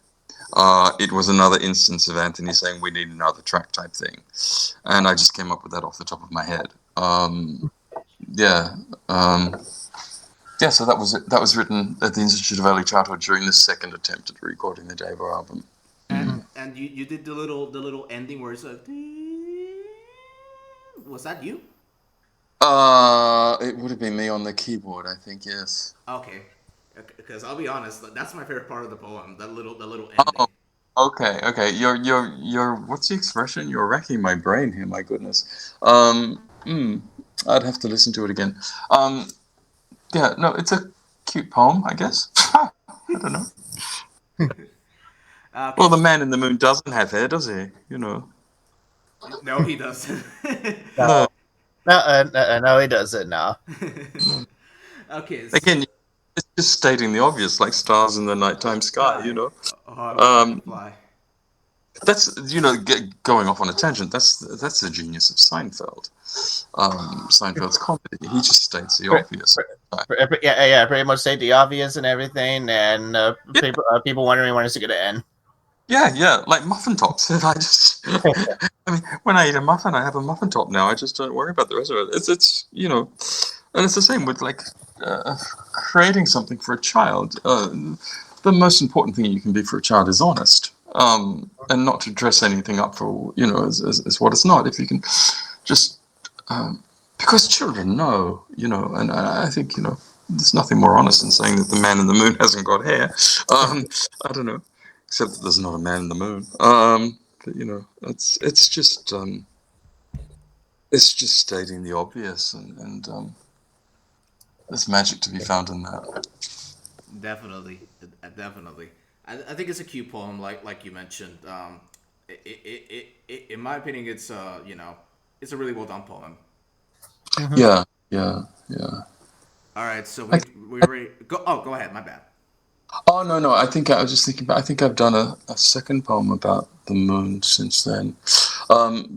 It was another instance of Anthony saying we need another track type thing, and I just came up with that off the top of my head. Yeah, um, yeah. So that was it. That was written at the Institute of Early Childhood during the second attempt at recording the debut album. And you did the little ending where it's like, was that you? It would have been me on the keyboard, I think. Yes. Okay, because I'll be honest, that's my favorite part of the poem. The little Oh, ending. okay, okay. You're. What's the expression? You're racking my brain here. My goodness. I'd have to listen to it again. Um, yeah. No, it's a cute poem, I guess. I don't know. Okay, Well, the man in the moon doesn't have hair, does he? You know. no, he doesn't. No. No, no, he doesn't. No. Okay, Again, it's just stating the obvious, like stars in the nighttime sky. You sky. know. Oh, I wish I Um, could fly. that's going off on a tangent. That's the genius of Seinfeld. Seinfeld's comedy. He just states the obvious. Yeah, pretty much state the obvious and everything, and Yeah, people wondering when it's going to end. yeah, like muffin tops. I just, I mean, when I eat a muffin, I have a muffin top now. I just don't worry about the rest of it. It's and it's the same with like creating something for a child. The most important thing you can be for a child is honest, and not to dress anything up for as what it's not. If you can just because children know, and I think there's nothing more honest than saying that the man in the moon hasn't got hair. I don't know, except that there's not a man in the moon. But it's just stating the obvious, and there's magic to be found in that. Definitely, definitely. I think it's a cute poem, like you mentioned. In my opinion, it's a really well done poem. Mhm. Yeah, yeah, yeah. All right, so I, we already go. Oh, go ahead. My bad. oh no, I think I was just thinking. I think I've done a second poem about the moon since then.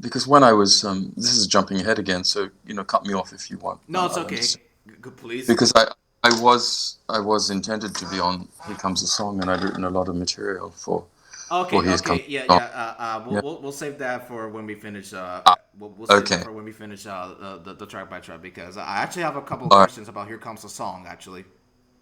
Because when I was, this is jumping ahead again, so cut me off if you want. No, it's I'll okay. understand. Please. Because I was intended to be on Here Comes the Song, and I'd written a lot of material for Okay, Here Comes okay, yeah, the Song. yeah. We'll, Yeah. we'll save that for when we finish. Ah, We'll save that okay. for when we finish the track by track because I actually have a couple of All right. questions about Here Comes the Song. Actually.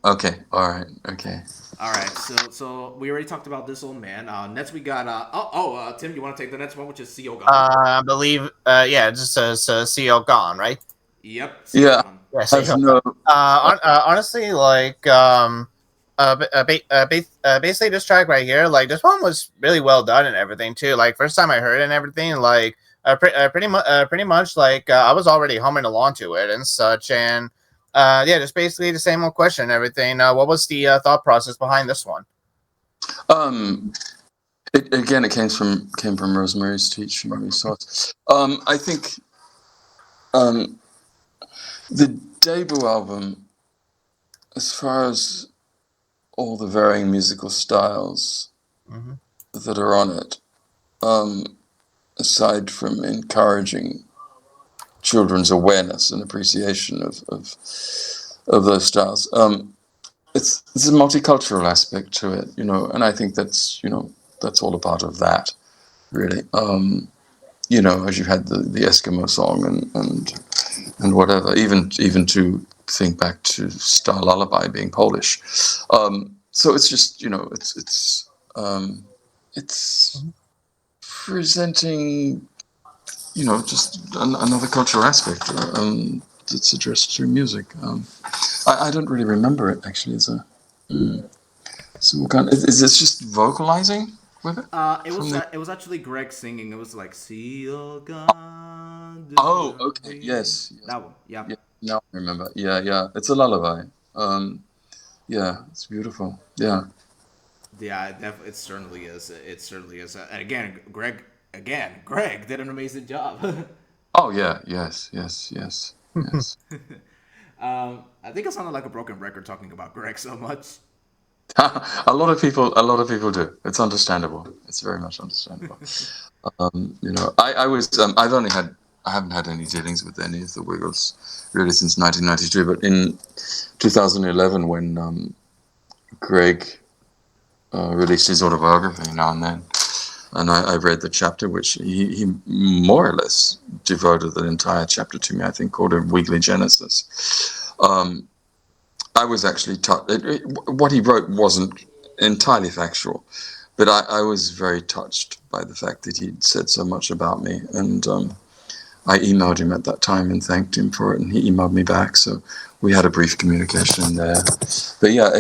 Okay. All right. Okay. All right, so we already talked about this old man. Next we got Tim, you want to take the next one, which is CO Gone? I believe, yeah, it just says CO gone, right? Yep, CO Yeah. Gone. Yeah, Has CO gone. no. Honestly, like, basically this track right here, like, this one was really well done and everything too. Like, first time I heard it and everything, like, pretty much, like, I was already humming along to it and such, and yeah, just basically the same old question and everything. What was the thought process behind this one? Um. It came from Rosemary's Teaching Me Sauce. I think um the debut album, as far as all the varying musical styles Mm-hmm. that are on it, um, aside from encouraging children's awareness and appreciation of those styles, it's a multicultural aspect to it, and I think that's all a part of that, really. As you had the Eskimo song and whatever, even to think back to Star Lullaby being Polish. So it's just it's presenting just another cultural aspect that's addressed through music. I don't really remember it actually as a so what kind is this just vocalizing with it It from was the it was actually Greg singing. It was like "See gone." oh okay yes yes That one. Yeah. yeah now I remember yeah it's a lullaby yeah it's beautiful yeah Yeah, it certainly is. It certainly is. And Greg did an amazing job. oh yeah yes I think it sounded like a broken record talking about Greg so much. A lot of people do. It's understandable. It's very much understandable. I haven't had any dealings with any of the Wiggles really since 1992. But in 2011, when Greg released his autobiography Now and Then, and I read the chapter, which he more or less devoted the entire chapter to me. I think called it Wiggly Genesis. Um, I was actually touched. What he wrote wasn't entirely factual, but I was very touched by the fact that he'd said so much about me. And I emailed him at that time and thanked him for it, and he emailed me back. So we had a brief communication there. But yeah,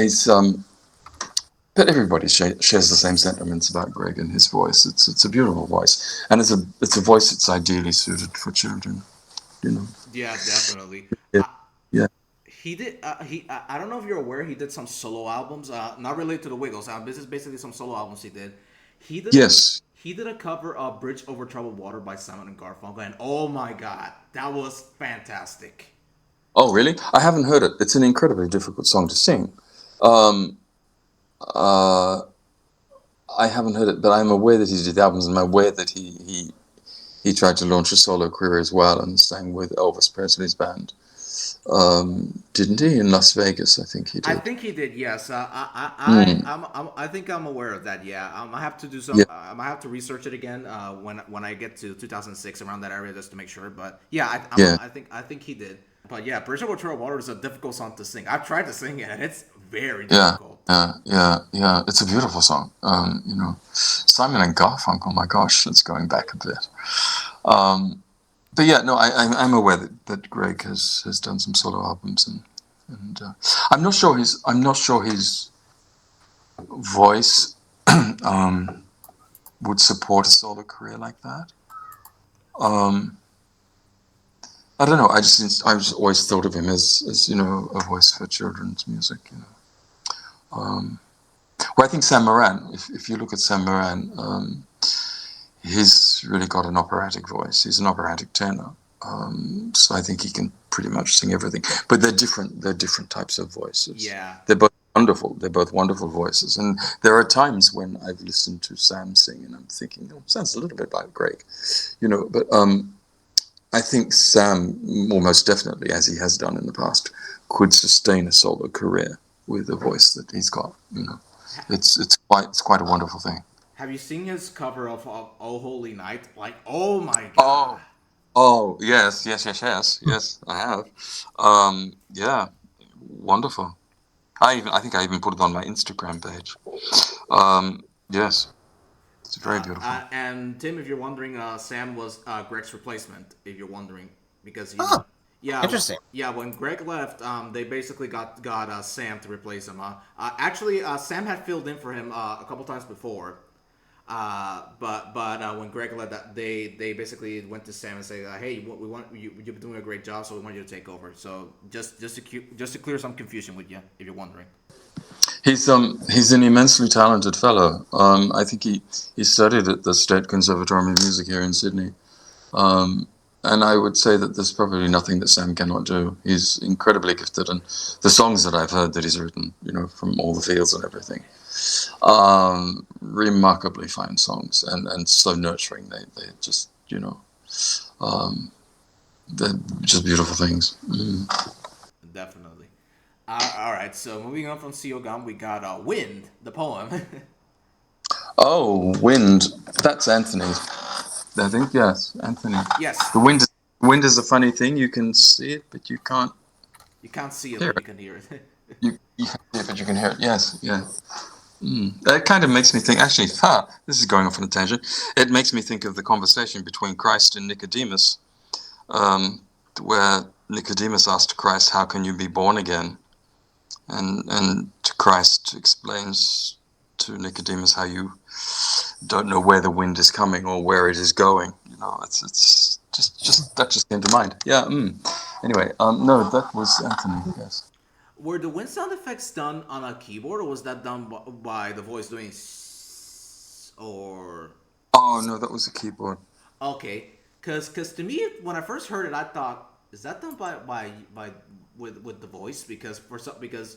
but everybody shares the same sentiments about Greg and his voice. It's a beautiful voice, and it's a voice that's ideally suited for children. You know. Yeah, definitely. Yeah. Uh, Yeah. he did. I don't know if you're aware. He did some solo albums. Not related to the Wiggles. This is basically some solo albums he did. He did. Yes. He did a cover of "Bridge Over Troubled Water" by Simon and Garfunkel, and oh my god, that was fantastic. Oh, really? I haven't heard it. It's an incredibly difficult song to sing. Um, uh, I haven't heard it, but I'm aware that he did albums, and I'm aware that he tried to launch a solo career as well and sang with Elvis Presley's band. Didn't he in Las Vegas? I think he I did. think he did. Yes. Mm, I think I'm aware of that. Yeah. I have to do some. yeah, I have to research it again. When I get to 2006 around that area just to make sure. But yeah, yeah, I think he did. But yeah, "Bridge Over Troubled Water" is a difficult song to sing. I've tried to sing it, and it's very yeah, difficult. yeah. It's a beautiful song. Simon and Garfunkel. My gosh, it's going back a bit. Um, but yeah, no, I'm aware that Greg has done some solo albums, and I'm not sure his voice um, would support a solo career like that. Um, I don't know. I just always thought of him as a voice for children's music. Well, I think Sam Moran. If you look at Sam Moran, he's really got an operatic voice. He's an operatic tenor. So I think he can pretty much sing everything. But they're different. They're different types of voices. Yeah. They're both wonderful. They're both wonderful voices. And there are times when I've listened to Sam sing and I'm thinking, oh, sounds a little bit like Greg, But I think Sam, almost definitely, as he has done in the past, could sustain a solo career with the voice that he's got. It's quite a wonderful thing. Have you seen his cover of "Oh Holy Night"? Like, oh my god. Oh, oh, yes, I have. Yeah, wonderful. I think I even put it on my Instagram page. Yes, it's very beautiful. And Tim, if you're wondering, Sam was Greg's replacement. If you're wondering, because Oh, yeah, interesting. yeah, when Greg left, they basically got Sam to replace him. Actually, Sam had filled in for him a couple times before. But when Greg left, they basically went to Sam and say, "Hey, we want you. You've been doing a great job, so we want you to take over." So just to clear some confusion with you, if you're wondering. He's an immensely talented fellow. I think he studied at the State Conservatorium of Music here in Sydney. Um, and I would say that there's probably nothing that Sam cannot do. He's incredibly gifted, and the songs that I've heard that he's written, from all the fields and everything, remarkably fine songs and so nurturing. They just, um, they're just beautiful things. Definitely. All right. So moving on from Seogam, we got "Wind," the poem. Oh, Wind. That's Anthony. I think, yes, Anthony. Yes, The wind is a funny thing. You can see it, but you can't you can't see it, hear but it. you can hear it. You can see it, but you can hear it. Yes, yeah. That kind of makes me think. Actually, this is going off on a tangent. It makes me think of the conversation between Christ and Nicodemus, um, where Nicodemus asked Christ, "How can you be born again?" And Christ explains to Nicodemus how you don't know where the wind is coming or where it is going. It's just that just came to mind. Yeah. Anyway, no, that was Anthony. Yes. Were the wind sound effects done on a keyboard, or was that done by the voice doing or Oh no, that was a keyboard. okay? Because to me, when I first heard it, I thought, is that done by with the voice? Because for some because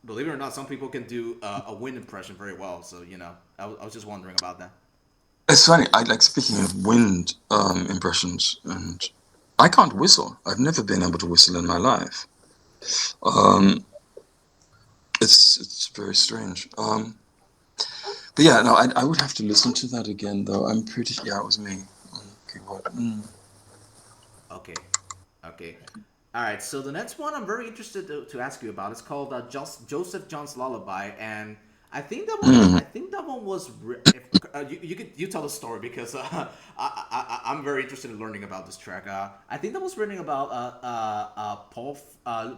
believe it or not, some people can do a wind impression very well. So I was just wondering about that. It's funny. I like speaking of wind impressions, and I can't whistle. I've never been able to whistle in my life. Um, it's very strange. But yeah, no, I would have to listen to that again, though. I'm pretty. Yeah, it was me on keyboard. Okay, okay. All right. So the next one I'm very interested to ask you about is called Joseph John's Lullaby, and I think that one. Mm. I think that one was. If you tell the story because I'm very interested in learning about this track. I think that was written about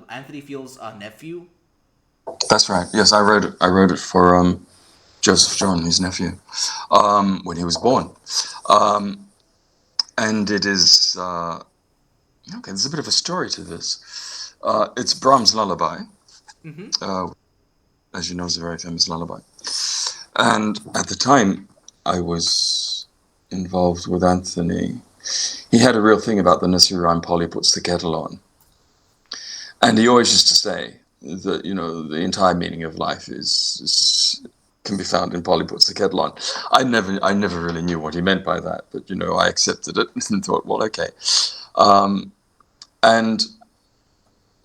Anthony Field's nephew. That's right. Yes, I wrote it. I wrote it for Joseph John, his nephew, when he was born. Um, and it is okay. There's a bit of a story to this. It's Brahms' Lullaby, Mm-hmm. uh, as you know, is a very famous lullaby. And at the time, I was involved with Anthony. He had a real thing about the nursery rhyme "Polly puts the kettle on," and he always used to say that the entire meaning of life is can be found in "Polly puts the kettle on." I never really knew what he meant by that, but I accepted it and thought, well, okay. Um, and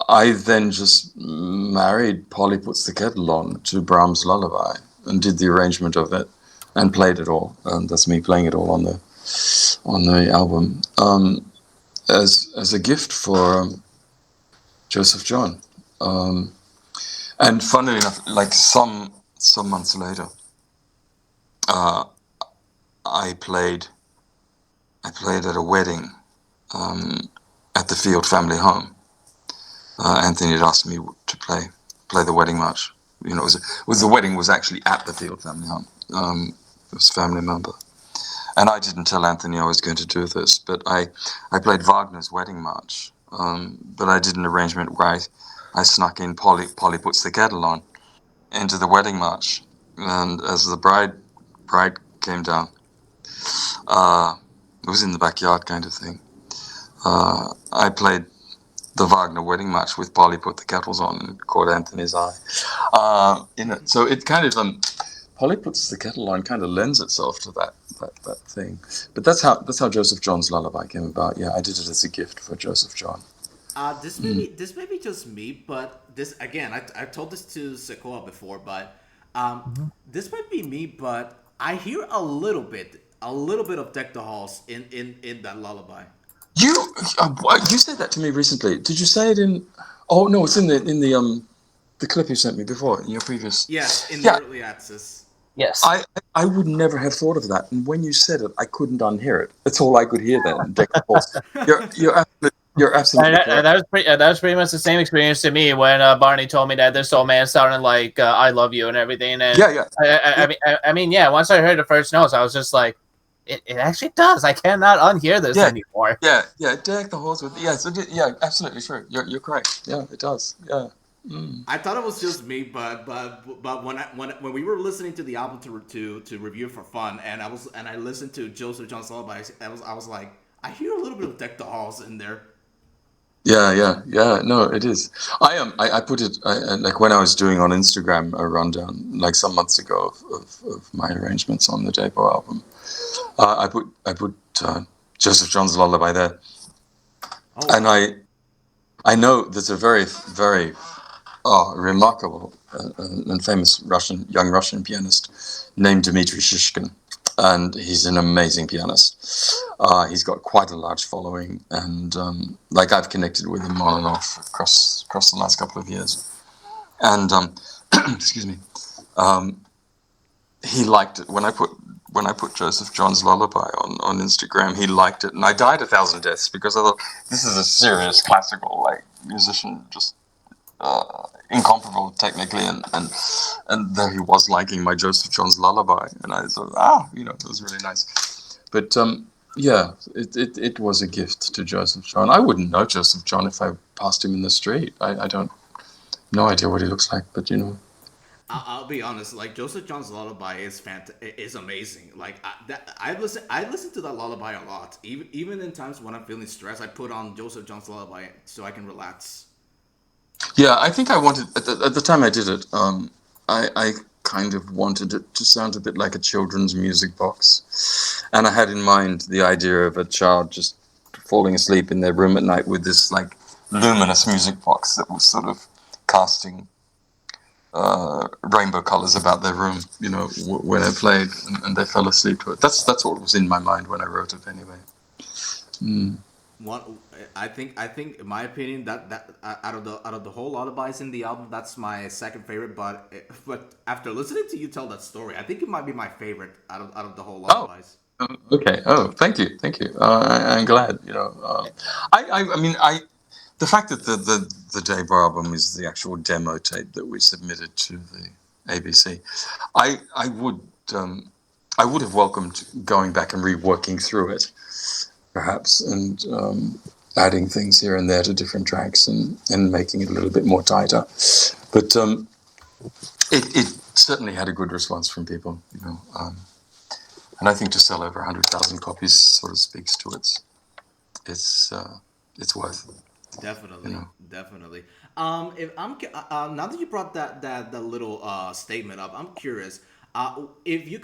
I then just married "Polly Puts the Kettle On" to Brahms' Lullaby and did the arrangement of it and played it all. And that's me playing it all on the album as a gift for Joseph John. Um, and funnily enough, like some months later, uh, I played at a wedding um, at the Field family home. Anthony had asked me to play the wedding march. The wedding was actually at the Field family home. It was a family member, and I didn't tell Anthony I was going to do this, but I played Wagner's wedding march. But I did an arrangement where I snuck in Polly puts the kettle on into the wedding march, and as the bride came down, it was in the backyard kind of thing. I played the Wagner wedding march with Polly put the kettles on and caught Anthony's eye. So it kind of Polly puts the kettle on kind of lends itself to that thing. But that's how Joseph John's Lullaby came about. Yeah, I did it as a gift for Joseph John. This may be just me, but this again, I told this to Sequoia before, but this might be me, but I hear a little bit of Deck the Halls in that lullaby. You said that to me recently. Did you say it in? Oh no, it's in the clip you sent me before in your previous. Yes, in the Yeah, early access. Yes. I would never have thought of that, and when you said it, I couldn't unhear it. That's all I could hear then. Deck the Halls. You're absolutely correct. That was pretty much the same experience to me when Barney told me that this old man sounded like "I love you" and everything. And Yeah, yeah. yeah. Once I heard the first notes, I was just like, it actually does. I cannot unhear this Yeah, anymore. yeah. Deck the Halls with yeah, absolutely true. You're correct. Yeah, it does. Yeah. I thought it was just me, but when we were listening to the album to review for fun, and I listened to Joseph John's Lullaby, I was like, I hear a little bit of Deck the Halls in there. Yeah. No, it is. I put it like when I was doing on Instagram a rundown like some months ago of my arrangements on the Debo album. I put Joseph John's Lullaby there, Oh and wow. I know there's a very very remarkable and famous young Russian pianist named Dmitry Shishkin, and he's an amazing pianist. He's got quite a large following, and like I've connected with him on and off across the last couple of years. And excuse me, um, he liked it when I put Joseph John's Lullaby on Instagram. He liked it, and I died a thousand deaths because I thought this is a serious classical like musician, just incomparable technically, and there he was liking my Joseph John's Lullaby, and I thought, it was really nice. But yeah, it was a gift to Joseph John. I wouldn't know Joseph John if I passed him in the street. I don't, no idea what he looks like, but I'll be honest. Like Joseph John's lullaby is amazing. Like I listen to that lullaby a lot. Even in times when I'm feeling stressed, I put on Joseph John's lullaby so I can relax. Yeah, I think I wanted at the time I did it. I kind of wanted it to sound a bit like a children's music box, and I had in mind the idea of a child just falling asleep in their room at night with this like luminous music box that was sort of casting rainbow colors about their room. When it played, and they fell asleep to it. That's what was in my mind when I wrote it, anyway. Mm. One, I think, in my opinion, that out of the whole lullabies in the album, that's my second favorite. But after listening to you tell that story, I think it might be my favorite out of the whole Oh, lullabies. okay. Oh, thank you. I'm glad. I mean, the fact that the debut album is the actual demo tape that we submitted to the ABC, I would I would have welcomed going back and reworking through it, perhaps, and adding things here and there to different tracks and making it a little bit more tighter. But it certainly had a good response from people. And I think to sell over 100,000 copies sort of speaks to its its worth. Definitely, You know. definitely. If now that you brought that little statement up, I'm curious. If you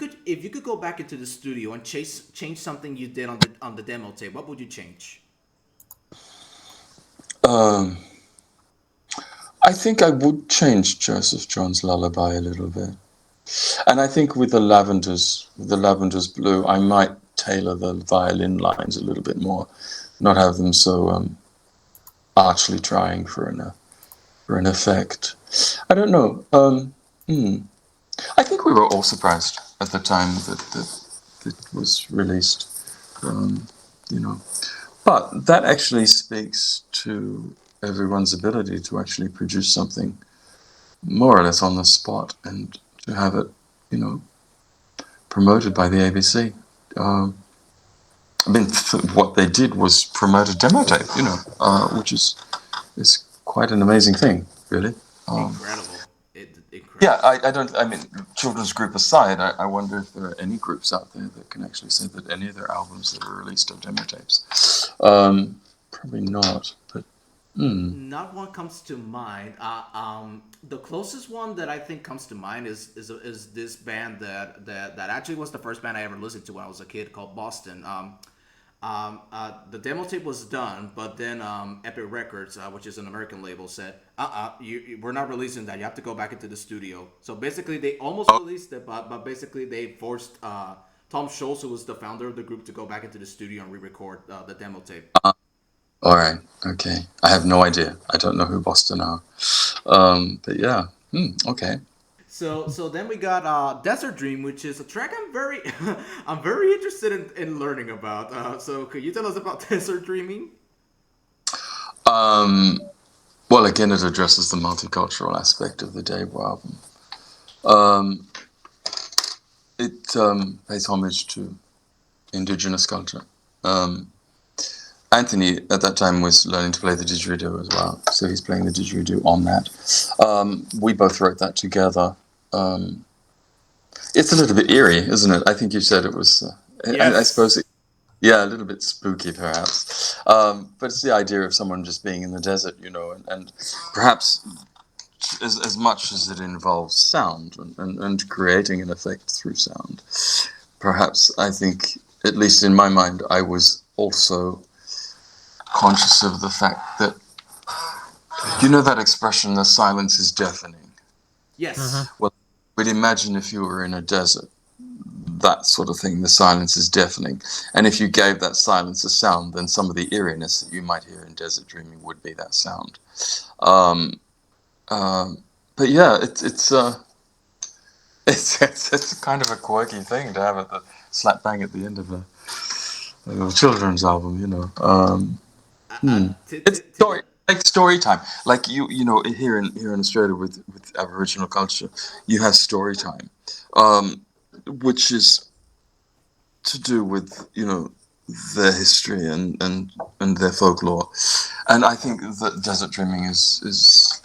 could go back into the studio and change something you did on the demo tape, what would you change? Um, I think I would change Joseph John's Lullaby a little bit, and I think with the lavenders blue, I might tailor the violin lines a little bit more, not have them so archly trying for an effect. I don't know. I think we were all surprised at the time that was released. Um, you know, but that actually speaks to everyone's ability to actually produce something more or less on the spot and to have it, you know, promoted by the ABC. Um, I mean, what they did was promote a demo tape, which is quite an amazing thing, really. Um, Incredible. yeah, Incredible. I don't. I mean, children's group aside, I wonder if there are any groups out there that can actually say that any of their albums that are released are demo tapes. Probably not, but. Not one comes to mind. The closest one that I think comes to mind is this band that actually was the first band I ever listened to when I was a kid, called Boston. The demo tape was done, but then Epic Records, which is an American label, said, we're not releasing that. You have to go back into the studio." So basically, they almost released it, but basically they forced Tom Scholz, who was the founder of the group, to go back into the studio and re-record the demo tape. All right. Okay. I have no idea. I don't know who Boston are. But yeah. Okay. So then we got Desert Dream, which is a track I'm very I'm very interested in learning about. So could you tell us about Desert Dreaming? Um, well, again, it addresses the multicultural aspect of the debut album. Um, it pays homage to indigenous culture. Um, Anthony at that time was learning to play the didgeridoo as well, so he's playing the didgeridoo on that. We both wrote that together. Um, it's a little bit eerie, isn't it? I think you said it was. I Yes. suppose yeah, a little bit spooky, perhaps. But it's the idea of someone just being in the desert, and perhaps as much as it involves sound and creating an effect through sound. Perhaps I think, at least in my mind, I was also conscious of the fact that, that expression, the silence is deafening. Yes. Well, we'd imagine if you were in a desert, that sort of thing, the silence is deafening. And if you gave that silence a sound, then some of the eeriness that you might hear in desert dreaming would be that sound. Um, but yeah, it's kind of a quirky thing to have at the slap bang at the end of a children's album, It's story, like story time. Like here in Australia with Aboriginal culture, you have story time, which is to do with their history and their folklore, and I think that desert dreaming is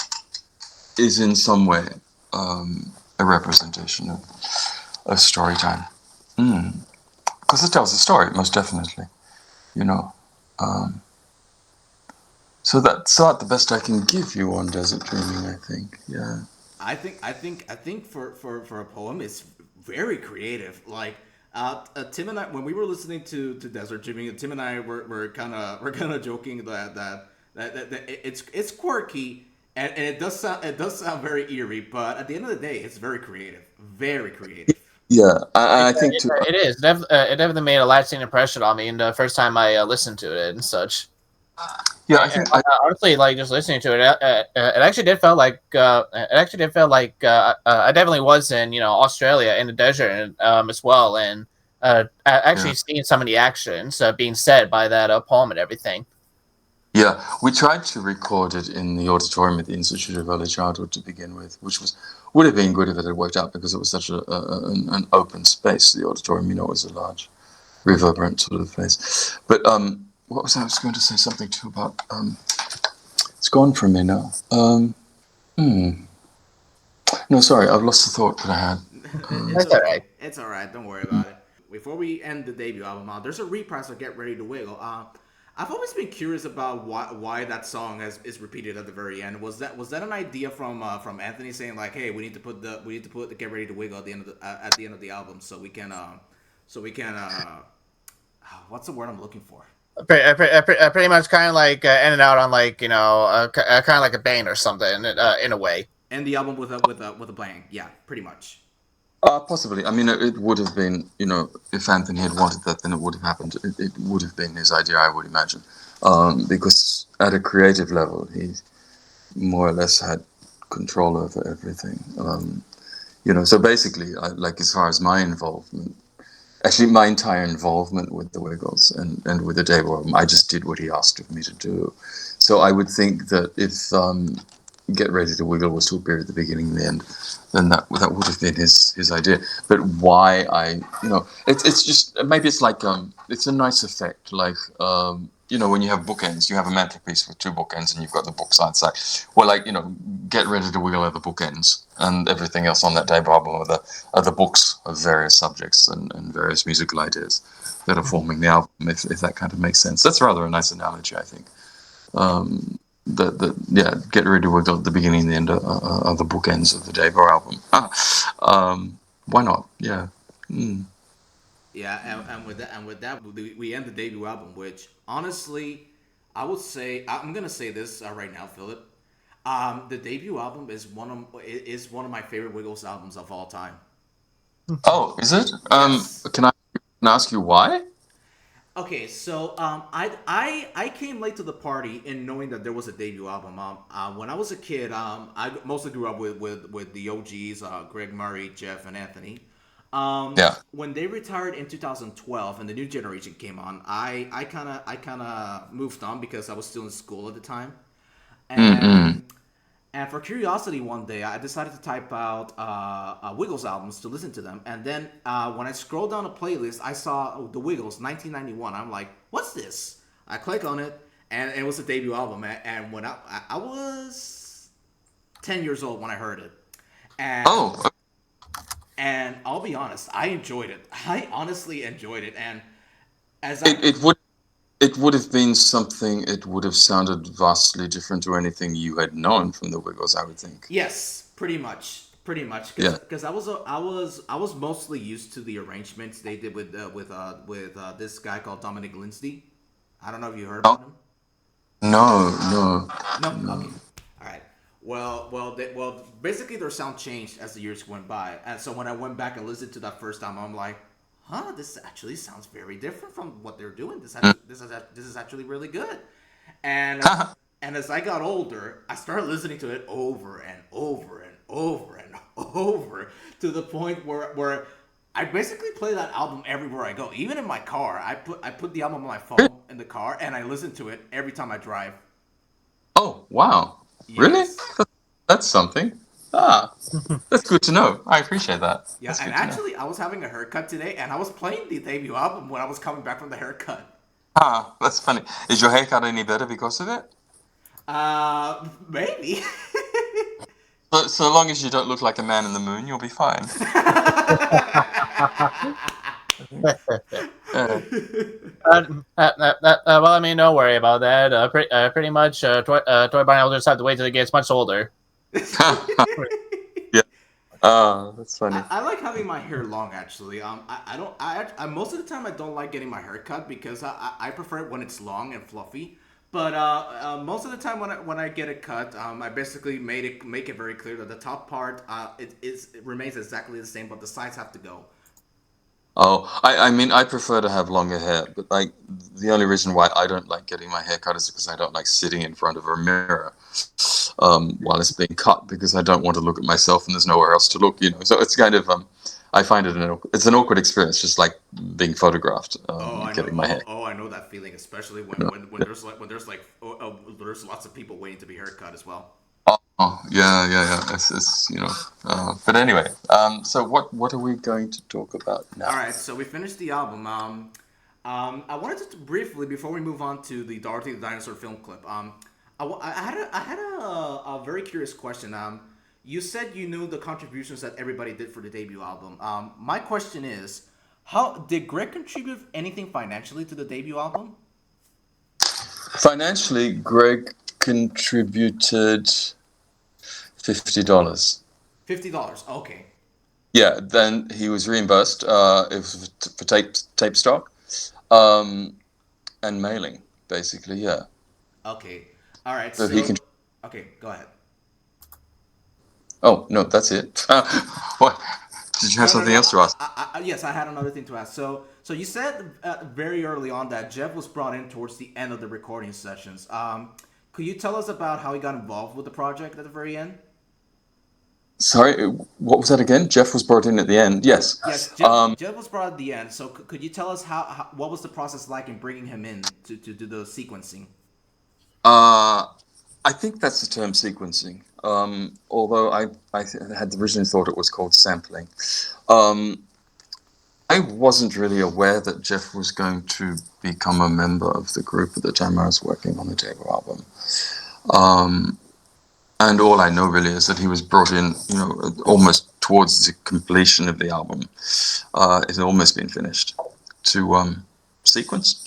in some way a representation of story time, because it tells a story, most definitely. you know. Um, So that's not the best I can give you on Desert Dreaming, I think. Yeah. I think for a poem, it's very creative. Like Tim and I, when we were listening to Desert Dreaming, Tim and I were kind of joking that it's quirky and it does sound very eerie, but at the end of the day, it's very creative, very creative. Yeah, It, I think it, too. it is. It definitely made a lasting impression on me. And the first time I listened to it and such. Yeah, I And think I. honestly, like just listening to it, it actually did feel like I definitely was in Australia in the desert and, as well, and Yeah. actually seeing some of the actions being said by that poem and everything. Yeah, we tried to record it in the auditorium at the Institute of Early Childhood to begin with, which would have been good if it had worked out because it was such an open space. The auditorium, was a large, reverberant sort of place. But what was I was going to say something too about? It's gone from me now. No, sorry, I've lost the thought that I had. It's That's all okay. right. It's all right. Don't worry about it. Before we end the debut album, there's a reprise of "Get Ready to Wiggle." I've always been curious about why that song is repeated at the very end. Was that an idea from Anthony saying like, "Hey, we need to put the Get Ready to Wiggle at the end of the album so we can what's the word I'm looking for?" Pretty much kind of like ended out on like kind of like a bang or something in a way. End the album with a bang. Yeah, pretty much. Possibly. I mean, it would have been, if Anthony had wanted that, then it would have happened. It would have been his idea, I would imagine, because at a creative level, he more or less had control over everything. So basically, like as far as my involvement, actually my entire involvement with the Wiggles and with the debut album, I just did what he asked of me to do. So I would think that if Get Ready to Wiggle was to appear at the beginning and the end, then that would have been his idea. But why it's just maybe it's like it's a nice effect, like when you have bookends, you have a mantelpiece with two bookends and you've got the book side side. Well, like Get Ready to Wiggle are the bookends, and everything else on that debut album are the books of various subjects and various musical ideas that are forming the album. If that kind of makes sense, that's rather a nice analogy, I think. Get Ready to Wiggle at the beginning and the end are the bookends of the debut album. Why not? Yeah. Mm. Yeah, and with that, we end the debut album, which honestly, I would say I'm gonna say this right now, Philip. The debut album is one of my favorite Wiggles albums of all time. Oh, is it? Yes. Can I ask you why? Okay, so I came late to the party in knowing that there was a debut album. When I was a kid, I mostly grew up with the OGs, Greg Murray, Jeff, and Anthony. Yeah. When they retired in 2012 and the new generation came on, I kind of moved on because I was still in school at the time. Mm-mm. And for curiosity, one day I decided to type out Wiggles albums to listen to them. And then when I scrolled down a playlist, I saw the Wiggles 1991. I'm like, what's this? I click on it, and it was a debut album. And when I was 10 years old when I heard it, and Oh, and I'll be honest, I enjoyed it. I honestly enjoyed it. And as I it would have been something. It would have sounded vastly different to anything you had known from the Wiggles, I would think. Yes, pretty much, Yeah. because I was mostly used to the arrangements they did with this guy called Dominic Lindsay. I don't know if you heard Oh about him. no, no, No, okay, no. all right. Well, basically their sound changed as the years went by, and so when I went back and listened to that first time, I'm like, huh, this actually sounds very different from what they're doing. This is actually really good. And as and as I got older, I started listening to it over and over and over and over to the point where I basically play that album everywhere I go. Even in my car, I put the album on my phone in the car and I listen to it every time I drive. Oh wow, really? Yes. That's something. Ah, that's good to know. I appreciate that. Yeah, That's and good to know. actually, I was having a haircut today, and I was playing the debut album when I was coming back from the haircut. Ah, that's funny. Is your haircut any better because of it? Maybe. So long as you don't look like a man in the moon, you'll be fine. Uh, Well, I mean, don't worry about that. Pretty much, Toy Barney will just have to wait till he gets much older. yeah. That's funny. I like having my hair long actually. I don't. Most of the time I don't like getting my hair cut because I prefer it when it's long and fluffy. But most of the time when I get it cut, I basically make it very clear that the top part it remains exactly the same, but the sides have to go. Oh, I mean, I prefer to have longer hair, but like the only reason why I don't like getting my hair cut is because I don't like sitting in front of a mirror while it's being cut because I don't want to look at myself and there's nowhere else to look, you know. So it's kind of I find it it's an awkward experience, just like being photographed, Oh, I know. getting my hair. I know that feeling, especially You know. when there's lots of people waiting to be haircut as well. Oh, yeah. It's you know. But anyway, so what are we going to talk about now? All right, so we finished the album. I wanted to briefly before we move on to the Dorothy the Dinosaur film clip. I had a very curious question. You said you knew the contributions that everybody did for the debut album. My question is, how did Greg contribute anything financially to the debut album? Financially, Greg contributed $50. $50. Okay. Yeah, then he was reimbursed. It was for tape stock, um, and mailing, basically. Yeah. Okay. All right. So So, he can. okay, go ahead. Oh no, that's it. What? Did you have No, no, something no. else to ask? Yes, I had another thing to ask. So you said very early on that Jeff was brought in towards the end of the recording sessions. Could you tell us about how he got involved with the project at the very end? Sorry, what was that again? Jeff was brought in at the end. Yes, Yes. Jeff was brought at the end. So could you tell us how what was the process like in bringing him in to do the sequencing? Uh, I think that's the term sequencing. Although I had originally thought it was called sampling. Um, I wasn't really aware that Jeff was going to become a member of the group at the time I was working on the debut album. Um, and all I know really is that he was brought in, you know, almost towards the completion of the album. It had almost been finished to sequence,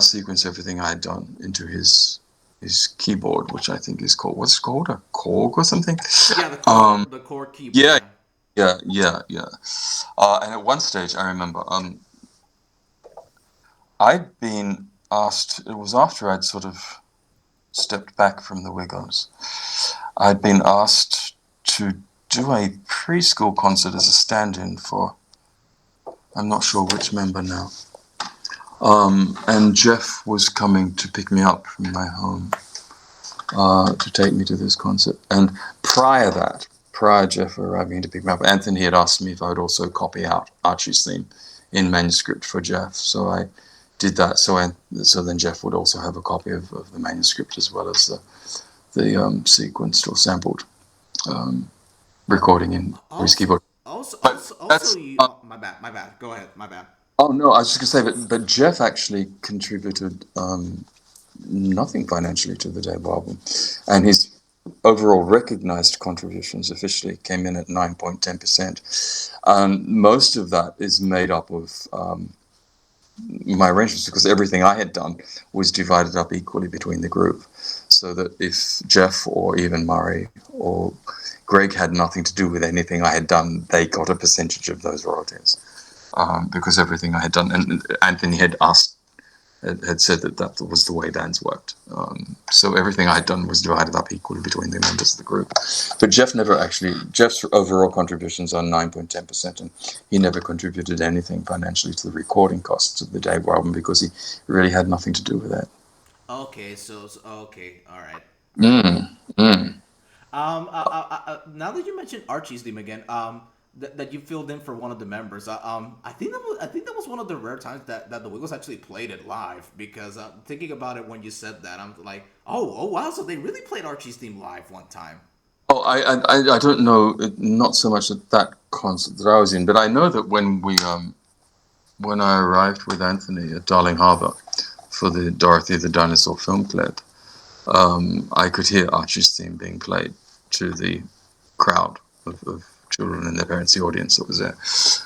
sequence everything I had done into his keyboard, which I think is called what's it called, a Korg or something. Yeah, Um, the core keyboard. yeah, Yeah. yeah. And at one stage, I remember I'd been asked. It was after I'd sort of stepped back from the Wiggles. I'd been asked to do a preschool concert as a stand-in for, I'm not sure which member now. And Jeff was coming to pick me up from my home to take me to this concert. And prior Jeff arriving to pick me up, Anthony had asked me if I would also copy out Archie's theme in manuscript for Jeff. So I did that. So then Jeff would also have a copy of the manuscript as well as the sequenced or sampled recording in his keyboard. But that's My bad, my bad. Go ahead, my bad. oh no, I was just gonna say, but Jeff actually contributed nothing financially to the debut album, and his overall recognized contributions officially came in at 9.10%, and most of that is made up of my arrangements because everything I had done was divided up equally between the group, so that if Jeff or even Murray or Greg had nothing to do with anything I had done, they got a percentage of those royalties. Because everything I had done, and Anthony had said that was the way bands worked. So everything I had done was divided up equally between the members of the group. But Jeff's overall contributions are 9.10%, and he never contributed anything financially to the recording costs of the debut album because he really had nothing to do with that. Okay, okay, all right. Mm, mm. Now that you mentioned Archie's theme again, that you filled in for one of the members, I think that was one of the rare times that the Wiggles actually played it live. Because thinking about it when you said that, I'm like, oh wow, so they really played Archie's theme live one time. Oh, I don't know, not so much at that concert that I was in, but I know that when I arrived with Anthony at Darling Harbour for the Dorothy the Dinosaur film clip, I could hear Archie's theme being played to the crowd of children and their parents, the audience that was there.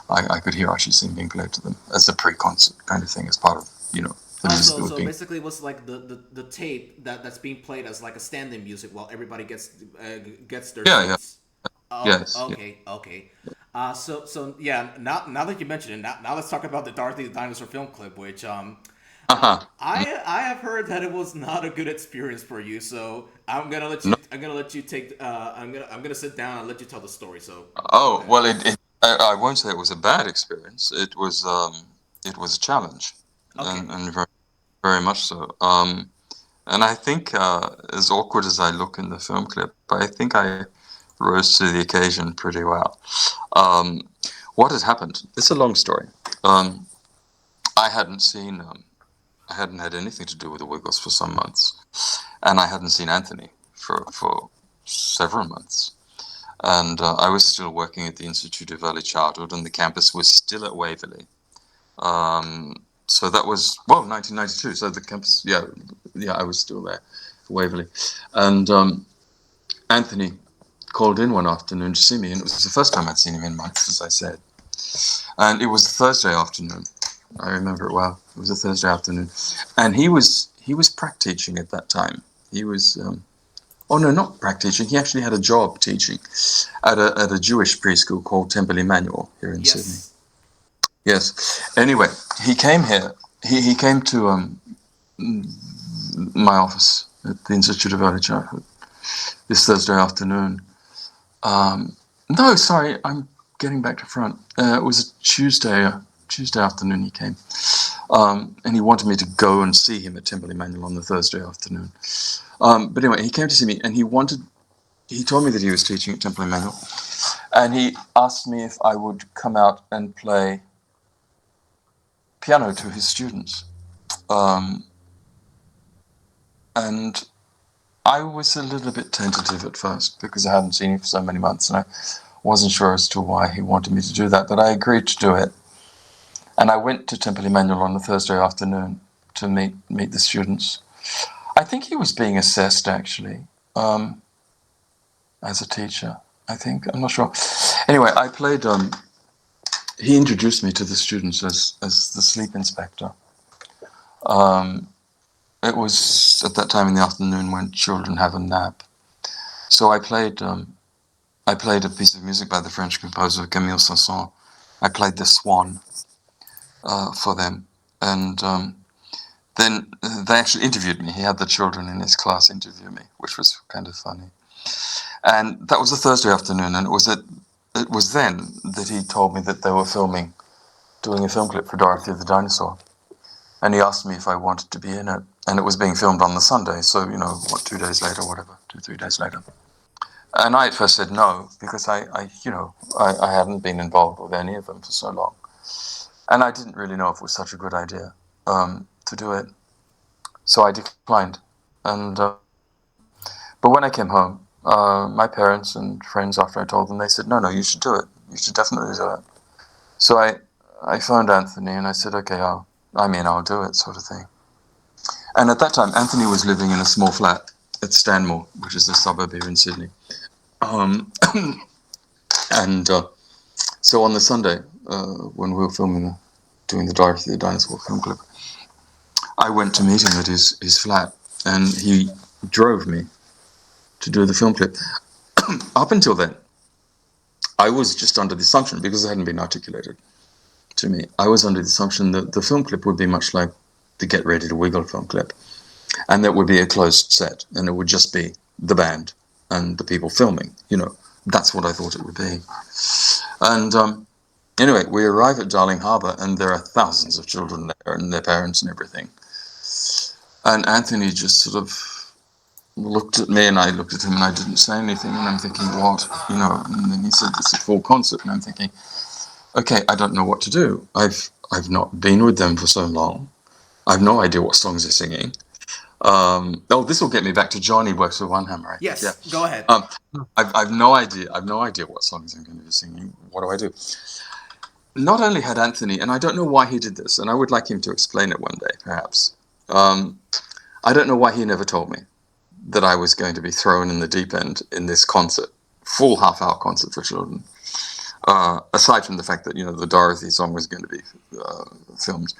I could hear Archie's theme being played to them as a pre-concert kind of thing, as part of, the music that was So being... basically, it was like the tape that's being played as like a stand-in music while everybody gets their Yeah, yeah, seats. Oh, yes, yeah. okay, okay. So yeah. Now that you mentioned it, now let's talk about the Dorothy the Dinosaur film clip, which Uh-huh. I have heard that it was not a good experience for you. So No, I'm gonna let you take I'm gonna sit down and let you tell the story. So go oh, ahead. well, I won't say it was a bad experience. It was a challenge, Okay. and very, very much so. And I think, as awkward as I look in the film clip, I think I rose to the occasion pretty well. Um, what had happened? It's a long story. Um, I hadn't seen, I hadn't had anything to do with the Wiggles for some months, and I hadn't seen Anthony for several months. And I was still working at the Institute of Early Childhood, and the campus was still at Waverley. So that was, 1992. So the campus, yeah, I was still there, Waverley. And Anthony called in one afternoon to see me, and it was the first time I'd seen him in months, as I said. And it was a Thursday afternoon. I remember it well. It was a Thursday afternoon, and he was prac teaching at that time. He was, oh no, not prac teaching. He actually had a job teaching at a Jewish preschool called Temple Emmanuel here in Sydney. Yes. Yes. Anyway, he came here. He came to my office at the Institute of Early Childhood this Thursday afternoon. No, sorry, I'm getting back to front. It was a Tuesday afternoon he came. And he wanted me to go and see him at Temple Emmanuel on the Thursday afternoon. But anyway, he came to see me, and he told me that he was teaching at Temple Emmanuel, and he asked me if I would come out and play piano to his students. And I was a little bit tentative at first because I hadn't seen him for so many months, and I wasn't sure as to why he wanted me to do that, but I agreed to do it. And I went to Temple Emmanuel on a Thursday afternoon to meet the students. I think he was being assessed, actually, as a teacher, I think. I'm not sure. Anyway, I played... he introduced me to the students as the sleep inspector. It was at that time in the afternoon when children have a nap. So I played a piece of music by the French composer Camille Saint-Saëns. I played The Swan for them. And then they actually interviewed me. He had the children in his class interview me, which was kind of funny. And that was a Thursday afternoon, and it was then that he told me that they were doing a film clip for Dorothy the Dinosaur. And he asked me if I wanted to be in it. And it was being filmed on the Sunday, so, 2 days later, whatever, 3 days later. And I at first said no, because I hadn't been involved with any of them for so long. And I didn't really know if it was such a good idea to do it. So I declined. And but when I came home, my parents and friends, after I told them, they said, no, you should do it. You should definitely do it. So I phoned Anthony and I said, okay, I'll do it, sort of thing. And at that time, Anthony was living in a small flat at Stanmore, which is a suburb here in Sydney. And so on the Sunday, when we were doing the Dorothy the Dinosaur film clip, I went to meet him at his flat, and he drove me to do the film clip. Up until then, I was just under the assumption, because it hadn't been articulated to me, I was under the assumption that the film clip would be much like the Get Ready to Wiggle film clip, and that would be a closed set, and it would just be the band and the people filming. That's what I thought it would be. And anyway, we arrive at Darling Harbour, and there are thousands of children there, and their parents and everything. And Anthony just sort of looked at me, and I looked at him, and I didn't say anything, and I'm thinking, what? And then he said, it's a full concert, and I'm thinking, okay, I don't know what to do. I've not been with them for so long. I've no idea what songs they're singing. This will get me back to Johnny Works with One Hammer. Yes, yeah. Go ahead. I've no idea. I've no idea what songs I'm going to be singing. What do I do? Not only had Anthony, and I don't know why he did this, and I would like him to explain it one day, perhaps. I don't know why he never told me that I was going to be thrown in the deep end in this concert, full half-hour concert for children. Aside from the fact that the Dorothy song was going to be filmed.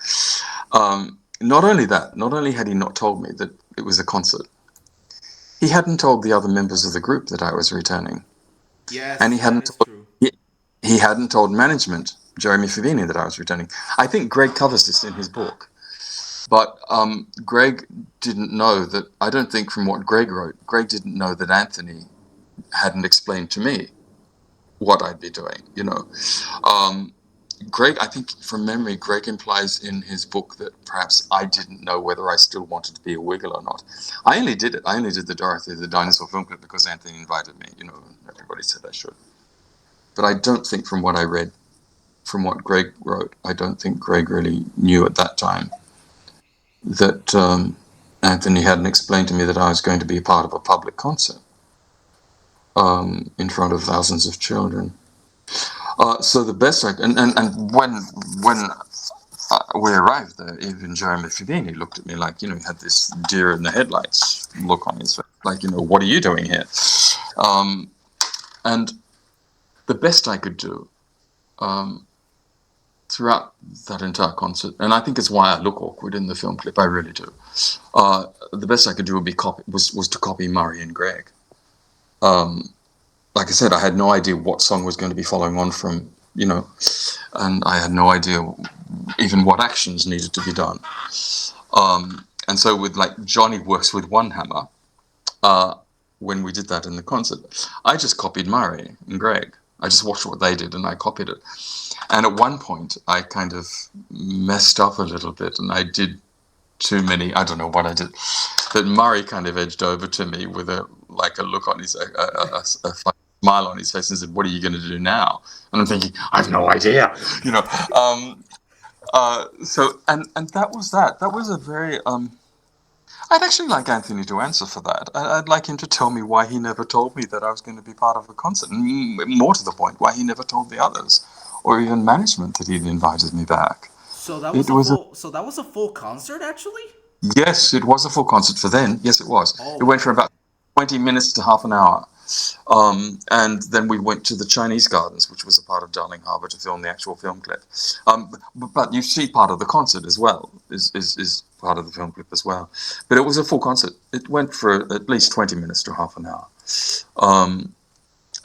Not only that, not only had he not told me that it was a concert, he hadn't told the other members of the group that I was returning, and Yes, that is true. he hadn't told management, Jeremy Favini, that I was returning. I think Greg covers this in his book, but Greg didn't know that. I don't think from what Greg wrote, Greg didn't know that Anthony hadn't explained to me what I'd be doing. Greg, I think from memory, Greg implies in his book that perhaps I didn't know whether I still wanted to be a Wiggle or not. I only did it. I only did the Dorothy the Dinosaur film clip because Anthony invited me. Everybody said I should. But I don't think from what I read, from what Greg wrote, I don't think Greg really knew at that time that Anthony hadn't explained to me that I was going to be a part of a public concert in front of thousands of children. So the best and when we arrived there, even Jeremy Favini looked at me like, he had this deer in the headlights look on his face, like, what are you doing here? And the best I could do throughout that entire concert, and I think it's why I look awkward in the film clip, I really do. The best I could do was to copy Murray and Greg. Like I said, I had no idea what song was going to be following on from, and I had no idea even what actions needed to be done. And so with Johnny works with one hammer, when we did that in the concert, I just copied Murray and Greg. I just watched what they did and I copied it. And at one point, I kind of messed up a little bit and I did too many, I don't know what I did, but Murray kind of edged over to me with a look on his, a smile on his face and said, "What are you going to do now?" And I'm thinking, I have no idea, So, and that was that. That was a very, I'd actually like Anthony to answer for that. I'd like him to tell me why he never told me that I was going to be part of a concert. And more to the point, why he never told the others or even management that he'd invited me back. So that was a full concert, actually. Yes, it was a full concert for then. Yes, it was. Oh, It went for about 20 minutes to half an hour. And then we went to the Chinese Gardens, which was a part of Darling Harbour, to film the actual film clip. But you see part of the concert as well, is part of the film clip as well. But it was a full concert. It went for at least 20 minutes to half an hour.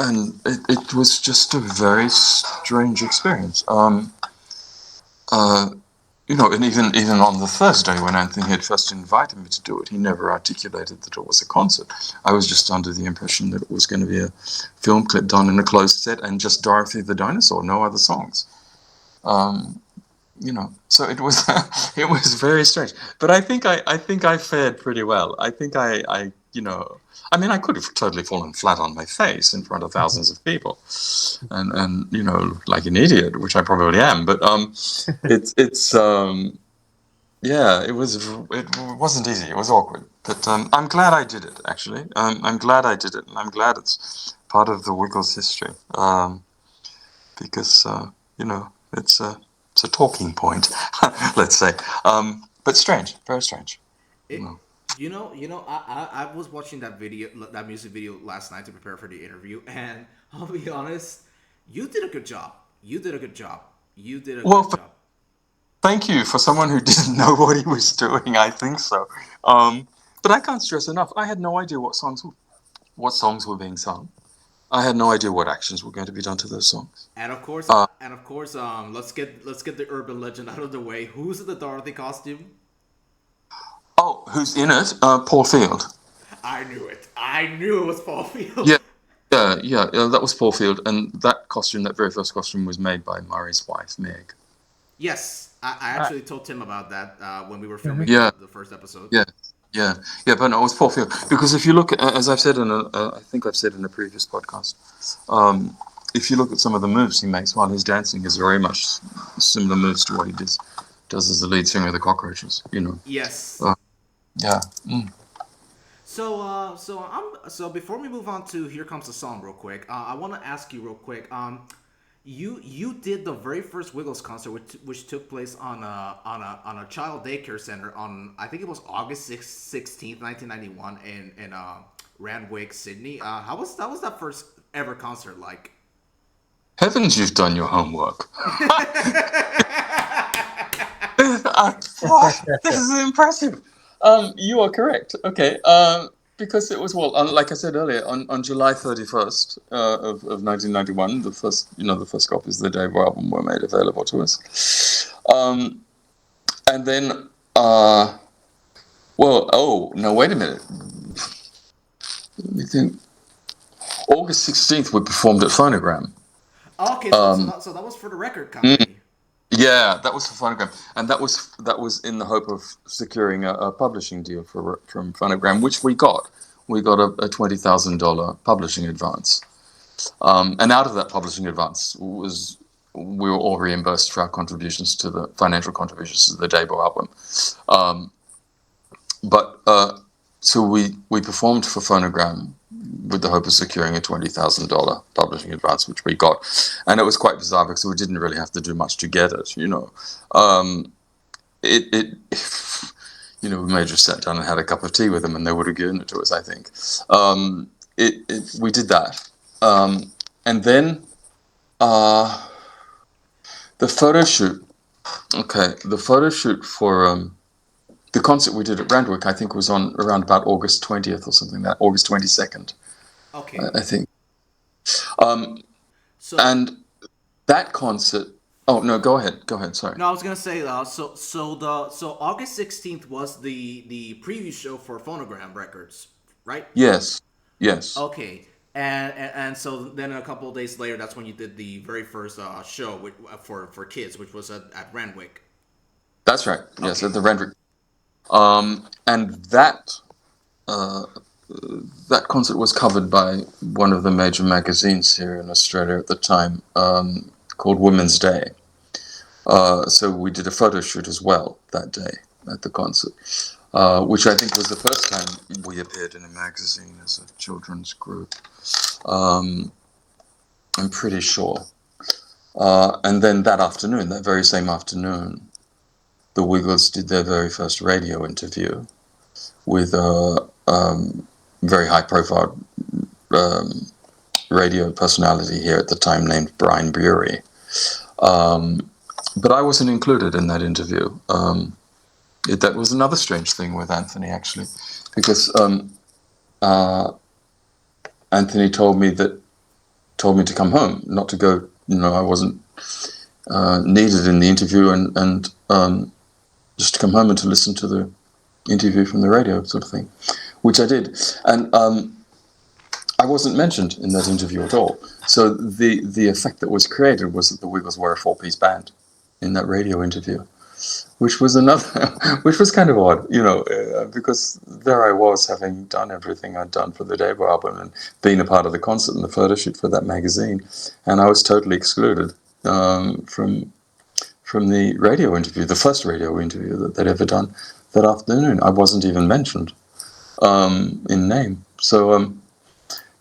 And it was just a very strange experience. And even on the Thursday when Anthony had first invited me to do it, he never articulated that it was a concert. I was just under the impression that it was going to be a film clip done in a closed set and just Dorothy the Dinosaur, no other songs. So it was it was very strange. But I think I fared pretty well. I think I could have totally fallen flat on my face in front of thousands of people, and like an idiot, which I probably am. But it wasn't easy. It was awkward. But I'm glad I did it. Actually, I'm glad I did it, and I'm glad it's part of the Wiggles history. Because it's a talking point, let's say. But strange, very strange. I was watching that music video last night to prepare for the interview, and I'll be honest, you did a good job. You did a good job. Good job. Thank you. For someone who didn't know what he was doing, I think so. But I can't stress enough, I had no idea what songs were being sung. I had no idea what actions were going to be done to those songs. And of course, let's get the urban legend out of the way. Who's in the Dorothy costume? Oh, who's in it? Paul Field. I knew it. I knew it was Paul Field. Yeah, that was Paul Field, and that very first costume, was made by Murray's wife, Meg. Yes, I actually told Tim about that when we were filming the first episode. Yeah, but no, it was Paul Field. Because if you look at, as I've said I think I've said in a previous podcast, if you look at some of the moves he makes while he's dancing, is very much similar moves to what he does as the lead singer of the Cockroaches. Yes. Yeah. Mm. So before we move on to Here Comes the Song real quick, I want to ask you real quick. You did the very first Wiggles concert, which took place on a child daycare center on, I think it was August 16th, 1991 in Randwick, Sydney. How was that first ever concert like? Heavens, you've done your homework. This is impressive. You are correct. Okay. Because it was, like I said earlier, on July 31st of 1991, the first copies of the debut album were made available to us. And then, no, wait a minute. Let me think. August 16th, we performed at Phonogram. Okay, so that was for the record company. Yeah, that was for Phonogram, and that was in the hope of securing a publishing deal from Phonogram, which we got. We got a $20,000 publishing advance, and out of that publishing advance we were all reimbursed for our financial contributions to the debut album. So we performed for Phonogram with the hope of securing a $20,000 publishing advance, which we got, and it was quite bizarre because we didn't really have to do much to get it. We may have just sat down and had a cup of tea with them, and they would have given it to us. I think we did that, and then the photo shoot. Okay, the photo shoot for the concert we did at Randwick, I think, was on around about August 20th or something, that August 22nd. Okay. I think. And that concert. Oh no, go ahead. Sorry. No, I was gonna say so August 16th was the preview show for Phonogram Records, right? Yes. Okay, and so then a couple of days later, that's when you did the very first show for kids, which was at Randwick. That's right. Yes, at the Randwick. And that concert was covered by one of the major magazines here in Australia at the time, called Women's Day. So we did a photo shoot as well that day at the concert, which I think was the first time we appeared in a magazine as a children's group. I'm pretty sure. And then that very same afternoon, the Wiggles did their very first radio interview with a very high-profile radio personality here at the time named Brian Bury. But I wasn't included in that interview. That was another strange thing with Anthony, actually, because Anthony told me to come home, not to go. I wasn't needed in the interview, and just to come home and to listen to the interview from the radio, sort of thing, which I did. And I wasn't mentioned in that interview at all. So the effect that was created was that the Wiggles were a 4-piece band in that radio interview, which was kind of odd, because there I was, having done everything I'd done for the debut album and being a part of the concert and the photo shoot for that magazine, and I was totally excluded from the radio interview, the first radio interview that they'd ever done that afternoon. I wasn't even mentioned in name. So,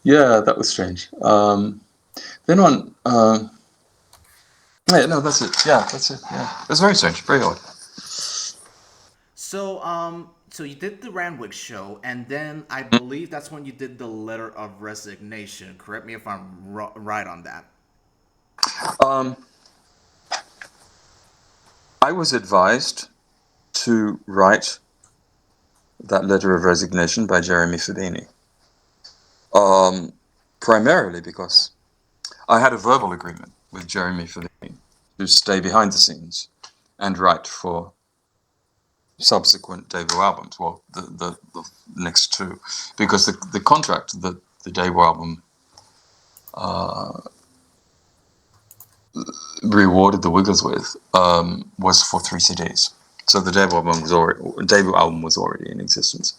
yeah, that was strange. Then on... no, that's it. Yeah, that's it. Yeah, it was very strange, very odd. So you did the Randwick show, and then I believe that's when you did the letter of resignation. Correct me if I'm right on that. I was advised to write that letter of resignation by Jeremy Fabini, primarily because I had a verbal agreement with Jeremy Fabini to stay behind the scenes and write for subsequent debut albums, well, the next two, because the contract that the debut album rewarded the Wiggles with was for 3 CDs. So the debut album was already in existence,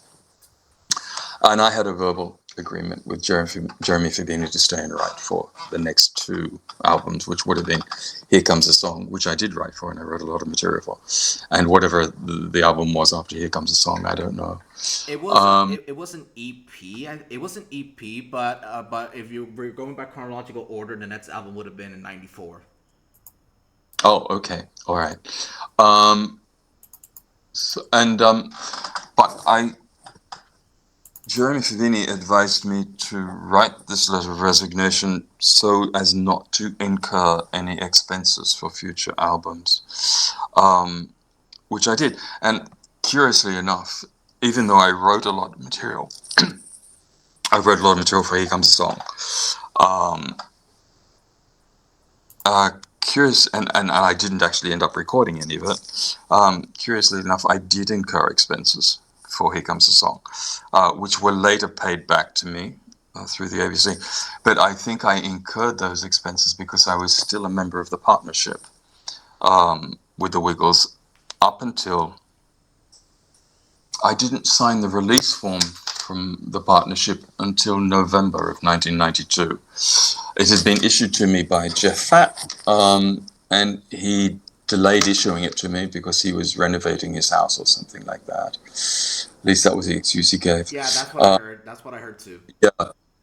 and I had a verbal agreement with Jeremy Fabini to stay and write for the next 2 albums, which would have been Here Comes a Song, which I did write for, and I wrote a lot of material for, and whatever the album was after Here Comes a Song, I don't know. It was an EP. It was an EP, but if you were going by chronological order, the next album would have been in '94. Oh, okay, all right. But Jeremy Favini advised me to write this letter of resignation so as not to incur any expenses for future albums, which I did. And curiously enough, even though I wrote a lot of material, I wrote a lot of material for Here Comes a Song. Um, Curious, and I didn't actually end up recording any of it. Curiously enough, I did incur expenses for Here Comes a Song, which were later paid back to me through the ABC. But I think I incurred those expenses because I was still a member of the partnership with the Wiggles up until I didn't sign the release form from the partnership until November of 1992. It had been issued to me by Jeff Fatt, and he delayed issuing it to me because he was renovating his house or something like that. At least that was the excuse he gave. Yeah, that's what I heard. That's what I heard too. Yeah,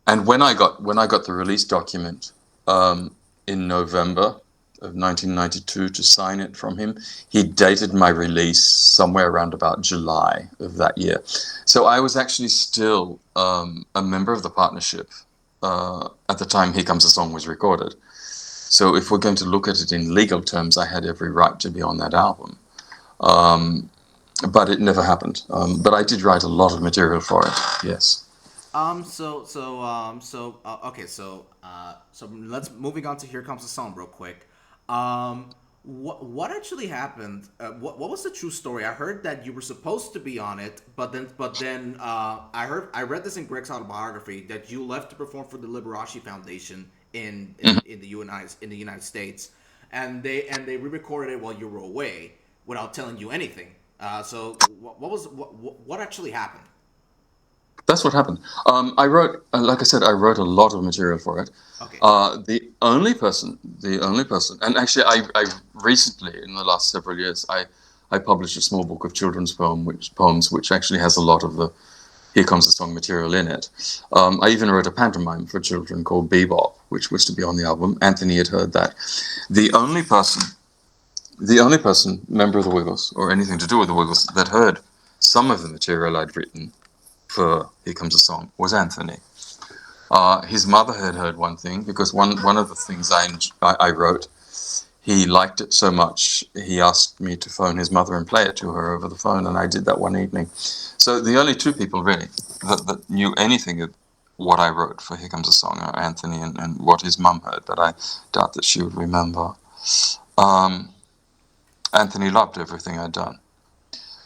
and when I got the release document in November of 1992 to sign it from him, he dated my release somewhere around about July of that year. So I was actually still a member of the partnership at the time Here Comes a Song was recorded. So if we're going to look at it in legal terms, I had every right to be on that album. But it never happened. But I did write a lot of material for it, yes. Okay. So let's moving on to Here Comes the Song real quick. What actually happened? What was the true story? I heard that you were supposed to be on it, but then I read this in Greg's autobiography that you left to perform for the Liberace Foundation in the United States, and they re-recorded it while you were away without telling you anything. So what actually happened? That's what happened. I wrote, like I said, I wrote a lot of material for it. Okay. The only person, and actually, I recently, in the last several years, I published a small book of children's poems, which actually has a lot of the Here Comes the Song material in it. I even wrote a pantomime for children called Bebop, which was to be on the album. Anthony had heard that. The only person, member of the Wiggles, or anything to do with the Wiggles, that heard some of the material I'd written for Here Comes a Song was Anthony. His mother had heard one thing, because one of the things I wrote, he liked it so much, he asked me to phone his mother and play it to her over the phone, and I did that one evening. So the only two people really that knew anything of what I wrote for Here Comes a Song are Anthony and what his mum heard, but I doubt that she would remember. Anthony loved everything I'd done.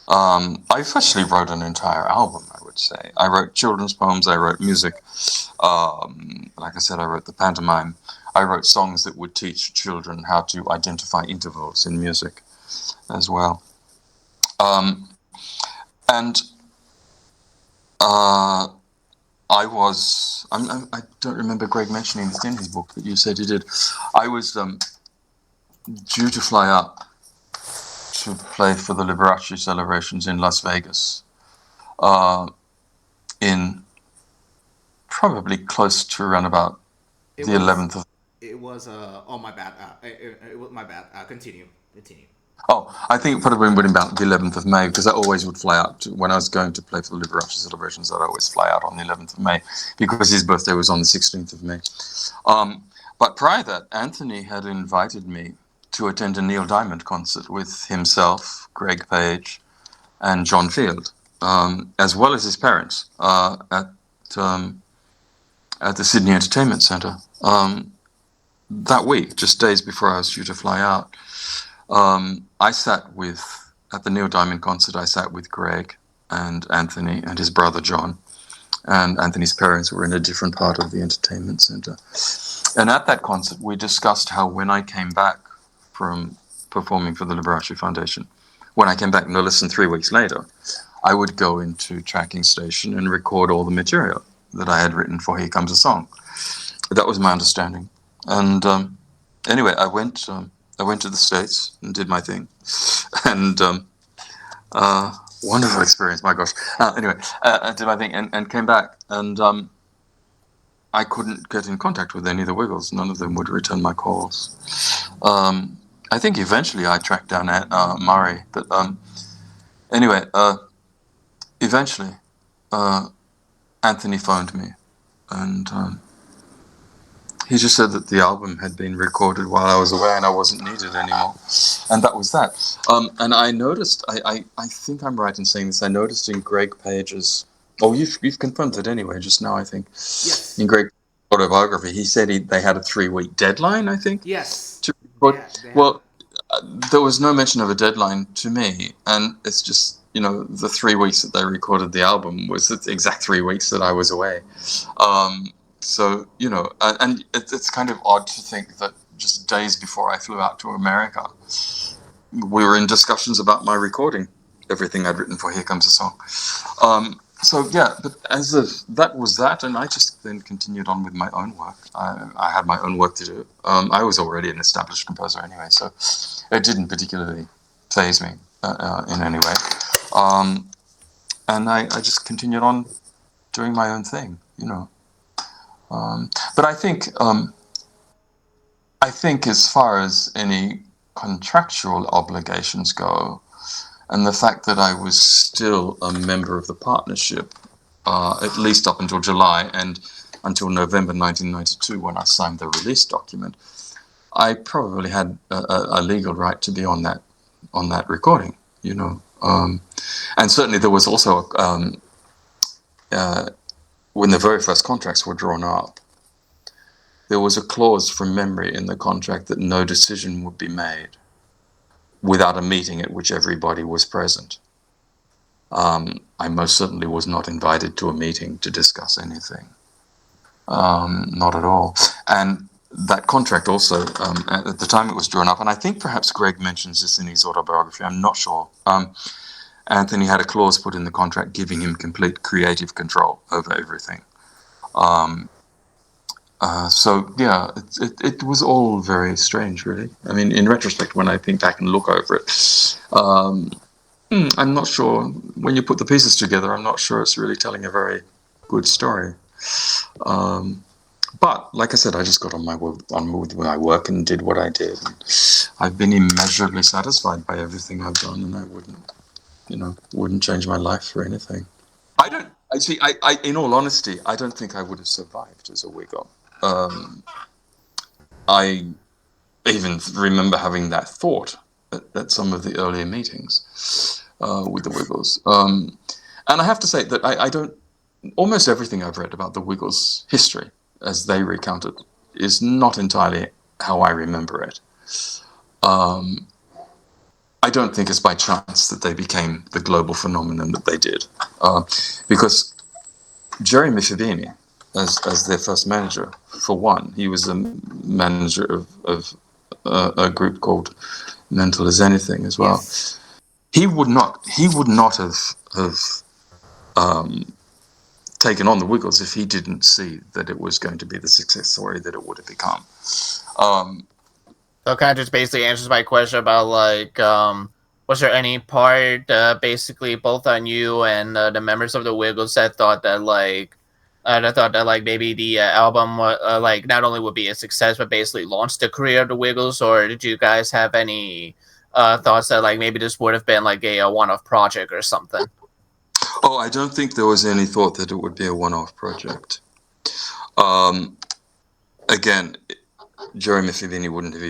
I actually wrote an entire album, I would say. I wrote children's poems, I wrote music. Like I said, I wrote the pantomime. I wrote songs that would teach children how to identify intervals in music as well. And I don't remember Greg mentioning this in his book, but you said he did. I was due to fly up to play for the Liberace celebrations in Las Vegas in probably close to around about the 11th of... It was oh my bad. It was my bad. Continue. Oh, I think it probably would have been about the 11th of May, because I always would fly out when I was going to play for the Liberace celebrations. I'd always fly out on the 11th of May because his birthday was on the 16th of May. But prior to that, Anthony had invited me to attend a Neil Diamond concert with himself, Greg Page, and John Field, as well as his parents at the Sydney Entertainment Centre. That week, just days before I was due to fly out, at the Neil Diamond concert, I sat with Greg and Anthony and his brother John, and Anthony's parents were in a different part of the entertainment centre. And at that concert, we discussed how when I came back from performing for the Liberace Foundation, when I came back, no less than 3 weeks later, I would go into tracking station and record all the material that I had written for Here Comes a Song. That was my understanding. And anyway, I went to the States and did my thing, and wonderful experience. My gosh. Anyway, I did my thing and came back, and I couldn't get in contact with any of the Wiggles. None of them would return my calls. I think eventually I tracked down Murray, but anyway, eventually Anthony phoned me, and he just said that the album had been recorded while I was away and I wasn't needed anymore. And that was that. And I noticed, I think I'm right in saying this, I noticed in Greg Page's, you've confirmed it anyway just now, I think. Yes. In Greg's autobiography, he said they had a 3-week deadline, I think. Yes. To record. They Well, there was no mention of a deadline to me, and it's just, the 3 weeks that they recorded the album was the exact 3 weeks that I was away. So, and it's kind of odd to think that just days before I flew out to America, we were in discussions about my recording everything I'd written for Here Comes a Song. So, yeah, but that was that, and I just then continued on with my own work. I had my own work to do. I was already an established composer anyway, so it didn't particularly faze me in any way. And I just continued on doing my own thing, But I think as far as any contractual obligations go, and the fact that I was still a member of the partnership, at least up until July and until November 1992 when I signed the release document, I probably had a legal right to be on that recording, And certainly there was also, when the very first contracts were drawn up, there was a clause from memory in the contract that no decision would be made without a meeting at which everybody was present. I most certainly was not invited to a meeting to discuss anything. Not at all. And that contract also, at the time it was drawn up, and I think perhaps Greg mentions this in his autobiography, I'm not sure. Anthony had a clause put in the contract giving him complete creative control over everything. So, yeah, it was all very strange, really. I mean, in retrospect, when I think back and look over it, I'm not sure, when you put the pieces together, I'm not sure it's really telling a very good story. But, like I said, I just got on with my work and did what I did. And I've been immeasurably satisfied by everything I've done, and I wouldn't change my life for anything. In all honesty, I don't think I would have survived as a Wiggle. I even remember having that thought at some of the earlier meetings with the Wiggles. And I have to say that I don't. Almost everything I've read about the Wiggles' history, as they recount it, is not entirely how I remember it. I don't think it's by chance that they became the global phenomenon that they did, because Jeremy Fabini, as their first manager, for one, he was a manager of a group called Mental as Anything as well. Yes. He would not have taken on the Wiggles if he didn't see that it was going to be the success story that it would have become. So it kind of just basically answers my question about, was there any part, basically, both on you and the members of the Wiggles that thought that, maybe the album, not only would be a success, but basically launched the career of the Wiggles? Or did you guys have any thoughts that, maybe this would have been, a one-off project or something? Oh, I don't think there was any thought that it would be a one-off project. Again, Jeremy Fabini wouldn't have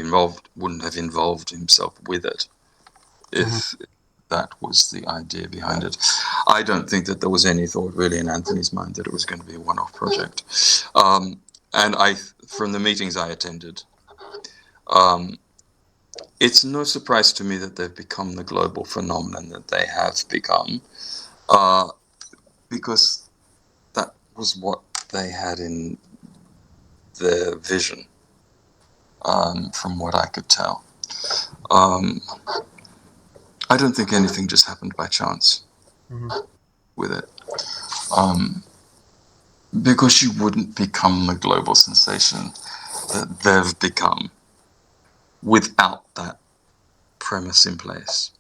involved himself with it if that was the idea behind it. I don't think that there was any thought really in Anthony's mind that it was going to be a one-off project. And from the meetings I attended, it's no surprise to me that they've become the global phenomenon that they have become, because that was what they had in their vision. From what I could tell. I don't think anything just happened by chance with it. Because you wouldn't become the global sensation that they've become without that premise in place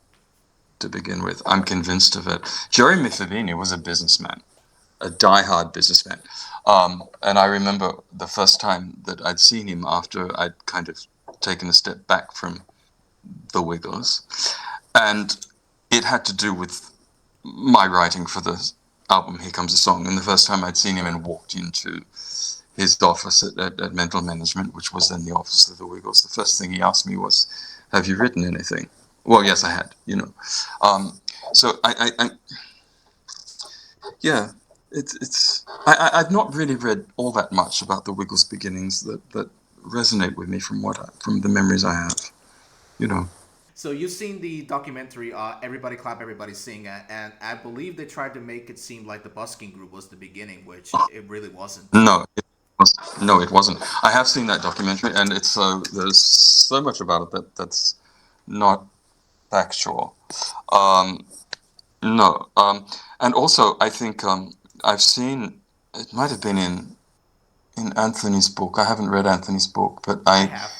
to begin with. I'm convinced of it. Jeremy Fabini was a businessman, a diehard businessman. And I remember the first time that I'd seen him after I'd kind of taken a step back from the Wiggles. And it had to do with my writing for the album Here Comes a Song, and the first time I'd seen him and walked into his office at Mental Management, which was then the office of the Wiggles, the first thing he asked me was, "Have you written anything?" Well, yes, I had, So yeah, I've not really read all that much about the Wiggles' beginnings that resonate with me from the memories I have, you know. So you've seen the documentary, Everybody Clap, Everybody Sing, and I believe they tried to make it seem like the busking group was the beginning, which it really wasn't. No, no, it wasn't. I have seen that documentary, and there's so much about it that's not factual. Um, no, and also I think I've seen it might have been in Anthony's book. I haven't read Anthony's book, but I have.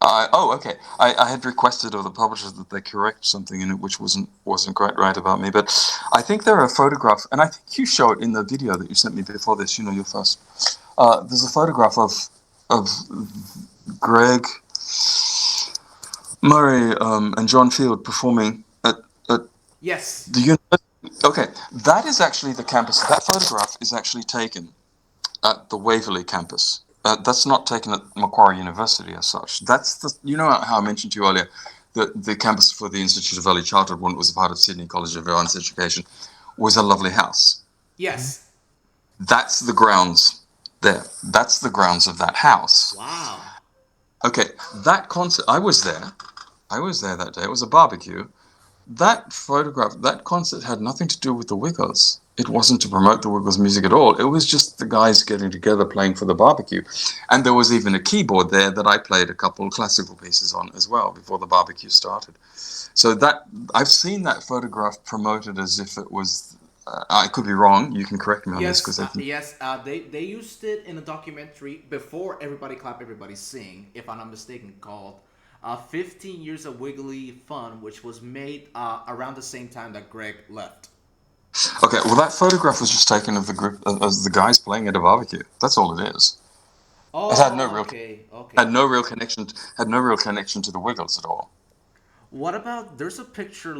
oh, okay. I had requested of the publishers that they correct something in it which wasn't quite right about me. But I think there are a photograph, and I think you show it in the video that you sent me before this. Your first. There's a photograph of Greg Murray and John Field performing at Yes. the university. Okay, that is actually the campus. That photograph is actually taken at the Waverley campus. That's not taken at Macquarie University as such. That's how I mentioned to you earlier that the campus for the Institute of Early Childhood, when it was a part of Sydney College of Advanced Education, was a lovely house. Yes. That's the grounds there. That's the grounds of that house. Wow. Okay, that concert, I was there that day. It was a barbecue. That photograph, that concert had nothing to do with the Wiggles. It wasn't to promote the Wiggles music at all. It was just the guys getting together playing for the barbecue. And there was even a keyboard there that I played a couple of classical pieces on as well before the barbecue started. So that I've seen that photograph promoted as if it was. I could be wrong. You can correct me on this because they used it in a documentary before Everybody Clap, Everybody Sing, if I'm not mistaken, called 15 Years of Wiggly Fun, which was made around the same time that Greg left. Okay, well, that photograph was just taken of the group as the guys playing at a barbecue. That's all it is. Oh, It had no real okay. had no real connection to the Wiggles at all. What about there's a picture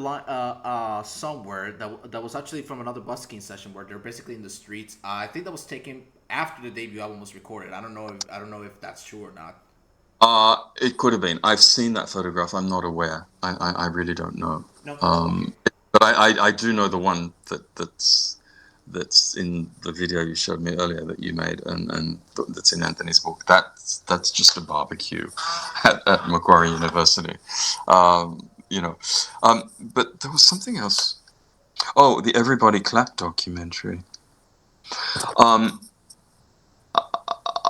somewhere that was actually from another busking session where they're basically in the streets. I think that was taken after the debut album was recorded. I don't know if that's true or not. It could have been. I've seen that photograph. I'm not aware. I really don't know. No. Okay. But I do know the one that's in the video you showed me earlier that you made and that's in Anthony's book. That's just a barbecue at Macquarie University. But there was something else. Oh, the Everybody Clap documentary.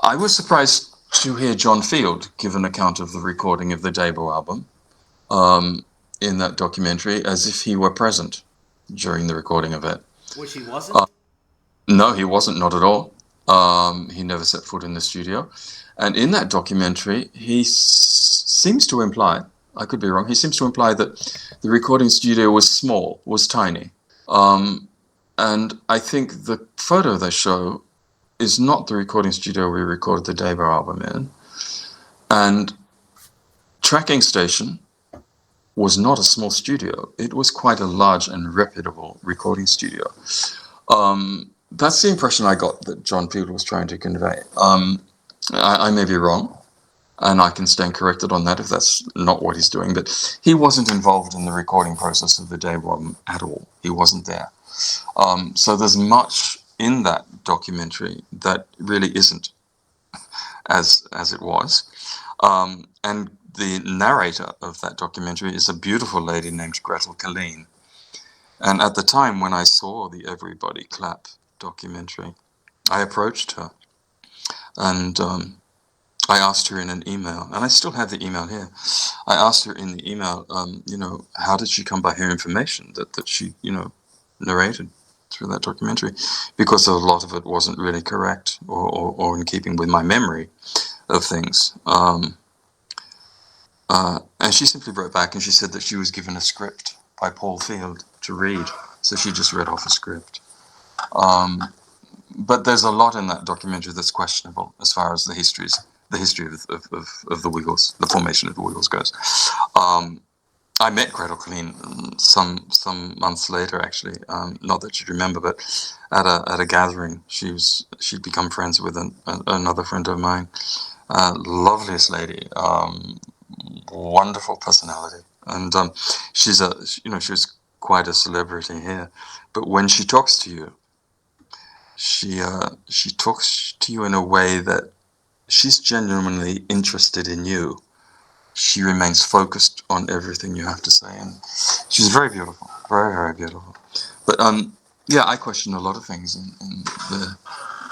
I was surprised to hear John Field give an account of the recording of the debut album in that documentary as if he were present during the recording of it. Which he wasn't? No, he wasn't, not at all. He never set foot in the studio. And in that documentary, he seems to imply, I could be wrong, he seems to imply that the recording studio was small, was tiny. And I think the photo they show is not the recording studio we recorded the debut album in. And Tracking Station was not a small studio. It was quite a large and reputable recording studio. That's the impression I got that John Field was trying to convey. I may be wrong, and I can stand corrected on that if that's not what he's doing, but he wasn't involved in the recording process of the debut album at all. He wasn't there. So there's much in that documentary that really isn't as it was. And the narrator of that documentary is a beautiful lady named Gretel Colleen. And at the time when I saw the Everybody Clap documentary, I approached her and I asked her in an email, and I still have the email here. I asked her in the email, how did she come by her information that she, narrated through that documentary? Because a lot of it wasn't really correct or in keeping with my memory of things. And she simply wrote back and she said that she was given a script by Paul Field to read. So she just read off a script. But there's a lot in that documentary that's questionable as far as the history of the Wiggles, the formation of the Wiggles goes. I met Gretel Colleen some months later, actually. Not that you'd remember, but at a gathering, she'd become friends with another friend of mine. Loveliest lady, wonderful personality, and she's she was quite a celebrity here. But when she talks to you, she talks to you in a way that she's genuinely interested in you. She remains focused on everything you have to say, and she's very beautiful, very, very beautiful. But yeah, I question a lot of things in the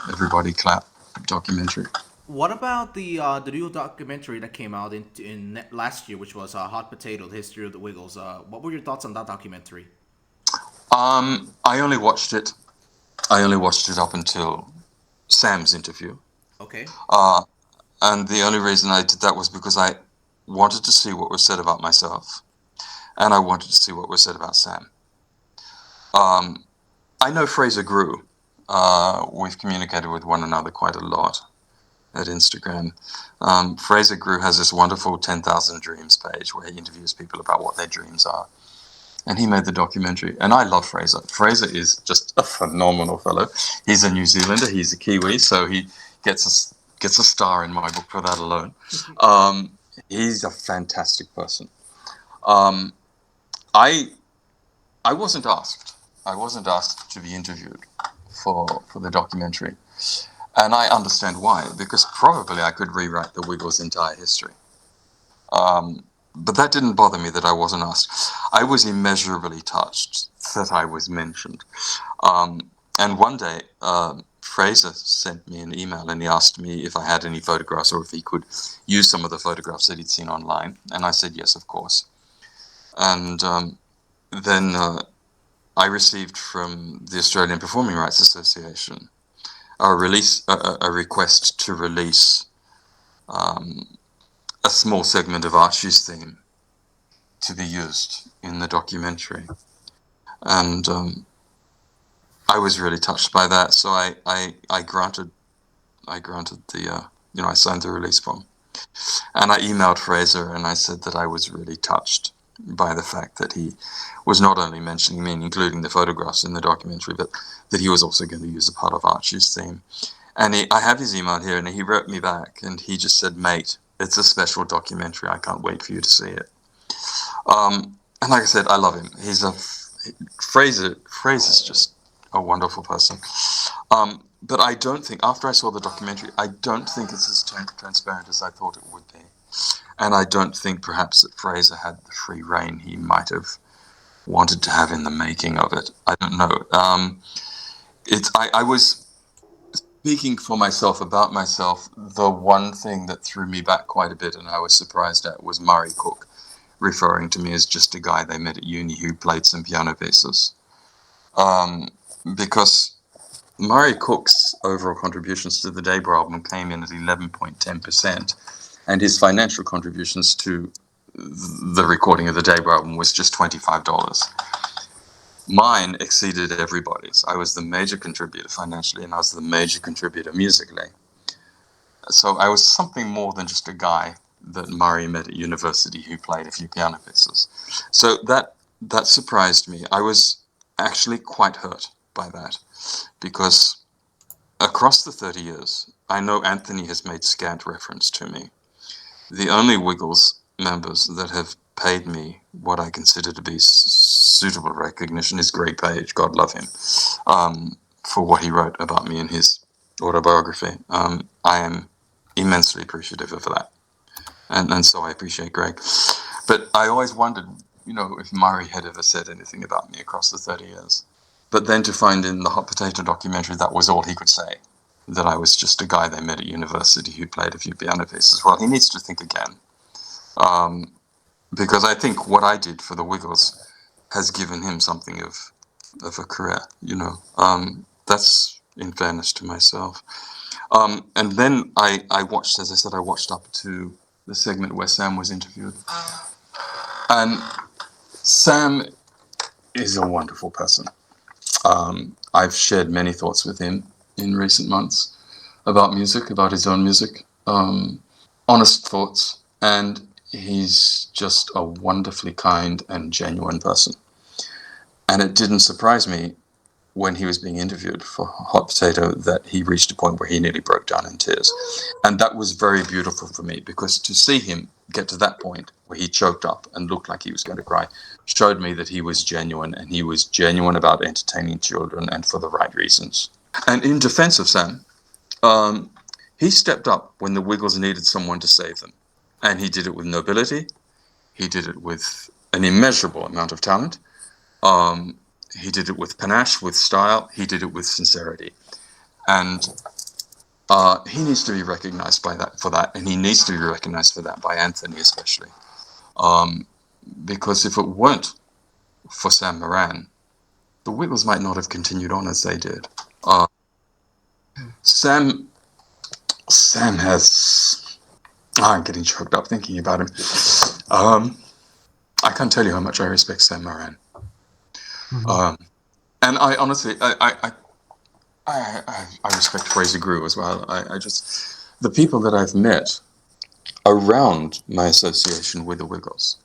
Everybody Clap documentary. What about the new documentary that came out in last year, which was Hot Potato: The History of the Wiggles? What were your thoughts on that documentary? I only watched it. I only watched it up until Sam's interview, Okay. and the only reason I did that was because I wanted to see what was said about myself, and I wanted to see what was said about Sam. Um, I know Fraser Grew. We've communicated with one another quite a lot at Instagram. Fraser Grew has this wonderful 10,000 Dreams page where he interviews people about what their dreams are. And he made the documentary. And I love Fraser. Fraser is just a phenomenal fellow. He's a New Zealander. He's a Kiwi. So he gets a star in my book for that alone. He's a fantastic person. Um, I I wasn't asked. I wasn't asked to be interviewed for the documentary. And I understand why, because probably I could rewrite the Wiggles' entire history. But that didn't bother me that I wasn't asked. I was immeasurably touched that I was mentioned. And one day, Fraser sent me an email and he asked me if I had any photographs or if he could use some of the photographs that he'd seen online. And I said, yes, of course. And then I received from the Australian Performing Rights Association a request to release a small segment of Archie's theme to be used in the documentary. And I was really touched by that, so I granted the I signed the release form, and I emailed Fraser and I said that I was really touched by the fact that he was not only mentioning me, including the photographs in the documentary, but that he was also going to use a part of Archie's theme. And I have his email here, and he wrote me back, and he just said, "Mate, it's a special documentary. I can't wait for you to see it." And like I said, I love him. Fraser's just a wonderful person. But I don't think, after I saw the documentary, I don't think it's as transparent as I thought it would be. And I don't think perhaps that Fraser had the free rein he might have wanted to have in the making of it. I don't know. I was speaking for myself, about myself. The one thing that threw me back quite a bit and I was surprised at was Murray Cook referring to me as just a guy they met at uni who played some piano pieces. Because Murray Cook's overall contributions to the Debra album came in at 11.10%, and his financial contributions to the recording of the Debra album was just $25. Mine exceeded everybody's. I was the major contributor financially, and I was the major contributor musically. So I was something more than just a guy that Murray met at university who played a few piano pieces. So that surprised me. I was actually quite hurt by that, because across the 30 years, I know Anthony has made scant reference to me. The only Wiggles members that have paid me what I consider to be suitable recognition is Greg Page, God love him, for what he wrote about me in his autobiography. I am immensely appreciative of that. And so I appreciate Greg. But I always wondered, if Murray had ever said anything about me across the 30 years. But then to find in the Hot Potato documentary that was all he could say, that I was just a guy they met at university who played a few piano pieces. Well, he needs to think again. Because I think what I did for the Wiggles has given him something of a career, That's in fairness to myself. And then I watched, as I said, I watched up to the segment where Sam was interviewed. And Sam is a wonderful person. I've shared many thoughts with him in recent months about music, about his own music, honest thoughts. And he's just a wonderfully kind and genuine person. And it didn't surprise me when he was being interviewed for Hot Potato that he reached a point where he nearly broke down in tears. And that was very beautiful for me, because to see him get to that point where he choked up and looked like he was going to cry showed me that he was genuine, and he was genuine about entertaining children and for the right reasons. And in defense of Sam, he stepped up when the Wiggles needed someone to save them. And he did it with nobility. He did it with an immeasurable amount of talent. He did it with panache, with style. He did it with sincerity. And he needs to be recognized for that. And he needs to be recognized for that by Anthony especially. Because if it weren't for Sam Moran, the Wiggles might not have continued on as they did. Sam has... I'm getting choked up thinking about him. I can't tell you how much I respect Sam Moran. And I honestly, I respect Fraser Grew as well. I just, the people that I've met around my association with the Wiggles,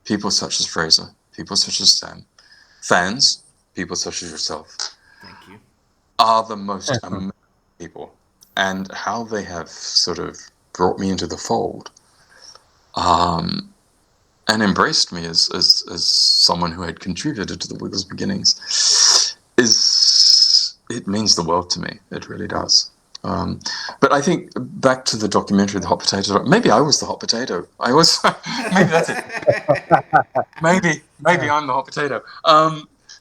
people such as Fraser, people such as Sam, fans, people such as yourself, Thank you. are the most amazing people. And how they have sort of brought me into the fold, and embraced me as someone who had contributed to the Wiggles' beginnings, it means the world to me. It really does. But I think back to the documentary, The Hot Potato. Maybe I was the hot potato. I was. Maybe that's it. Maybe I'm the hot potato.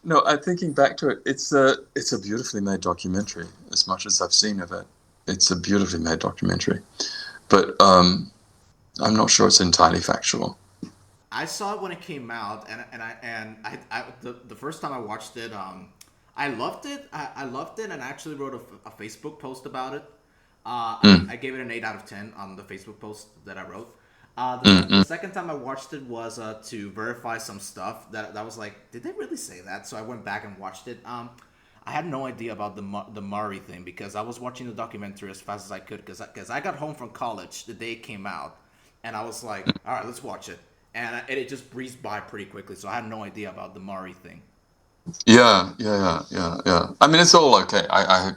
No, I'm thinking back to it. It's a beautifully made documentary. As much as I've seen of it, it's a beautifully made documentary. But I'm not sure it's entirely factual. I saw it when it came out, and I the first time I watched it, I loved it. I loved it, and I actually wrote a Facebook post about it. I gave it an 8 out of 10 on the Facebook post that I wrote. The second time I watched it was to verify some stuff that was like, did they really say that? So I went back and watched it. I had no idea about the Murray thing, because I was watching the documentary as fast as I could, because I got home from college the day it came out, and I was like, all right, let's watch it. And it just breezed by pretty quickly, so I had no idea about the Murray thing. Yeah. I mean, it's all okay. I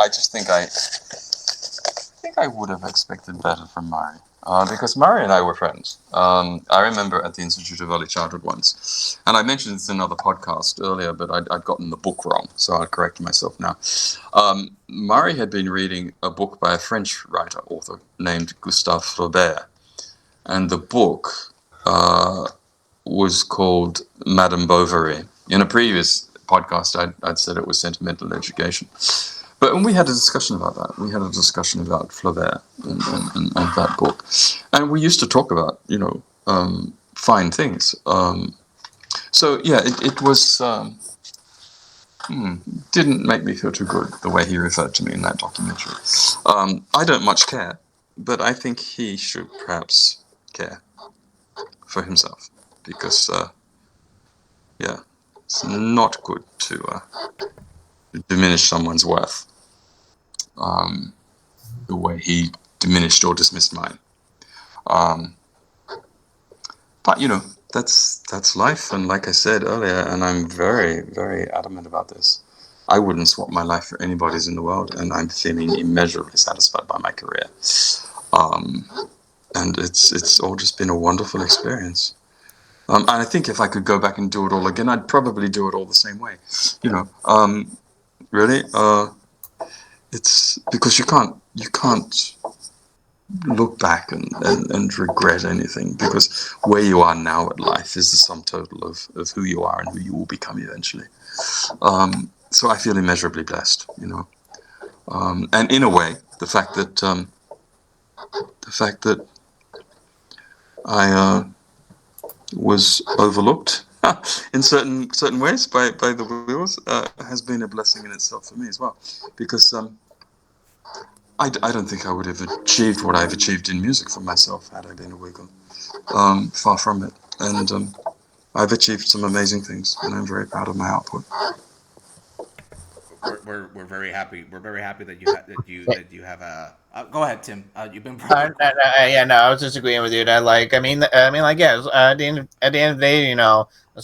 just think I would have expected better from Murray, because Murray and I were friends. I remember at the Institute of Early Childhood once, and I mentioned this in another podcast earlier, but I'd gotten the book wrong, so I'll correct myself now. Murray had been reading a book by a French author named Gustave Flaubert, and the book was called Madame Bovary. In a previous podcast, I'd said it was sentimental education. But when we had a discussion about that, we had a discussion about Flaubert and that book. And we used to talk about, fine things. So, yeah, it was... didn't make me feel too good the way he referred to me in that documentary. I don't much care, but I think he should perhaps care for himself, because it's not good to diminish someone's worth the way he diminished or dismissed mine. But that's life, and like I said earlier, and I'm very, very adamant about this, I wouldn't swap my life for anybody's in the world, and I'm feeling immeasurably satisfied by my career. And it's all just been a wonderful experience. And I think if I could go back and do it all again, I'd probably do it all the same way. Really, it's because you can't look back and regret anything, because where you are now at life is the sum total of who you are and who you will become eventually. So I feel immeasurably blessed, and in a way, the fact that I was overlooked in certain ways by the Wiggles has been a blessing in itself for me as well, because I don't think I would have achieved what I've achieved in music for myself had I been a Wiggle. Far from it, and I've achieved some amazing things, and I'm very proud of my output. we're very happy. We're very happy that you have a. Go ahead, Tim. You've been probably. Yeah, no, I was just agreeing with you. That, like, like, yeah. At the end of the day, as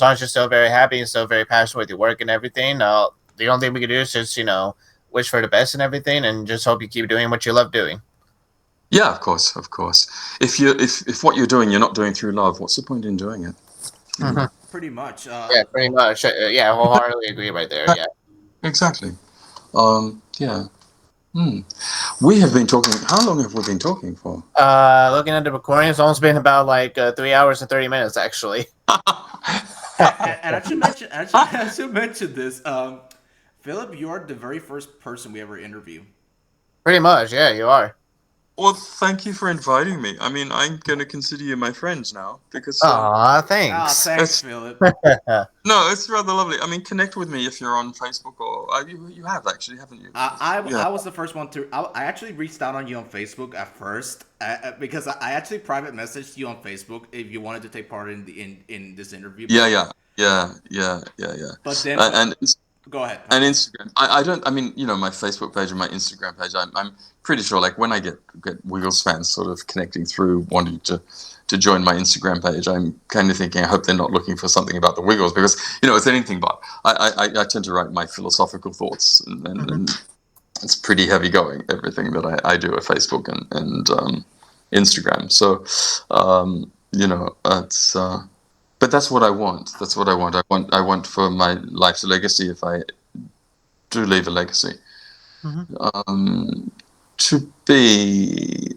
long as you're still very happy and still very passionate with your work and everything, the only thing we can do is just, wish for the best and everything, and just hope you keep doing what you love doing. Yeah, of course, of course. If what you're doing, you're not doing through love, what's the point in doing it? Mm-hmm. Pretty much. Yeah, pretty much. Yeah, wholeheartedly agree right there. Yeah. Exactly. Yeah. We have been talking. How long have we been talking for? Looking at the recording, it's almost been about like 3 hours and 30 minutes, actually. And I should mention this. Philip, you are the very first person we ever interview. Pretty much, yeah, you are. Well, thank you for inviting me. I mean, I'm going to consider you my friends now because. Aw, Ah, thanks. thanks, Philip. No, it's rather lovely. I mean, connect with me if you're on Facebook or you have actually, haven't you? I was the first one to. I actually reached out on you on Facebook at first because I actually private messaged you on Facebook if you wanted to take part in in this interview. Yeah. But then, And go ahead. and Instagram. I don't. I mean, my Facebook page and my Instagram page. I'm pretty sure. Like when I get Wiggles fans sort of connecting through, wanting to join my Instagram page, I'm kind of thinking, I hope they're not looking for something about the Wiggles because it's anything but. I tend to write my philosophical thoughts, and it's pretty heavy going. Everything that I do at Facebook and Instagram. So, it's. But that's what I want. That's what I want. I want for my life's legacy, if I do leave a legacy, to be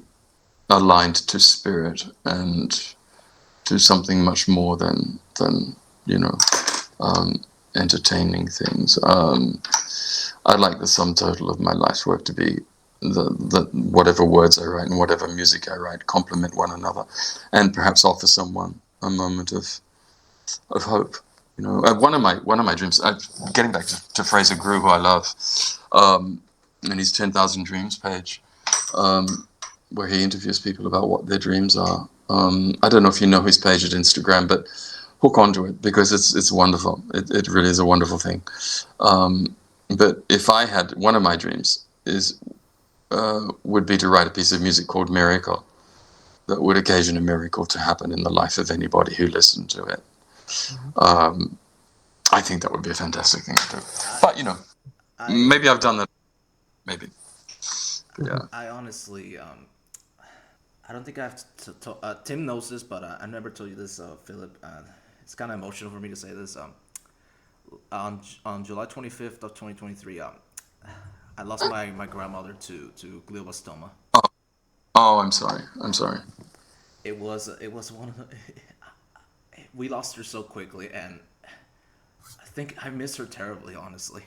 aligned to spirit and to something much more than entertaining things. I'd like the sum total of my life's work to be the whatever words I write and whatever music I write complement one another, and perhaps offer someone a moment of hope. One of my dreams. Getting back to Fraser Grew, who I love, and his 10,000 Dreams page, where he interviews people about what their dreams are. I don't know if you know his page at Instagram, but hook onto it because it's wonderful. It really is a wonderful thing. But if I had one of my dreams would be to write a piece of music called Miracle that would occasion a miracle to happen in the life of anybody who listened to it. I think that would be a fantastic thing to do. But maybe I've done that. Maybe. Yeah. I honestly, I don't think I have to. Tim knows this, but I never told you this, Philip. It's kind of emotional for me to say this. On July 25th of 2023, I lost my grandmother to glioblastoma. Oh, I'm sorry. It was one of the. We lost her so quickly, and I think I miss her terribly, honestly.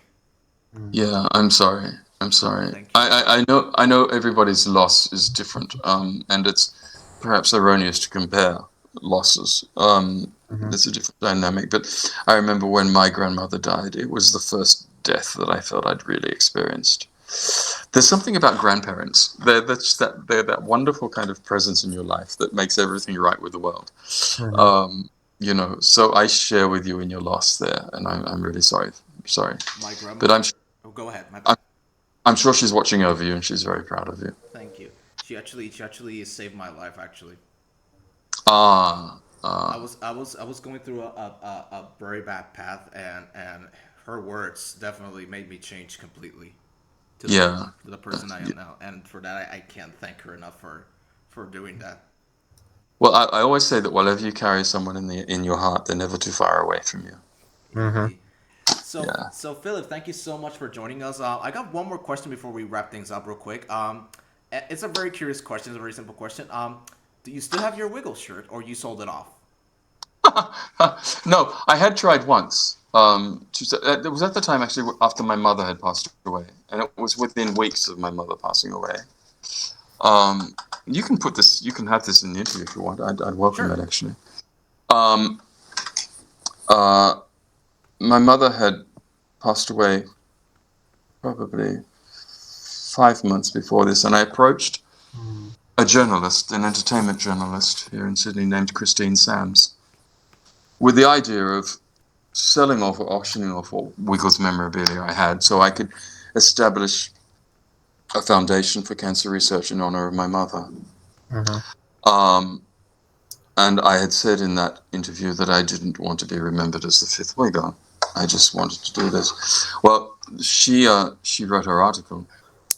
Yeah, I'm sorry. Thank you. I know everybody's loss is different, and it's perhaps erroneous to compare losses. It's a different dynamic. But I remember when my grandmother died, it was the first death that I felt I'd really experienced. There's something about grandparents. They're that wonderful kind of presence in your life that makes everything right with the world. So I share with you in your loss there, and I'm really sorry. My grandma. But go ahead. I'm sure she's watching over you, and she's very proud of you. Thank you. She actually saved my life. Actually, I was going through a very bad path, and her words definitely made me change completely. To the person I am now, and for that I can't thank her enough for doing that. Well, I always say that wherever you carry someone in your heart, they're never too far away from you. So Philip, thank you so much for joining us. I got one more question before we wrap things up real quick. It's a very curious question. It's a very simple question. Do you still have your Wiggle shirt, or you sold it off? No, I had tried once. It was at the time actually after my mother had passed away, and it was within weeks of my mother passing away. You can have this in the interview if you want. I'd welcome it actually. My mother had passed away probably 5 months before this, and I approached a journalist, an entertainment journalist here in Sydney named Christine Sams, with the idea of selling off or auctioning off what Wiggles memorabilia I had, so I could establish a foundation for cancer research in honor of my mother. And I had said in that interview that I didn't want to be remembered as the fifth Wiggle. I just wanted to do this. Well, she wrote her article,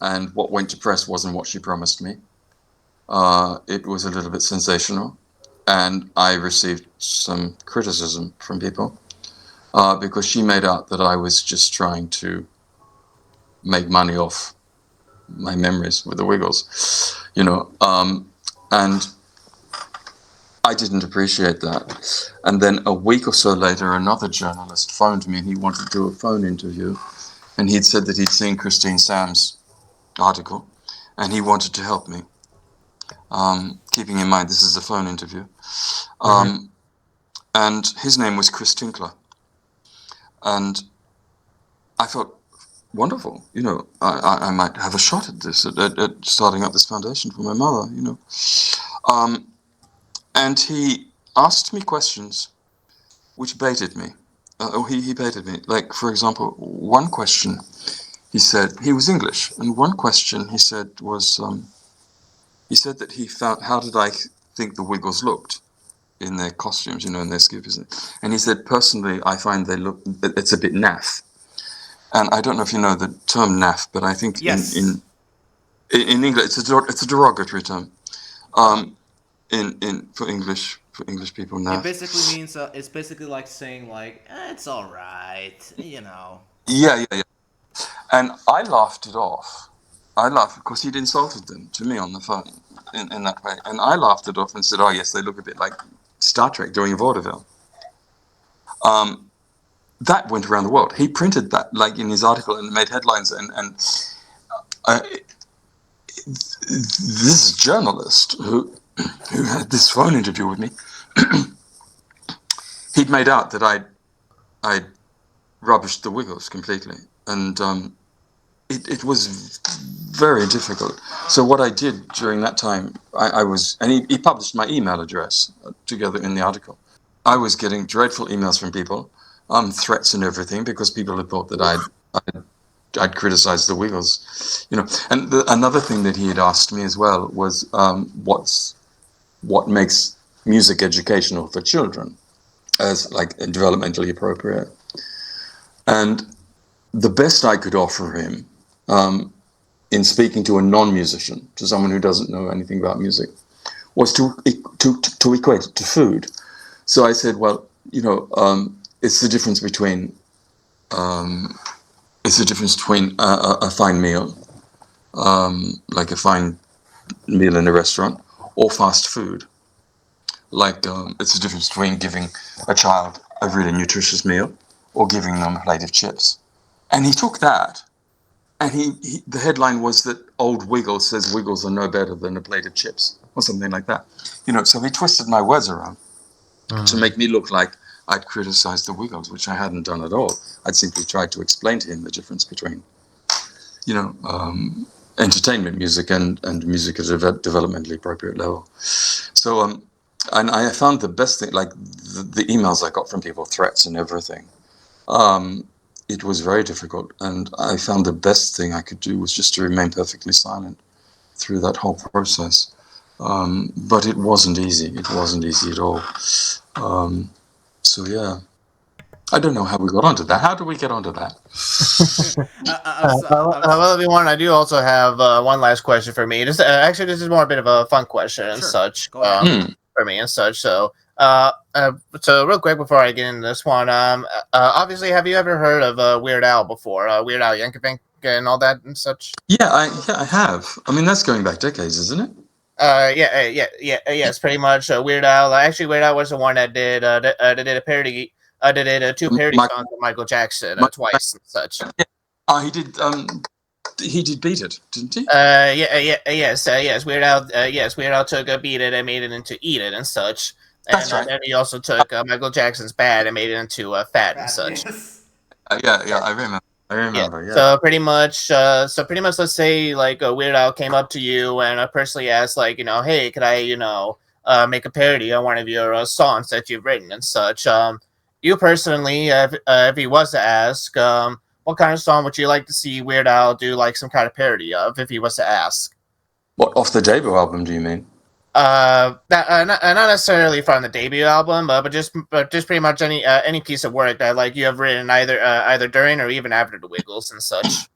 and what went to press wasn't what she promised me. It was a little bit sensational, and I received some criticism from people because she made out that I was just trying to make money off my memories with the Wiggles, and I didn't appreciate that. And then a week or so later, another journalist phoned me and he wanted to do a phone interview. And he'd said that he'd seen Christine Sam's article and he wanted to help me. Keeping in mind, this is a phone interview. And his name was Chris Tinkler. And I thought, wonderful, I might have a shot at this, at starting up this foundation for my mother, And he asked me questions which baited me. He baited me. Like, for example, one question he said, he was English, and one question he said was, he said that he found, how did I think the Wiggles looked in their costumes, in their scoopies? And he said, personally, I find it's a bit naff. And I don't know if you know the term naff, but I think yes. in English, it's a derogatory term. For English people now. It basically means it's basically like saying like it's all right, Yeah. And I laughed it off. I laughed because he'd insulted them to me on the phone in that way, and I laughed it off and said, "Oh yes, they look a bit like Star Trek during vaudeville." That went around the world. He printed that like in his article and made headlines. And this journalist who had this phone interview with me, he'd made out that I'd rubbished the Wiggles completely, and it was very difficult. So what I did during that time, he published my email address together in the article. I was getting dreadful emails from people, threats and everything, because people had thought that I'd criticized the Wiggles, And another thing that he had asked me as well was, what makes music educational for children as like developmentally appropriate. And the best I could offer him in speaking to a non-musician, to someone who doesn't know anything about music, was to equate it to food. So I said, well, it's the difference between a fine meal, like a fine meal in a restaurant, or fast food. Like, it's the difference between giving a child a really nutritious meal or giving them a plate of chips. And he took that, and the headline was that old Wiggles says Wiggles are no better than a plate of chips, or something like that. So he twisted my words around to make me look like I'd criticized the Wiggles, which I hadn't done at all. I'd simply tried to explain to him the difference between, entertainment music and music at a developmentally appropriate level. So, and I found the best thing, like the emails I got from people, threats and everything, it was very difficult. And I found the best thing I could do was just to remain perfectly silent through that whole process. But it wasn't easy. It wasn't easy at all. So, yeah. I don't know how we got onto that. How did we get onto that? Well, everyone, I do also have one last question for me. Actually, this is more a bit of a fun question and such for me and such. So, so real quick before I get into this one, obviously, have you ever heard of Weird Al before? Weird Al Yankovic and all that and such? Yeah, I have. I mean, that's going back decades, isn't it? Yes, pretty much. Weird Al. Actually, Weird Al was the one that did a parody. Did two parody songs of Michael Jackson twice and such. He did. He did Beat It, didn't he? Yes. Weird Al took a Beat It and made it into Eat It and such. That's right. And he also took Michael Jackson's Bad and made it into Fat and such. I remember. Yeah. So pretty much, let's say like Weird Al came up to you and personally asked, like, hey, could I, make a parody on one of your songs that you've written and such. you personally, if he was to ask, what kind of song would you like to see Weird Al do, like some kind of parody of, if he was to ask? What, off the debut album, do you mean? Not necessarily from the debut album, but just pretty much any piece of work that like you have written either during or even after the Wiggles and such.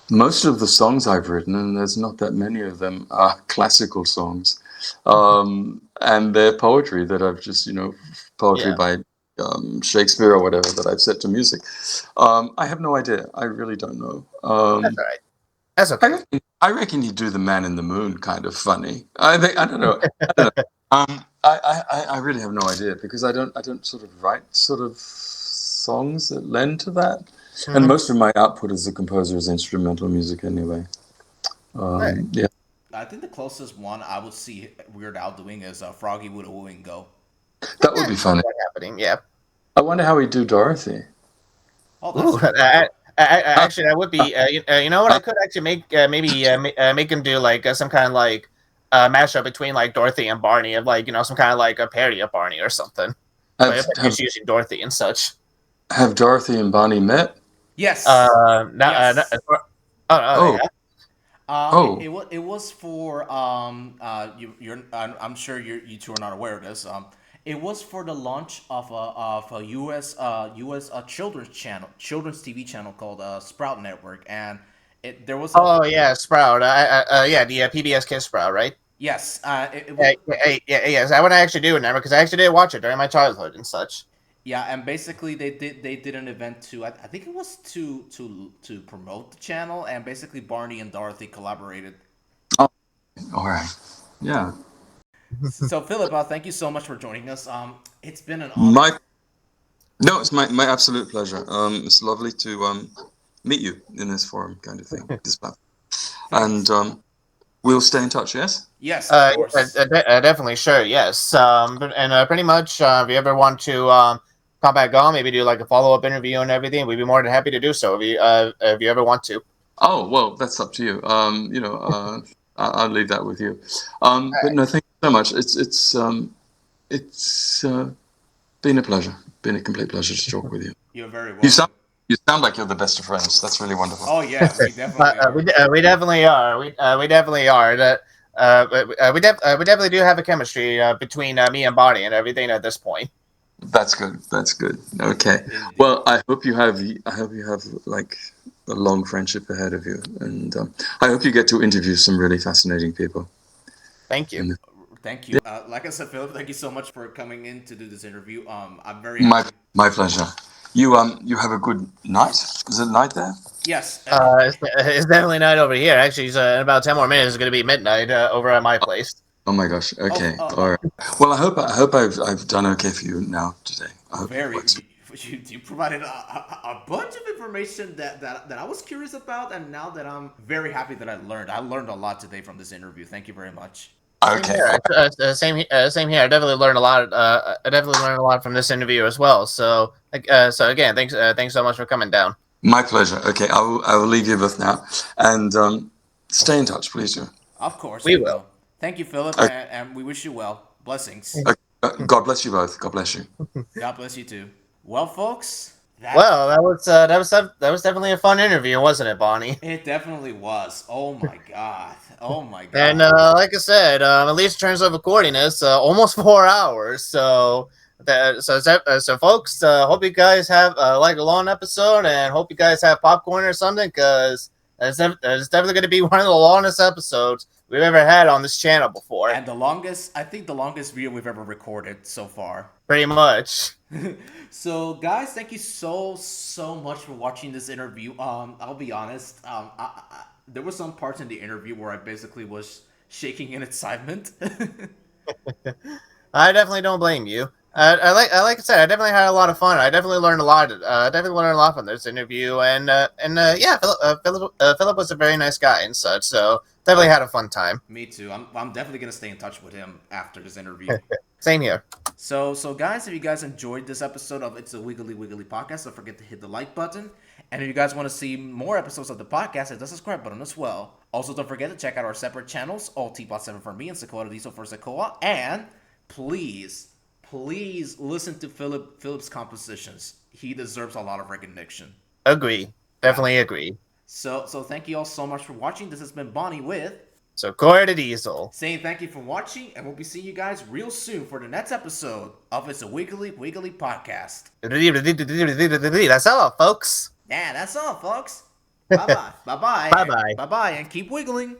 Most of the songs I've written, and there's not that many of them, are classical songs. And they're poetry that I've just, poetry by Shakespeare or whatever that I've set to music. I have no idea. I really don't know. That's all right. That's okay. I reckon you do the Man in the Moon kind of funny. I don't know. I really have no idea because I don't sort of write sort of songs that lend to that. Mm-hmm. And most of my output as a composer is instrumental music anyway. Right. Yeah. I think the closest one I would see Weird Al doing is Froggy with a Wooing Go. That would be funny. Happening, yeah. I wonder how he'd do Dorothy. Oh, that's actually, that would be. You know what? I could actually make make him do like some kind of like mashup between like Dorothy and Barney, of like some kind of like a parody of Barney or something. He's using Dorothy and such. Have Dorothy and Barney met? Yes. Yes. It was for I'm sure you two are not aware of this. It was for the launch of a US children's TV channel called Sprout Network, and there was Sprout. The PBS Kids Sprout, right? Yes. Yes. I want to actually do it now because I actually did watch it during my childhood and such. Yeah, and basically they did an event to I think it was to promote the channel, and basically Barney and Dorothy collaborated. Oh, all right. Yeah. So Phillip, thank you so much for joining us. It's been an honor. It's my absolute pleasure. It's lovely to meet you in this forum kind of thing. This platform. And we'll stay in touch. Yes. Yes. Of course. Definitely. Sure. Yes. And pretty much, if you ever want to come back on, maybe do like a follow-up interview and everything, we'd be more than happy to do so if you ever want to. Oh well, that's up to you. I'll leave that with you. But no, thank you so much. It's been a pleasure. Been a complete pleasure to talk with you. You're very welcome. You sound like you're the best of friends. That's really wonderful. Oh yeah, we definitely are. We definitely are. We definitely are. We definitely do have a chemistry between me and Barney and everything at this point. That's good. Okay. Well, I hope you have like a long friendship ahead of you, and I hope you get to interview some really fascinating people. Thank you. Thank you. Like I said, Phillip, thank you so much for coming in to do this interview. I'm very my pleasure. You have a good night. Is it night there? Yes. It's definitely night over here. Actually, in about 10 more minutes, it's going to be midnight over at my place. Oh my gosh. Okay. All right. Well, I hope I've done okay for you now today. I hope you provided a bunch of information that I was curious about, and now that I'm very happy that I learned a lot today from this interview. Thank you very much. Okay. Same here. I definitely learned a lot. I definitely learned a lot from this interview as well. So again, thanks so much for coming down. My pleasure. Okay, I will leave you both now, and stay in touch, please do. Of course, we will. Thank you, Phillip, and we wish you well. Blessings. God bless you both. God bless you. God bless you too. Well, folks. That was definitely a fun interview, wasn't it, Bonnie? It definitely was. Oh my god. And like I said, at least in terms of recordiness, almost 4 hours. So folks, hope you guys have like a long episode, and hope you guys have popcorn or something, because it's definitely going to be one of the longest episodes we've ever had on this channel before. And the longest video we've ever recorded so far. Pretty much. So guys, thank you so much for watching this interview. I'll be honest, there were some parts in the interview where I basically was shaking in excitement. I definitely don't blame you. Like I said, I definitely had a lot of fun. I definitely learned a lot. From this interview, and Phillip was a very nice guy and such. So definitely had a fun time. Me too. I'm definitely gonna stay in touch with him after this interview. Same here. So guys, if you guys enjoyed this episode of It's a Wiggly Wiggly Podcast, don't forget to hit the like button. And if you guys want to see more episodes of the podcast, hit the subscribe button as well. Also, don't forget to check out our separate channels, All Teapot 7 for me and Sequoia Diesel for Sequoia. And please please listen to Philip's compositions. He deserves a lot of recognition. Agree. Definitely agree. So thank you all so much for watching. This has been Bonnie with So Core to Diesel. saying thank you for watching, and we'll be seeing you guys real soon for the next episode of It's a Wiggly Wiggly Podcast. That's all, folks. Yeah, that's all, folks. Bye-bye. Bye-bye. Bye-bye. Bye-bye, and keep wiggling.